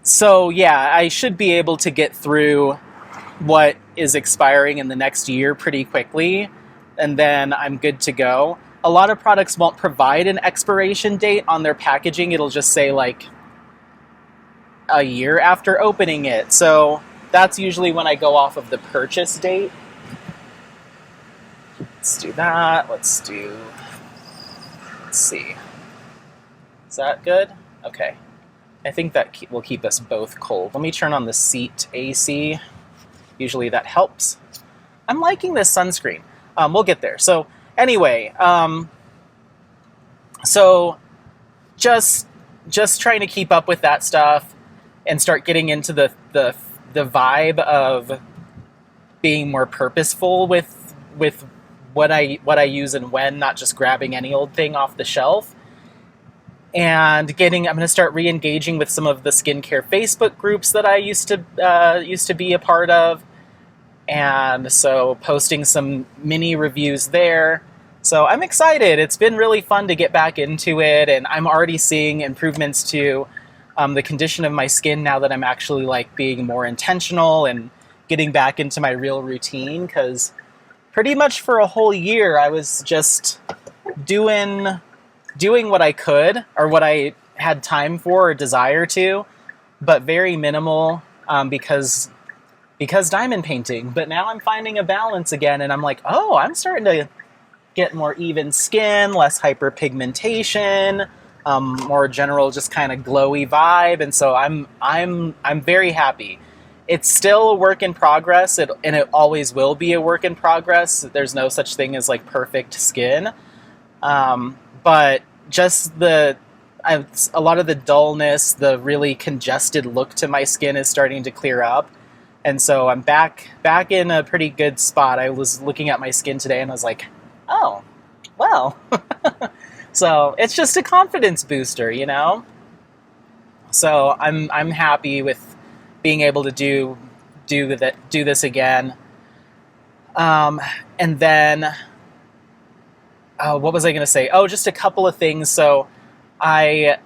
So yeah, I should be able to get through what is expiring in the next year pretty quickly, and then I'm good to go. A lot of products won't provide an expiration date on their packaging. It'll just say like a year after opening it. So that's usually when I go off of the purchase date. Let's do that. Let's see. Is that good? Okay. I think that will keep us both cold. Let me turn on the seat AC. Usually that helps. I'm liking this sunscreen. We'll get there. So anyway, so just trying to keep up with that stuff and start getting into the vibe of being more purposeful with what I use and when, not just grabbing any old thing off the shelf. And I'm going to start re-engaging with some of the skincare Facebook groups that I used to be a part of, and so posting some mini reviews there. So I'm excited. It's been really fun to get back into it, and I'm already seeing improvements to the condition of my skin now that I'm actually like being more intentional and getting back into my real routine, because pretty much for a whole year I was just doing what I could or what I had time for or desire to, but very minimal because diamond painting. But now I'm finding a balance again, and I'm like, oh, I'm starting to get more even skin, less hyperpigmentation, more general just kind of glowy vibe, and so I'm very happy. It's still a work in progress, and it always will be a work in progress. There's no such thing as like perfect skin, but just a lot of the dullness, the really congested look to my skin is starting to clear up, and so I'm back in a pretty good spot. I was looking at my skin today and I was like, oh, well. So it's just a confidence booster, you know? So I'm happy with being able to do this again. And then what was I going to say? Oh, just a couple of things. So I'm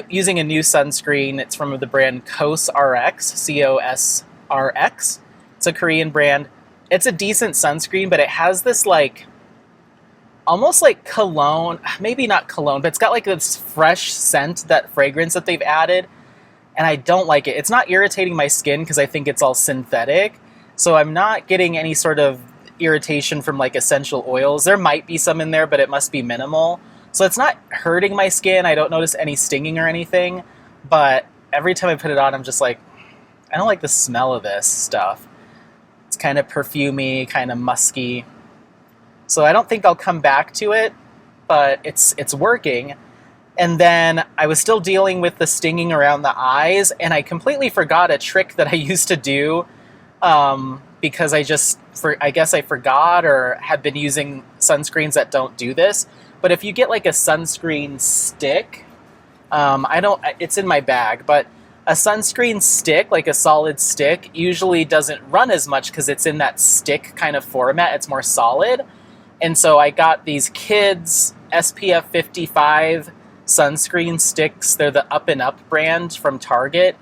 using a new sunscreen. It's from the brand COSRX, COSRX. It's a Korean brand. It's a decent sunscreen, but it has this like almost like cologne, maybe not cologne, but it's got like this fresh scent, that fragrance that they've added, and I don't like it. It's not irritating my skin because I think it's all synthetic, so I'm not getting any sort of irritation from like essential oils. There might be some in there, but it must be minimal. So it's not hurting my skin. I don't notice any stinging or anything, but every time I put it on, I'm just like, I don't like the smell of this stuff. It's kind of perfumey, kind of musky. So I don't think I'll come back to it, but it's working. And then I was still dealing with the stinging around the eyes, and I completely forgot a trick that I used to do because I guess I forgot or have been using sunscreens that don't do this. But if you get like a sunscreen stick, it's in my bag, but a sunscreen stick, like a solid stick, usually doesn't run as much because it's in that stick kind of format. It's more solid. And so I got these kids SPF 55 sunscreen sticks. They're the Up and Up brand from Target.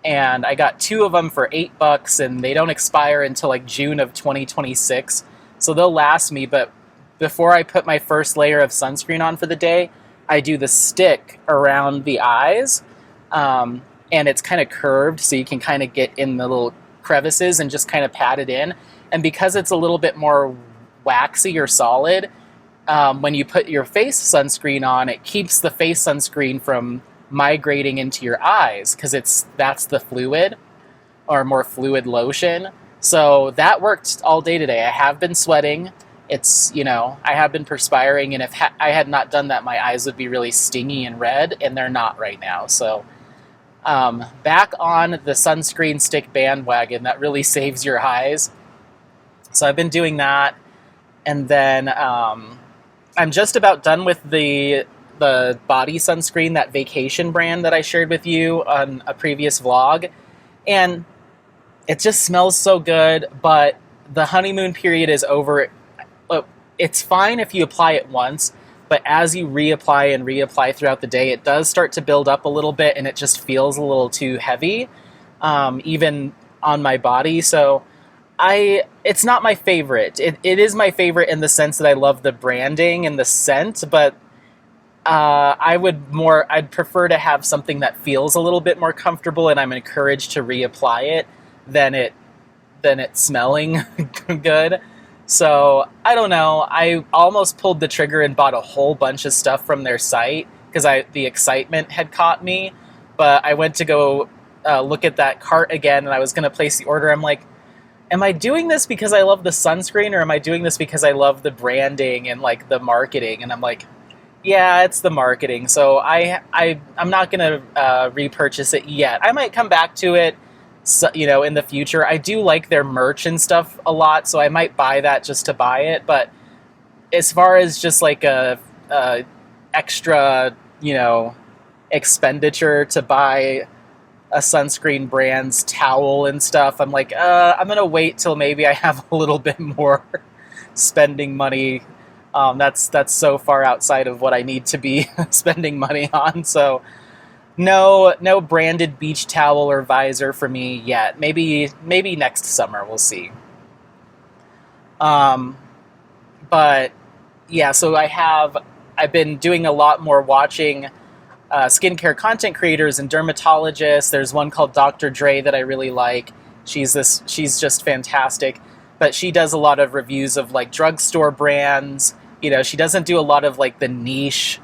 And I got 2 of them for $8, and they don't expire until like June of 2026. So they'll last me, but before I put my first layer of sunscreen on for the day, I do the stick around the eyes. And it's kind of curved, so you can kind of get in the little crevices and just kind of pat it in. And because it's a little bit more waxy or solid, when you put your face sunscreen on, it keeps the face sunscreen from migrating into your eyes because that's the fluid or more fluid lotion. So that worked all day today. I have been sweating. I have been perspiring, and if I had not done that, my eyes would be really stingy and red, and they're not right now. So back on the sunscreen stick bandwagon that really saves your eyes. So I've been doing that. And then I'm just about done with the body sunscreen, that Vacation brand that I shared with you on a previous vlog. And it just smells so good, but the honeymoon period is over. It's fine if you apply it once, but as you reapply throughout the day, it does start to build up a little bit, and it just feels a little too heavy, even on my body. So it's not my favorite. It is my favorite in the sense that I love the branding and the scent, but I'd prefer to have something that feels a little bit more comfortable, and I'm encouraged to reapply it than it smelling good. So I don't know. I almost pulled the trigger and bought a whole bunch of stuff from their site because the excitement had caught me. But I went to go look at that cart again, and I was going to place the order. I'm like, am I doing this because I love the sunscreen, or am I doing this because I love the branding and like the marketing? And I'm like, yeah, it's the marketing. So I'm not going to repurchase it yet. I might come back to it, so, in the future. I do like their merch and stuff a lot, so I might buy that just to buy it. But as far as just like a extra, expenditure to buy a sunscreen brand's towel and stuff, I'm like, I'm gonna wait till maybe I have a little bit more spending money. That's so far outside of what I need to be spending money on. So no branded beach towel or visor for me yet. Maybe next summer, we'll see. But yeah, so I've been doing a lot more watching skincare content creators and dermatologists. There's one called Dr. Dre that I really like. She's just fantastic. But she does a lot of reviews of like drugstore brands. She doesn't do a lot of like the niche,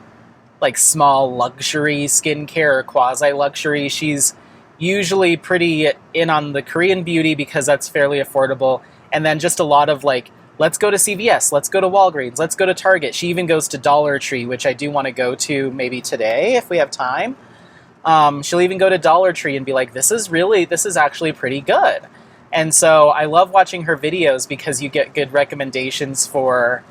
like small luxury skincare or quasi luxury. She's usually pretty in on the Korean beauty because that's fairly affordable. And then just a lot of like, let's go to CVS, let's go to Walgreens, let's go to Target. She even goes to Dollar Tree, which I do want to go to maybe today if we have time. She'll even go to Dollar Tree and be like, this is actually pretty good. And so I love watching her videos because you get good recommendations for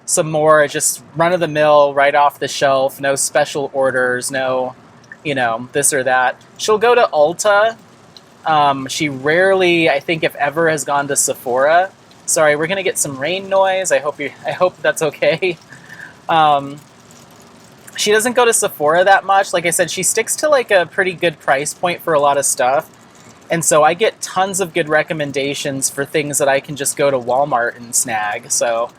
some more just run-of-the-mill, right off the shelf, no special orders, no, this or that. She'll go to Ulta. She rarely, I think if ever, has gone to Sephora. Sorry, we're gonna get some rain noise. I hope that's okay. She doesn't go to Sephora that much. Like I said, she sticks to like a pretty good price point for a lot of stuff. And so I get tons of good recommendations for things that I can just go to Walmart and snag. So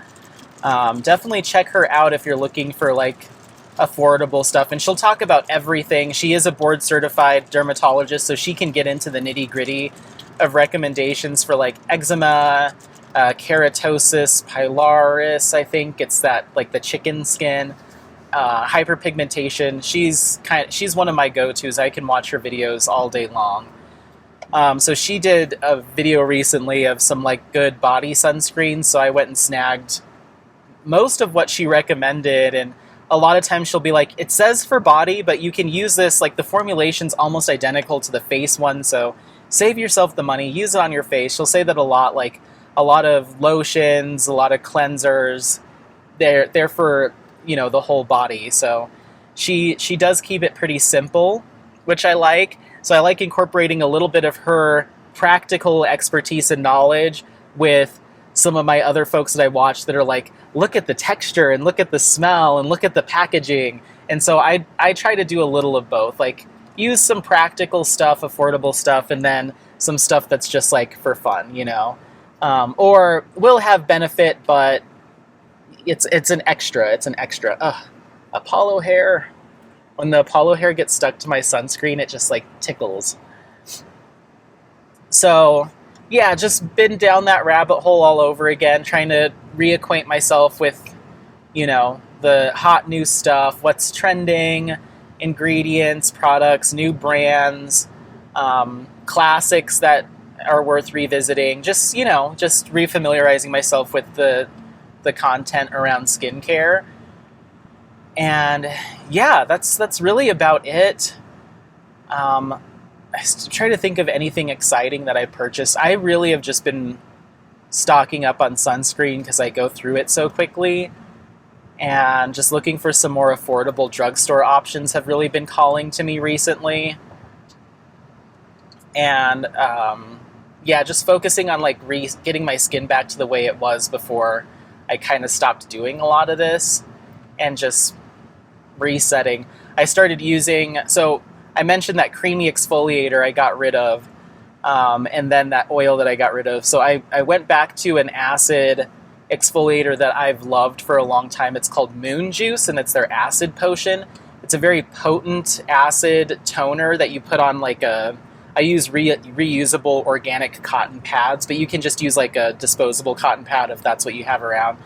definitely check her out if you're looking for like affordable stuff. And she'll talk about everything. She is a board certified dermatologist, so she can get into the nitty gritty of recommendations for like eczema, keratosis pilaris, I think it's that, like the chicken skin, hyperpigmentation. She's one of my go-tos. I can watch her videos all day long. So she did a video recently of some like good body sunscreens, so I went and snagged most of what she recommended. And a lot of times she'll be like, it says for body, but you can use this, like the formulation's almost identical to the face one, so save yourself the money, use it on your face. She'll say that a lot, like a lot of lotions, a lot of cleansers, they're for, the whole body. So she does keep it pretty simple, which I like. So I like incorporating a little bit of her practical expertise and knowledge with some of my other folks that I watch that are like, look at the texture and look at the smell and look at the packaging. And so I try to do a little of both, like use some practical stuff, affordable stuff, and then some stuff that's just like for fun, or will have benefit, but it's an extra. It's an extra. Apollo hair. When the Apollo hair gets stuck to my sunscreen, it just like tickles. So yeah, just been down that rabbit hole all over again, trying to reacquaint myself with, the hot new stuff, what's trending, ingredients, products, new brands, classics that are worth revisiting. Just refamiliarizing myself with the content around skincare. And yeah, that's really about it. I try to think of anything exciting that I purchased. I really have just been stocking up on sunscreen because I go through it so quickly. And just looking for some more affordable drugstore options have really been calling to me recently. And just focusing on like getting my skin back to the way it was before I kind of stopped doing a lot of this, and just resetting. I started using, so I mentioned that creamy exfoliator I got rid of. and then that oil that I got rid of. So I went back to an acid exfoliator that I've loved for a long time. It's called Moon Juice, and it's their acid potion. It's a very potent acid toner that you put on like I use reusable organic cotton pads, but you can just use like a disposable cotton pad if that's what you have around.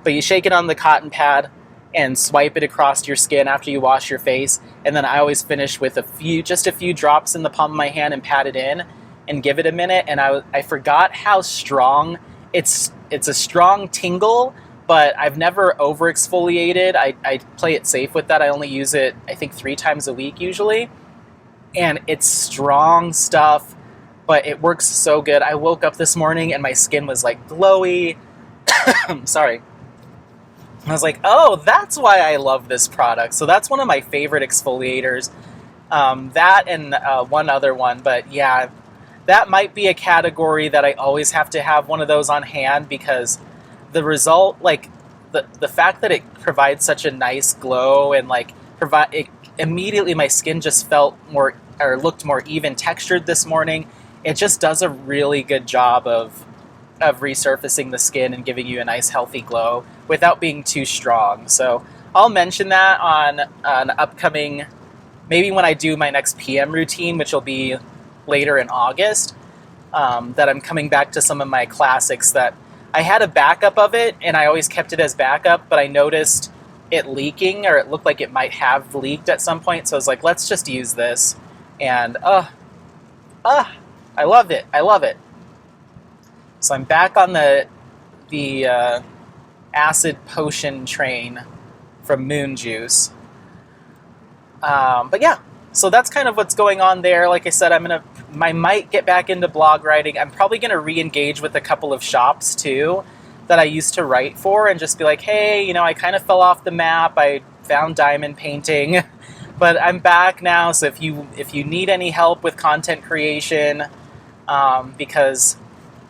But you shake it on the cotton pad and swipe it across your skin after you wash your face, and then I always finish with just a few drops in the palm of my hand and pat it in and give it a minute. And I forgot how strong it's a strong tingle, but I've never over exfoliated. I play it safe with that. I only use it, I think, 3 times a week usually. And it's strong stuff, but it works so good. I woke up this morning and my skin was like glowy. Sorry. I was like, oh, that's why I love this product. So that's one of my favorite exfoliators. That and one other one. But yeah, that might be a category that I always have to have one of those on hand, because the result, like the fact that it provides such a nice glow and like immediately my skin just felt more, or looked more even textured this morning. It just does a really good job of resurfacing the skin and giving you a nice healthy glow without being too strong. So I'll mention that on an upcoming, maybe when I do my next PM routine, which will be later in August, that I'm coming back to some of my classics that I had a backup of it and I always kept it as backup, but I noticed it leaking, or it looked like it might have leaked at some point. So I was like, let's just use this. And I love it. I love it. So I'm back on the acid potion train from Moon Juice. But yeah, so that's kind of what's going on there. Like I said, I might get back into blog writing. I'm probably gonna re-engage with a couple of shops too that I used to write for, and just be like, hey, I kind of fell off the map. I found diamond painting, but I'm back now. So if you need any help with content creation, because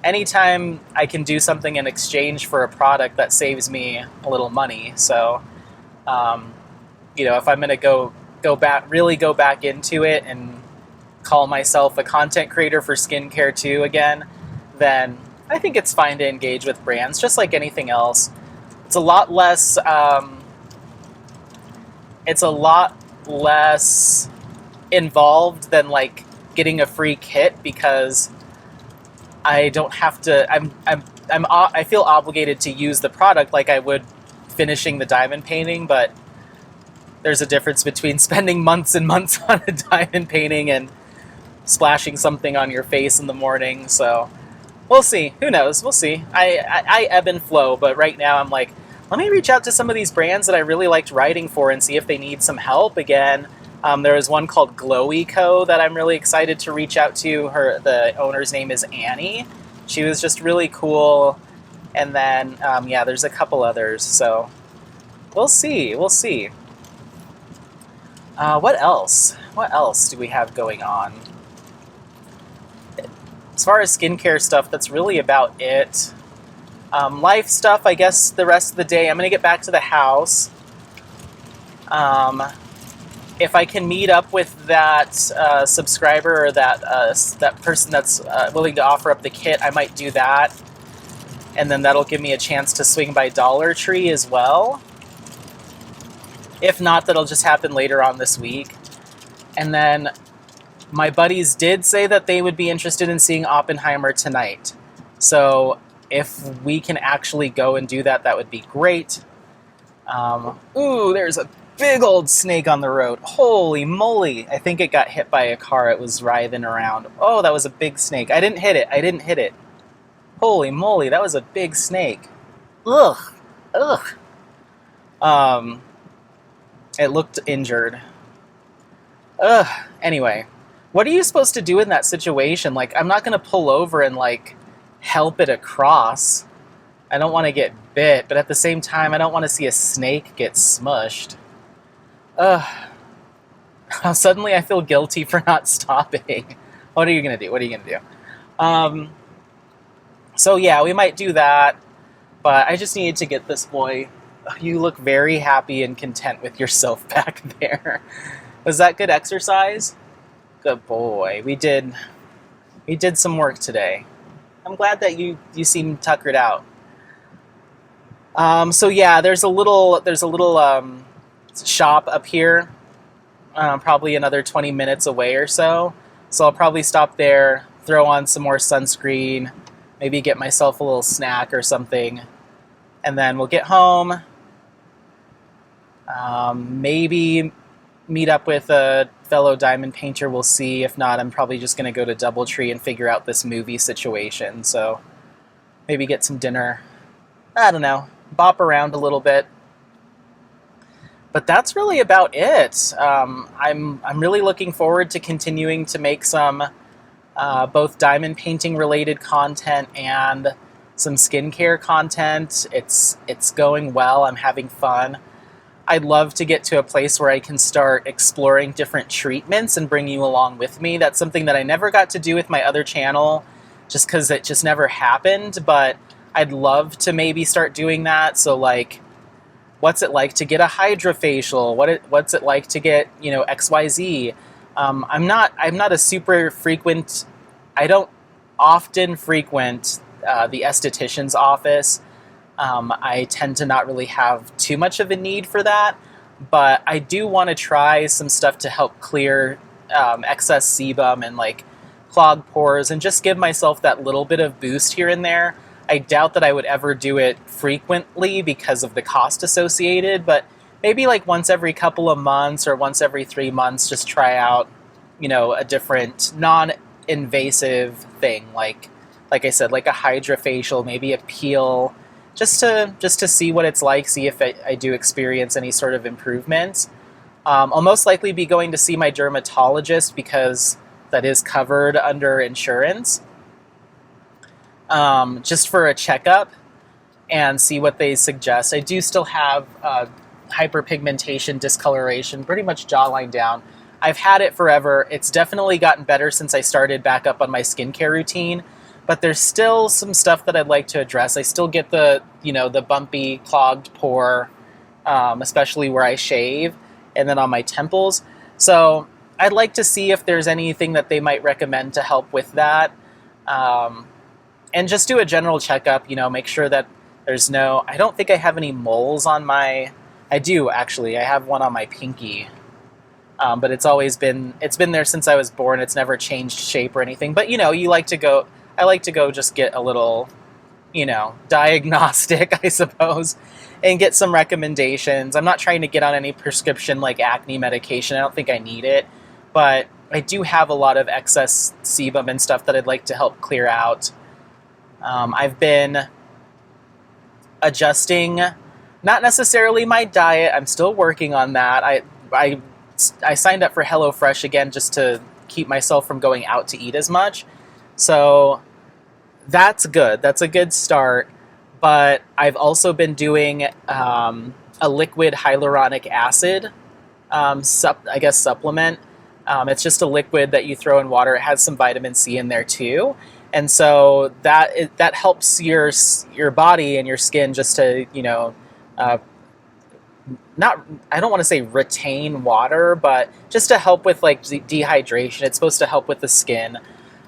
anytime I can do something in exchange for a product, that saves me a little money. So, if I'm going to really go back into it and call myself a content creator for skincare too again, then I think it's fine to engage with brands, just like anything else. It's a lot less involved than like getting a free kit, because I don't have to. I feel obligated to use the product like I would finishing the diamond painting, but there's a difference between spending months and months on a diamond painting and splashing something on your face in the morning. So we'll see. Who knows? We'll see. I ebb and flow, but right now I'm like, let me reach out to some of these brands that I really liked writing for and see if they need some help again. There is one called Glowy Co. that I'm really excited to reach out to. The owner's name is Annie. She was just really cool. And then, there's a couple others. So we'll see. We'll see. What else? What else do we have going on? As far as skincare stuff, that's really about it. Life stuff, I guess the rest of the day, I'm going to get back to the house. If I can meet up with that subscriber, or that person that's willing to offer up the kit, I might do that. And then that'll give me a chance to swing by Dollar Tree as well. If not, that'll just happen later on this week. And then my buddies did say that they would be interested in seeing Oppenheimer tonight. So if we can actually go and do that, that would be great. Ooh, there's a big old snake on the road. Holy moly. I think it got hit by a car. It was writhing around. Oh, that was a big snake. I didn't hit it. Holy moly, that was a big snake. Ugh. It looked injured. Ugh. Anyway, what are you supposed to do in that situation? Like, I'm not going to pull over and, like, help it across. I don't want to get bit, but at the same time, I don't want to see a snake get smushed. Ugh. Suddenly I feel guilty for not stopping. What are you going to do? So yeah, we might do that, but I just needed to get this boy. You look very happy and content with yourself back there. Was that good exercise? Good boy. We did We did some work today. I'm glad that you seem tuckered out. So yeah, there's a little shop up here, probably another 20 minutes away or so. So I'll probably stop there, throw on some more sunscreen, maybe get myself a little snack or something, and then we'll get home. Maybe meet up with a fellow diamond painter. We'll see. If not, I'm probably just going to go to Doubletree and figure out this movie situation. So maybe get some dinner. I don't know. Bop around a little bit. But that's really about it. I'm really looking forward to continuing to make some both diamond painting related content and some skincare content. It's going well. I'm having fun. I'd love to get to a place where I can start exploring different treatments and bring you along with me. That's something that I never got to do with my other channel just because it just never happened, but I'd love to maybe start doing that. So like, what's it like to get a hydrofacial? What's it like to get, XYZ? I'm not a super frequent, I don't often frequent the esthetician's office. I tend to not really have too much of a need for that, but I do want to try some stuff to help clear excess sebum and like clog pores and just give myself that little bit of boost here and there. I doubt that I would ever do it frequently because of the cost associated, but maybe like once every couple of months or once every 3 months, just try out, a different non-invasive thing. Like I said, like a hydrofacial, maybe a peel, just to see what it's like, see if I do experience any sort of improvements. I'll most likely be going to see my dermatologist because that is covered under insurance, just for a checkup and see what they suggest. I do still have hyperpigmentation, discoloration, pretty much jawline down. I've had it forever. It's definitely gotten better since I started back up on my skincare routine, but there's still some stuff that I'd like to address. I still get the bumpy, clogged pore, especially where I shave, and then on my temples. So I'd like to see if there's anything that they might recommend to help with that. And just do a general checkup, make sure that there's I don't think I have any moles on I do actually, I have one on my pinky. But it's been there since I was born. It's never changed shape or anything. But I like to go just get a little, diagnostic, I suppose, and get some recommendations. I'm not trying to get on any prescription like acne medication. I don't think I need it, but I do have a lot of excess sebum and stuff that I'd like to help clear out. I've been adjusting, not necessarily my diet. I'm still working on that. I signed up for HelloFresh again just to keep myself from going out to eat as much. So that's good. That's a good start. But I've also been doing a liquid hyaluronic acid, supplement. It's just a liquid that you throw in water. It has some vitamin C in there too. And so that helps your body and your skin just to, I don't want to say retain water, but just to help with like dehydration. It's supposed to help with the skin.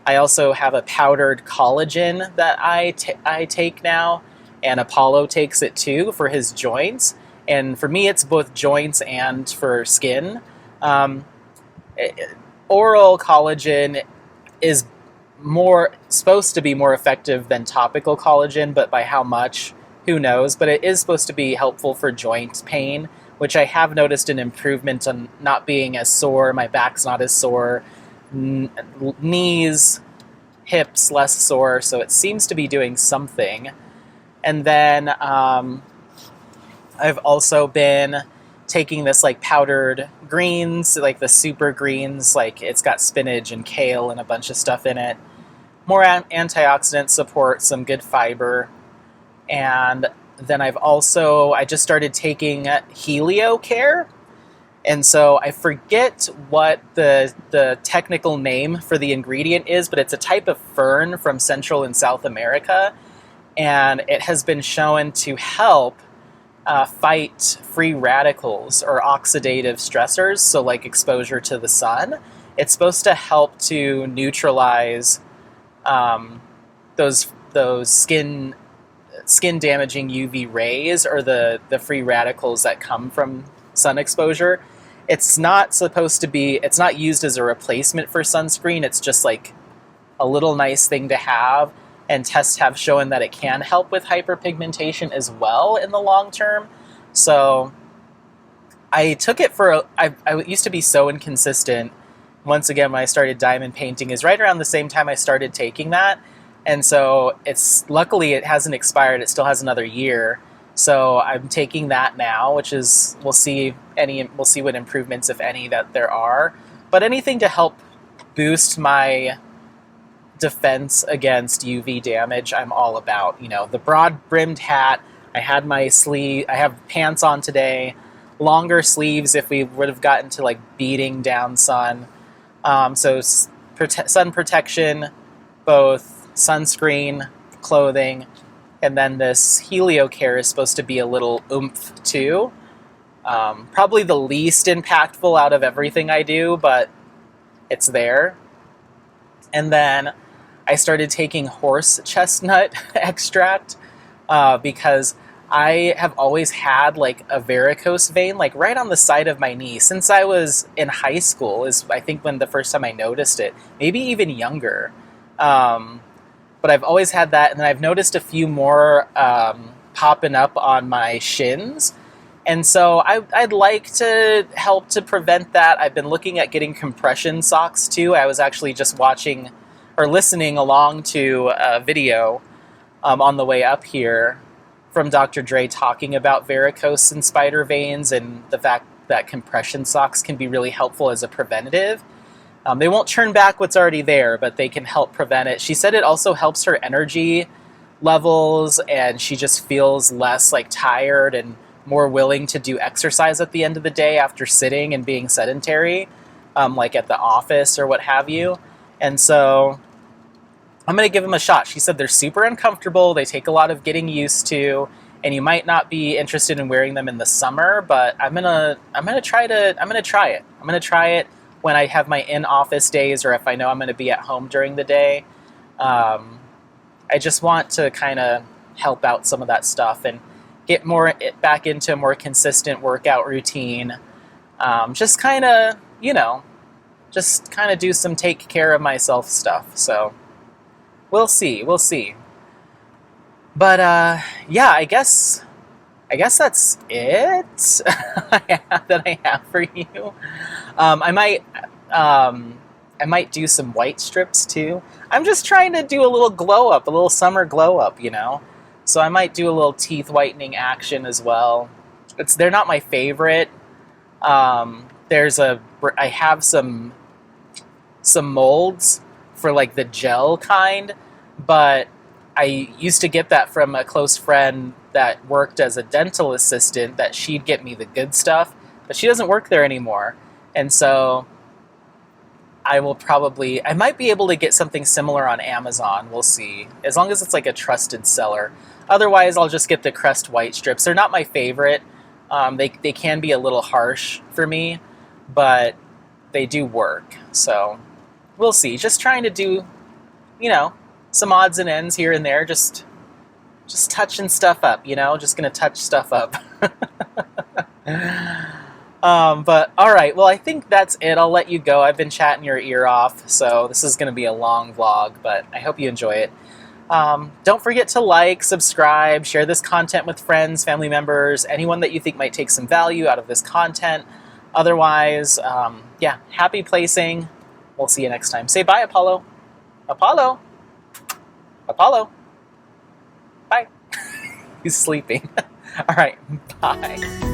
I also have a powdered collagen that I take now, and Apollo takes it too for his joints. And for me, it's both joints and for skin. Oral collagen is supposed to be more effective than topical collagen, but by how much, who knows? But it is supposed to be helpful for joint pain, which I have noticed an improvement on not being as sore. My back's not as sore. Knees, hips less sore, so it seems to be doing something. And then I've also been taking this like powdered greens, like the super greens, like it's got spinach and kale and a bunch of stuff in it. More antioxidant support, some good fiber. And then I just started taking HelioCare. And so I forget what the technical name for the ingredient is, but it's a type of fern from Central and South America. And it has been shown to help fight free radicals or oxidative stressors, so like exposure to the sun. It's supposed to help to neutralize those skin damaging UV rays, or the free radicals that come from sun exposure. It's not used as a replacement for sunscreen. It's just like a little nice thing to have, and tests have shown that it can help with hyperpigmentation as well in the long term. So I took it I used to be so inconsistent. Once again, when I started diamond painting is right around the same time I started taking that. And so luckily it hasn't expired. It still has another year. So I'm taking that now, which is, we'll see what improvements, if any, that there are. But anything to help boost my defense against UV damage, I'm all about. The broad brimmed hat. I have pants on today, longer sleeves if we would have gotten to like beating down sun. So sun protection, both sunscreen, clothing, and then this HelioCare is supposed to be a little oomph too. Probably the least impactful out of everything I do, but it's there. And then I started taking horse chestnut extract because I have always had like a varicose vein, like right on the side of my knee since I was in high school, is I think when the first time I noticed it, maybe even younger. But I've always had that, and then I've noticed a few more popping up on my shins. And so I'd like to help to prevent that. I've been looking at getting compression socks too. I was actually just watching or listening along to a video on the way up here from Dr. Dre talking about varicose and spider veins, and the fact that compression socks can be really helpful as a preventative. They won't churn back what's already there, but they can help prevent it. She said it also helps her energy levels, and she just feels less like tired and more willing to do exercise at the end of the day after sitting and being sedentary, like at the office or what have you. And so I'm going to give them a shot. She said they're super uncomfortable. They take a lot of getting used to, and you might not be interested in wearing them in the summer, but I'm going to try it. I'm going to try it when I have my in-office days, or if I know I'm going to be at home during the day. I just want to kind of help out some of that stuff and get back into a more consistent workout routine. Just kind of do some take care of myself stuff. So we'll see. But yeah, I guess that's it that I have for you. I might do some white strips too. I'm just trying to do a little glow up, a little summer glow up, So I might do a little teeth whitening action as well. They're not my favorite. I have some molds for like the gel kind, but I used to get that from a close friend that worked as a dental assistant, that she'd get me the good stuff, but she doesn't work there anymore. And so I might be able to get something similar on Amazon. We'll see. As long as it's like a trusted seller. Otherwise, I'll just get the Crest white strips. They're not my favorite. They can be a little harsh for me, but they do work. So we'll see. Just trying to do, some odds and ends here and there. Just touching stuff up, Just gonna touch stuff up. But all right, well, I think that's it. I'll let you go. I've been chatting your ear off, so this is going to be a long vlog, but I hope you enjoy it. Don't forget to like, subscribe, share this content with friends, family members, anyone that you think might take some value out of this content. Otherwise, yeah, happy placing. We'll see you next time. Say bye, Apollo. Apollo. Apollo. Bye. He's sleeping. All right, bye.